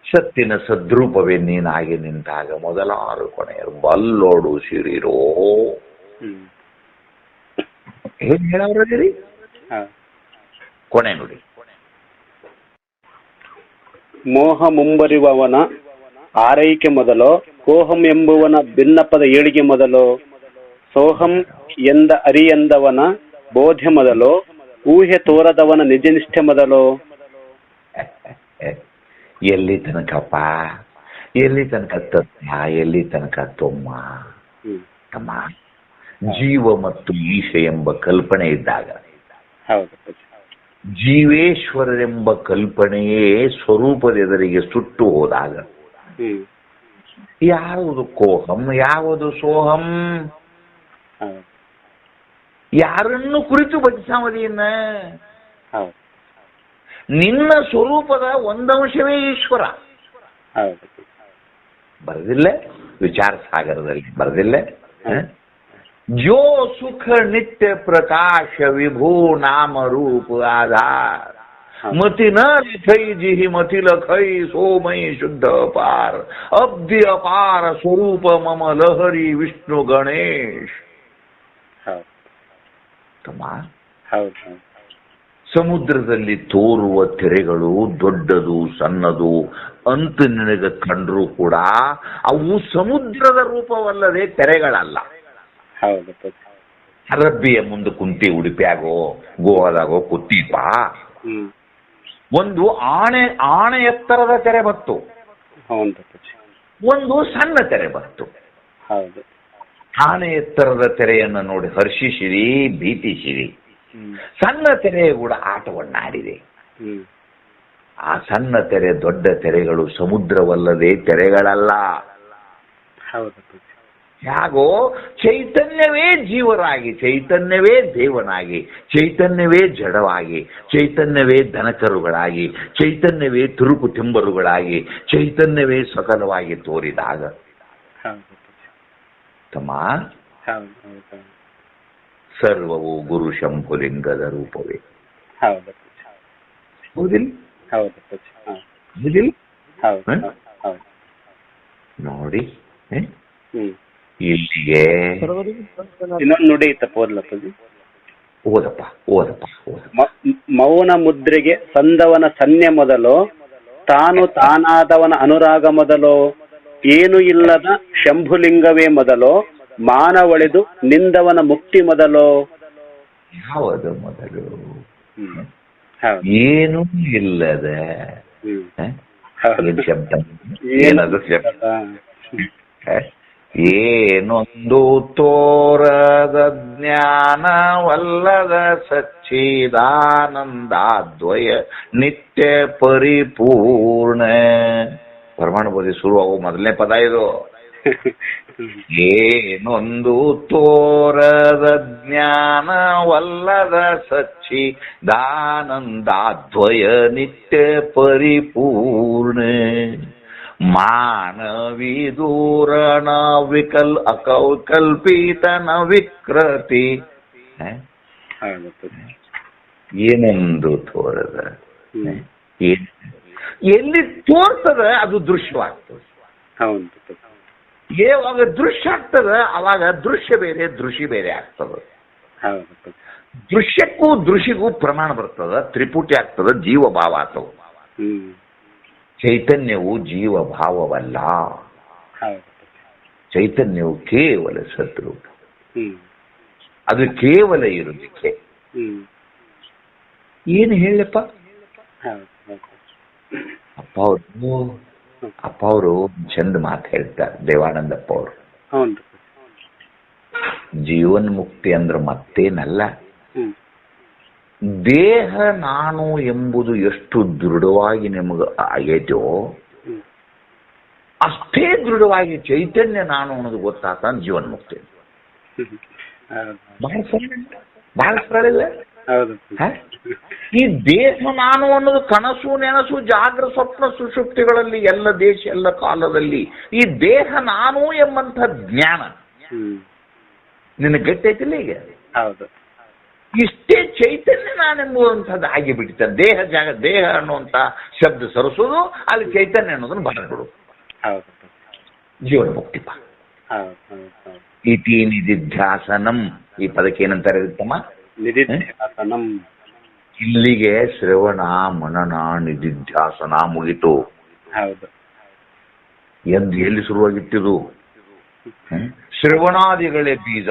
C: ಸತ್ತಿನ ಸದ್ರೂಪವೇ ನೀನಾಗಿ ನಿಂತಾಗ ಮೊದಲಾರು ಕೊನೆಯರು ಬಲ್ಲೋಡು ಸಿರಿರೋ. ಏನ್ ಹೇಳವ್ರಿ? ಕೊನೆ ನುಡಿ.
D: ಮೋಹ ಮುಂಬರಿವವನ ಆರೈಕೆ ಮೊದಲೋ, ಕೋಹಂ ಎಂಬುವನ ಭಿನ್ನಪದ ಏಳಿಗೆ ಮೊದಲೋ, ಸೋಹಂ ಎಂದ ಅರಿಯಂದವನ ಬೋಧೆ ಮೊದಲೋ, ಊಹೆ ತೋರದವನ ನಿಜನಿಷ್ಠೆ ಮೊದಲೋ.
C: ಎಲ್ಲಿ ತನಕಪ್ಪ? ಎಲ್ಲಿ ತನಕ ತತ್ವ? ಎಲ್ಲಿ ತನಕ ತೊಮ್ಮ? ತಮ್ಮ, ಜೀವ ಮತ್ತು ಈಶ ಎಂಬ ಕಲ್ಪನೆ ಇದ್ದಾಗ, ಜೀವೇಶ್ವರರೆಂಬ ಕಲ್ಪನೆಯೇ ಸ್ವರೂಪದೆದುರಿಗೆ ಸುಟ್ಟು ಹೋದಾಗ, ಯಾವುದು ಕೋಹಂ ಯಾವುದು ಸೋಹಂ? ಯಾರನ್ನು ಕುರಿತು ಭಜಿಸಾಮದಿಯನ್ನ? ನಿನ್ನ ಸ್ವರೂಪದ ಒಂದಂಶವೇ ಈಶ್ವರ. ಬರೆದಿಲ್ಲ ವಿಚಾರ ಸಾಗರದಲ್ಲಿ? ಬರೆದಿಲ್ಲ? ಜೋ ಸುಖ ನಿತ್ಯ ಪ್ರಕಾಶ ವಿಭೂ ನಾಮ ರೂಪ ಆಧಾರ, ಮತಿ ನ ಲಖೈ ಜಿಹಿ ಮತಿ ಲಖೈ ಸೋಮೈ ಶುದ್ಧ ಅಪಾರ, ಅಬ್ಧಿ ಅಪಾರ ಸ್ವರೂಪ ಮಮ ಲಹರಿ ವಿಷ್ಣು ಗಣೇಶ್. ಸಮುದ್ರದಲ್ಲಿ ತೋರುವ ತೆರೆಗಳು ದೊಡ್ಡದು ಸಣ್ಣದು ಅಂತ ನಿನಗೆ ಕಂಡ್ರೂ ಕೂಡ ಅವು ಸಮುದ್ರದ ರೂಪವಲ್ಲದೆ ತೆರೆಗಳಲ್ಲ. ಅರಬ್ಬಿಯ ಮುಂದೆ ಕುಂತಿ ಉಡುಪಿಯಾಗೋ ಗೋವಾದಾಗೋ ಕುತ್ತೀಪ, ಒಂದು ಆಣೆ ಎತ್ತರದ ತೆರೆ ಬತ್ತು, ಒಂದು ಸಣ್ಣ ತೆರೆ ಬತ್ತು. ಆಣೆ ಎತ್ತರದ ತೆರೆಯನ್ನು ನೋಡಿ ಹರ್ಷಿಸಿರಿ, ಭೀತಿಸಿರಿ. ಸಣ್ಣ ತೆರೆ ಕೂಡ ಆಟವನ್ನಾಡಿದೆ. ಆ ಸಣ್ಣ ತೆರೆ ದೊಡ್ಡ ತೆರೆಗಳು ಸಮುದ್ರವಲ್ಲದೆ ತೆರೆಗಳಲ್ಲ. ಹೇಗೋ ಚೈತನ್ಯವೇ ಜೀವರಾಗಿ, ಚೈತನ್ಯವೇ ದೇವನಾಗಿ, ಚೈತನ್ಯವೇ ಜಡವಾಗಿ, ಚೈತನ್ಯವೇ ದನಕರುಗಳಾಗಿ, ಚೈತನ್ಯವೇ ತುರುಕು ತಿಂಬರುಗಳಾಗಿ, ಚೈತನ್ಯವೇ ಸಕಲವಾಗಿ ತೋರಿದಾಗ ತಮ್ಮ, ಸರ್ವವು ಗುರು ಶಂಭುಲಿಂಗದ ರೂಪವೇ. ಹೌದಿಲ್ಲ? ನೋಡಿ ಇಲ್ಲಿಗೆ
D: ಇನ್ನೊಂದು ನುಡಿ ಇತ್ತಪ್ಪ, ಓದ್ಲಪ್ಪಾಜಿ.
C: ಓದಪ್ಪ ಓದಪ್ಪ ಓದಪ್ಪ.
D: ಮೌನ ಮುದ್ರೆಗೆ ಸಂದವನ ಸನ್ನೆ ಮೊದಲೋ, ತಾನು ತಾನಾದವನ ಅನುರಾಗ ಮೊದಲೋ, ಏನು ಇಲ್ಲದ ಶಂಭುಲಿಂಗವೇ ಮೊದಲೋ, ಮಾನವಳೆದು ನಿಂದವನ ಮುಕ್ತಿ ಮೊದಲೋ.
C: ಯಾವುದು ಮೊದಲು? ಏನೂ ಇಲ್ಲದ ಶಬ್ದ, ಏನದು ಶಬ್ದ? ಏನೊಂದು ತೋರದ ಜ್ಞಾನವಲ್ಲದ ಸಚ್ಚಿದಾನಂದಾದ್ವಯ ನಿತ್ಯ ಪರಿಪೂರ್ಣ. ಪರಮಾಣು ಬೋಧಿ ಶುರುವಾಗೋ ಮೊದಲನೇ ಪದ ಇದು. ಏನೊಂದು ತೋರದ ಜ್ಞಾನವಲ್ಲದ ಸಚ್ಚಿದಾನಂದಾದ್ವಯ ನಿತ್ಯ ಪರಿಪೂರ್ಣ. ಮಾನವಿ ದೂರಣ ಅಕಲ್ಪಿತನ ವಿಕೃತಿ
D: ಹೌದಪ್ಪಾಜಿ.
C: ಏನೊಂದು ತೋರದ ಎಲ್ಲಿ ತೋರ್ತದ ಅದು ದೃಶ್ಯವಾಗ್ತದೆ.
D: ಹೌದು.
C: ಯಾವಾಗ ದೃಶ್ಯ ಆಗ್ತದ ಅವಾಗ ದೃಶ್ಯ ಬೇರೆ ದೃಶ್ಯ ಬೇರೆ ಆಗ್ತದ.
D: ಹೌದಪ್ಪಾಜಿ.
C: ದೃಶ್ಯಕ್ಕೂ ದೃಶ್ಯಗೂ ಪ್ರಮಾಣ ಬರ್ತದ, ತ್ರಿಪುಟಿ ಆಗ್ತದ, ಜೀವ ಭಾವ ಆಗ್ತವ. ಚೈತನ್ಯವು ಜೀವ ಭಾವವಲ್ಲ. ಚೈತನ್ಯವು ಕೇವಲ ಸದ್ರೂಪ. ಅದು ಕೇವಲ ಇರೋದಕ್ಕೆ ಏನು ಹೇಳಪ್ಪ. ಅಪ್ಪ ಅವರು ಚಂದ ಮಾತು ಹೇಳ್ತಾರೆ, ದೇವಾನಂದಪ್ಪ ಅವರು. ಜೀವನ್ ಮುಕ್ತಿ ಅಂದ್ರೆ ಮತ್ತೇನಲ್ಲ, ದೇಹ ನಾನು ಎಂಬುದು ಎಷ್ಟು ದೃಢವಾಗಿ ನಿಮಗೆ ಆಗೈತೋ ಅಷ್ಟೇ ದೃಢವಾಗಿ ಚೈತನ್ಯ ನಾನು ಅನ್ನೋದು ಗೊತ್ತಾತ ಜೀವನ್ ಮುಕ್ತಿ. ಬಹಳ ಸರಳ ಇಲ್ಲ. ಈ ದೇಹ ನಾನು ಅನ್ನೋದು ಕನಸು ನೆನಸು ಜಾಗ್ರ ಸ್ವಪ್ನ ಸುಷುಪ್ತಿಗಳಲ್ಲಿ ಎಲ್ಲ ದೇಶ ಎಲ್ಲ ಕಾಲದಲ್ಲಿ ಈ ದೇಹ ನಾನು ಎಂಬಂಥ ಜ್ಞಾನ ನಿನಗೆ ಗಟ್ಟಿ ಐತಿಲ್ಲ ಈಗ. ಇಷ್ಟೇ ಚೈತನ್ಯ ನಾನೆಂಬುವಂಥದ್ದು ಆಗಿಬಿಟ್ಟಿದ್ದ. ದೇಹ ಅನ್ನುವಂಥ ಶಬ್ದ ಸರಿಸೋದು, ಅಲ್ಲಿ ಚೈತನ್ಯ ಅನ್ನೋದನ್ನು ಬರೆದ್ಬಿಡು. ಜೀವನ ಮುಕ್ತಿಪ್ಪ. ಇತಿ ನಿಧಿಧ್ಯಾಸನಂ, ಈ ಪದಕ್ಕೆ ಏನಂತಾರೆ ತಮ್ಮ?
D: ನಿಧಿಧ್ಯಾಸನಂ.
C: ಇಲ್ಲಿಗೆ ಶ್ರವಣ ಮನನ ನಿಧಿಧ್ಯಾಸನ ಮುಗಿತು. ಎಲ್ಲಿ ಶುರುವಾಗಿಟ್ಟಿದು? ಶ್ರವಣಾದಿಗಳೇ ಬೀಜ,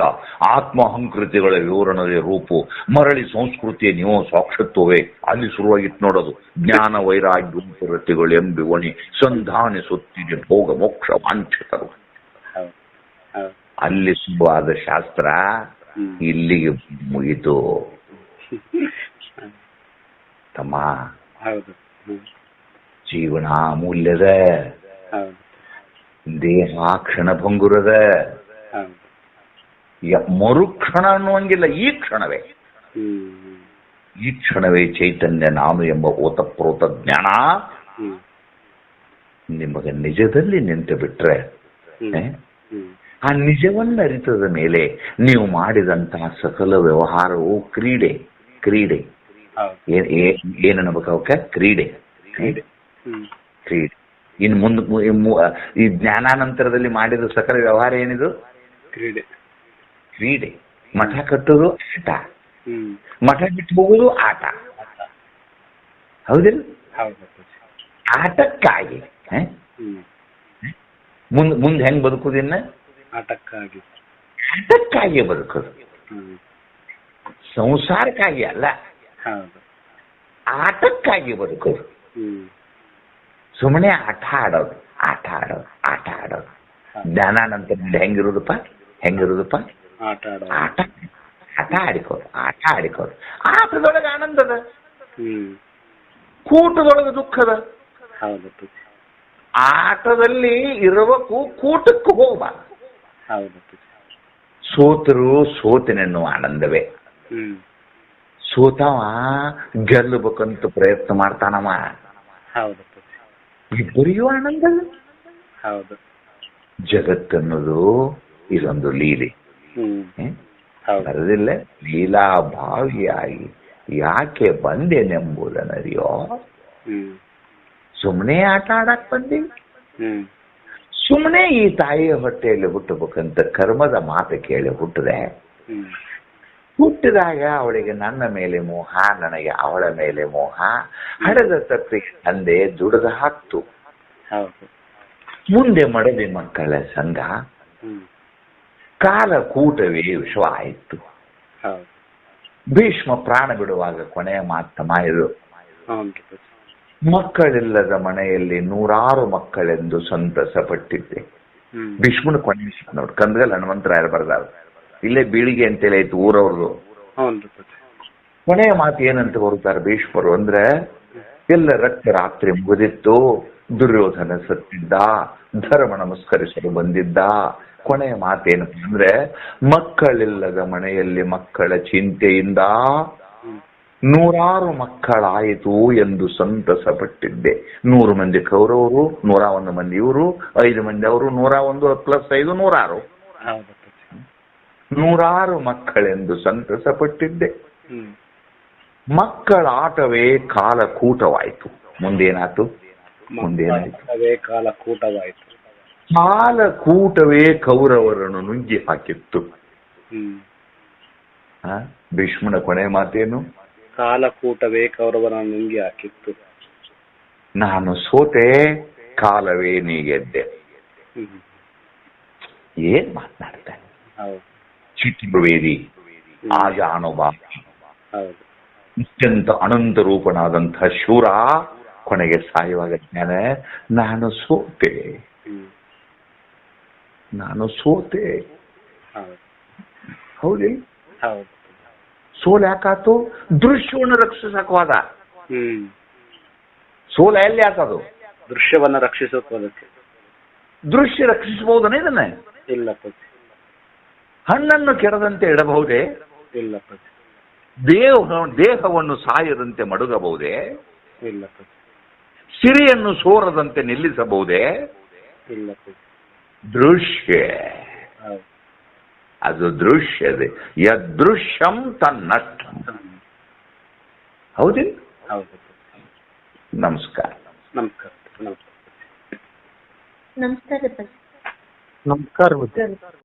C: ಆತ್ಮಹಂಕೃತಿಗಳ ವಿವರಣೆಯ ರೂಪು, ಮರಳಿ ಸಂಸ್ಕೃತಿಯ ನೀವು ಸಾಕ್ಷತ್ವವೇ ಅಲ್ಲಿ ಶುರುವಾಗಿತ್ತು ನೋಡೋದು. ಜ್ಞಾನ ವೈರಾಗ್ಯ ಪ್ರತಿಗಳು ಎಂಬಿವಣಿ ಸಂಧಾನಿಸುತ್ತಿದೆ ಭೋಗ ಮೋಕ್ಷ ವಾಂಛಿತರು. ಅಲ್ಲಿ ಶುರುವಾದ ಶಾಸ್ತ್ರ ಇಲ್ಲಿಗೆ ಮುಗಿತು ತಮ್ಮ. ಜೀವನ ಅಮೂಲ್ಯದ, ದೇಹ ಕ್ಷಣಭಂಗುರದ. ಮರುಕ್ಷಣ ಅನ್ನುವಂಗಿಲ್ಲ, ಈ ಕ್ಷಣವೇ. ಈ ಕ್ಷಣವೇ ಚೈತನ್ಯ ನಾನು ಎಂಬ ಓತಪ್ರೋತ ಜ್ಞಾನ ನಿಮಗೆ ನಿಜದಲ್ಲಿ ನಿಂತು ಬಿಟ್ರೆ, ಆ ನಿಜವನ್ನು ಅರಿತದ ಮೇಲೆ ನೀವು ಮಾಡಿದಂತಹ ಸಕಲ ವ್ಯವಹಾರವು ಕ್ರೀಡೆ. ಕ್ರೀಡೆ ಏನನ್ನಬೇಕು ಅವಕ್ಕೆ? ಕ್ರೀಡೆ. ಕ್ರೀಡೆ. ಇನ್ನು ಮುಂದೆ ಈ ಜ್ಞಾನಾನಂತರದಲ್ಲಿ ಮಾಡಿದ ಸಕಲ ವ್ಯವಹಾರ ಏನಿದು?
D: ಕ್ರೀಡೆ.
C: ಕ್ರೀಡೆ. ಮಠ ಕಟ್ಟೋದು ಆಟ, ಮಠ ಬಿಟ್ಟು ಹೋಗೋದು ಆಟ. ಹೌದಿಲ್ಲ? ಆಟಕ್ಕಾಗಿ ಮುಂದೆ ಹೆಂಗ್ ಬದುಕುದಿನ್ನ? ಆಟಕ್ಕಾಗಿ ಬದುಕೋದು, ಸಂಸಾರಕ್ಕಾಗಿ ಅಲ್ಲ, ಆಟಕ್ಕಾಗಿ ಬದುಕೋದು. ಸುಮ್ಮನೆ ಆಟ ಆಡೋದು. ಜ್ಞಾನಾನಂತರದಲ್ಲಿ ಹೆಂಗಿರೋದಪ್ಪ? ಆಟ ಆಡಿಕೋದು. ಆಟದೊಳಗೆ ಆನಂದದ, ಕೂಟದೊಳಗೆ ದುಃಖದ. ಆಟದಲ್ಲಿ ಇರಬೇಕು, ಕೂಟಕ್ಕೆ ಹೋಗಬಾರ್ದು. ಸೋತರು ಸೋತಿನೆನ್ನುವ ಆನಂದವೇ. ಸೋತವ ಗೆಲ್ಲಬೇಕಂತ ಪ್ರಯತ್ನ ಮಾಡ್ತಾನವ, ಇಬ್ಬರಿಗೂ ಆನಂದ. ಜಗತ್ತನ್ನೋದು ಇದೊಂದು ಲೀಲೆ. ಬರದಿಲ್ಲ? ಲೀಲಾಭಾವಿಯಾಗಿ ಯಾಕೆ ಬಂದೇನೆಂಬುದನ್ನರಿಯೋ. ಸುಮ್ಮನೆ ಆಟ ಆಡಕ್ ಬಂದಿ? ಸುಮ್ಮನೆ ಈ ತಾಯಿಯ ಹೊಟ್ಟೆಯಲ್ಲಿ ಹುಟ್ಟಬೇಕಂತ ಕರ್ಮದ ಮಾತು ಕೇಳಿ ಹುಟ್ಟದೆ. ಹುಟ್ಟಿದಾಗ ಅವಳಿಗೆ ನನ್ನ ಮೇಲೆ ಮೋಹ, ನನಗೆ ಅವಳ ಮೇಲೆ ಮೋಹ. ಹಡದ ತಪ್ಪಿಗೆ ತಂದೆ ದುಡಿದ ಹಾಕ್ತು. ಮುಂದೆ ಮಡದಿ ಮಕ್ಕಳ ಸಂಘ, ಕಾಲ ಕೂಟವೇ ವಿಶ್ವ ಆಯಿತು. ಭೀಷ್ಮ ಪ್ರಾಣ ಬಿಡುವಾಗ ಕೊನೆಯ ಮಾತಮ್ಮ ಇದು, ಮಕ್ಕಳಿಲ್ಲದ ಮನೆಯಲ್ಲಿ 100 ಮಕ್ಕಳೆಂದು ಸಂತಸ ಪಟ್ಟಿದ್ದೆ. ಭೀಷ್ಮನ ಕೊನೆ ನೋಡಿ, ಕಂದಗಲ್ ಹನುಮಂತರಾಯರು ಬರೆದಾರ. ಇಲ್ಲೇ ಬೀಳಿಗೆ ಅಂತೇಳಿ ಆಯ್ತು ಊರವ್ರದು. ಕೊನೆಯ ಮಾತು ಏನಂತ ಬರುತ್ತಾರೆ ಭೀಷ್ಮರು ಅಂದ್ರೆ, ಎಲ್ಲ ರಕ್ತ ರಾತ್ರಿ ಮುಗಿದಿತ್ತು, ದುರ್ಯೋಧನ ಸತ್ತಿದ್ದ, ಧರ್ಮ ನಮಸ್ಕರಿಸಲು ಬಂದಿದ್ದ. ಕೊನೆಯ ಮಾತೇನಪ್ಪ ಅಂದ್ರೆ, ಮಕ್ಕಳಿಲ್ಲದ ಮನೆಯಲ್ಲಿ ಮಕ್ಕಳ ಚಿಂತೆಯಿಂದ 100 ಮಕ್ಕಳಾಯಿತು ಎಂದು ಸಂತಸ ಪಟ್ಟಿದ್ದೆ. 100 ಮಂದಿ ಕೌರವರು, 101 ಮಂದಿ ಇವರು, 5 ಮಂದಿ ಅವರು, 101 + 5 106. ನೂರಾರು ಮಕ್ಕಳೆಂದು ಸಂತಸಪಟ್ಟಿದ್ದೆ.
D: ಹ್ಮ್.
C: ಮಕ್ಕಳ ಆಟವೇ ಕಾಲಕೂಟವಾಯಿತು. ಮುಂದೇನಾಯ್ತು? ಮುಂದೇನಾಯ್ತು?
D: ಮಕ್ಕಳೇ ಕಾಲಕೂಟವಾಯಿತು.
C: ಕಾಲಕೂಟವೇ ಕೌರವರನ್ನು ನುಂಗಿ ಹಾಕಿತ್ತು.
D: ಹ್ಮ್.
C: ಭೀಷ್ಮನ ಕೊನೆ ಮಾತೇನು?
D: ಕಾಲಕೂಟವೇ ಕೌರವರನ್ನು ನುಂಗಿ ಹಾಕಿತ್ತು.
C: ನಾನು ಸೋತೆ, ಕಾಲವೇ ನೀ ಗೆದ್ದೆ.
D: ಹ್ಮ್.
C: ಏನ್ ಮಾತನಾಡ್ತಾನೆ?
D: ಹೌದು.
C: ಚಿತ್ರವೇದಿ ಆಜಾನುಬಾಹ,
D: ಹೌದು.
C: ಅತ್ಯಂತ ಅನಂತ ರೂಪನಾದಂತಹ ಶೂರ ಕೊನೆಗೆ ಸಾಯುವಾಗ ನಾನು ಸೋತೆ,
D: ಹ್ಮ್.
C: ನಾನು ಸೋತೆ.
D: ಹೌದು.
C: ಹೌದಿಲ್ಲ?
D: ಹೌದು.
C: ಸೋಲ್ ಯಾಕಾತು? ದೃಶ್ಯವನ್ನು ರಕ್ಷಿಸಕ್ವಾದ.
D: ಹ್ಮ್.
C: ಸೋಲ ಎಲ್ಲಿ ಯಾಕದು?
D: ದೃಶ್ಯವನ್ನ ರಕ್ಷಿಸೋದಕ್ಕೆ.
C: ದೃಶ್ಯ ರಕ್ಷಿಸಬಹುದನೇ ಇದನ್ನ?
D: ಇಲ್ಲ ಪತಿ.
C: ಹಣ್ಣನ್ನು ಕೆಡದಂತೆ ಇಡಬಹುದೇ?
D: ಇಲ್ಲ ಪತಿ.
C: ದೇಹವನ್ನು ಸಾಯದಂತೆ ಮಡುಗಬಹುದೇ?
D: ಇಲ್ಲ ಪತಿ.
C: ಸಿರಿಯನ್ನು ಸೋರದಂತೆ ನಿಲ್ಲಿಸಬಹುದೇ?
D: ಇಲ್ಲ ಪತಿ.
C: ದೃಶ್ಯ,
D: ಹೌದು.
C: ಅದು ದೃಶ್ಯದೆ. ಯದೃಶ್ಯಂ ತನ್ನಷ್ಟಂ. ಹೌದಿಲ್ಲ?
D: ಹೌದು.
C: ನಮಸ್ಕಾರ.
D: ನಮಸ್ಕಾರ. ನಮಸ್ಕಾರ.
F: ನಮಸ್ಕಾರ.
E: ನಮಸ್ಕಾರ.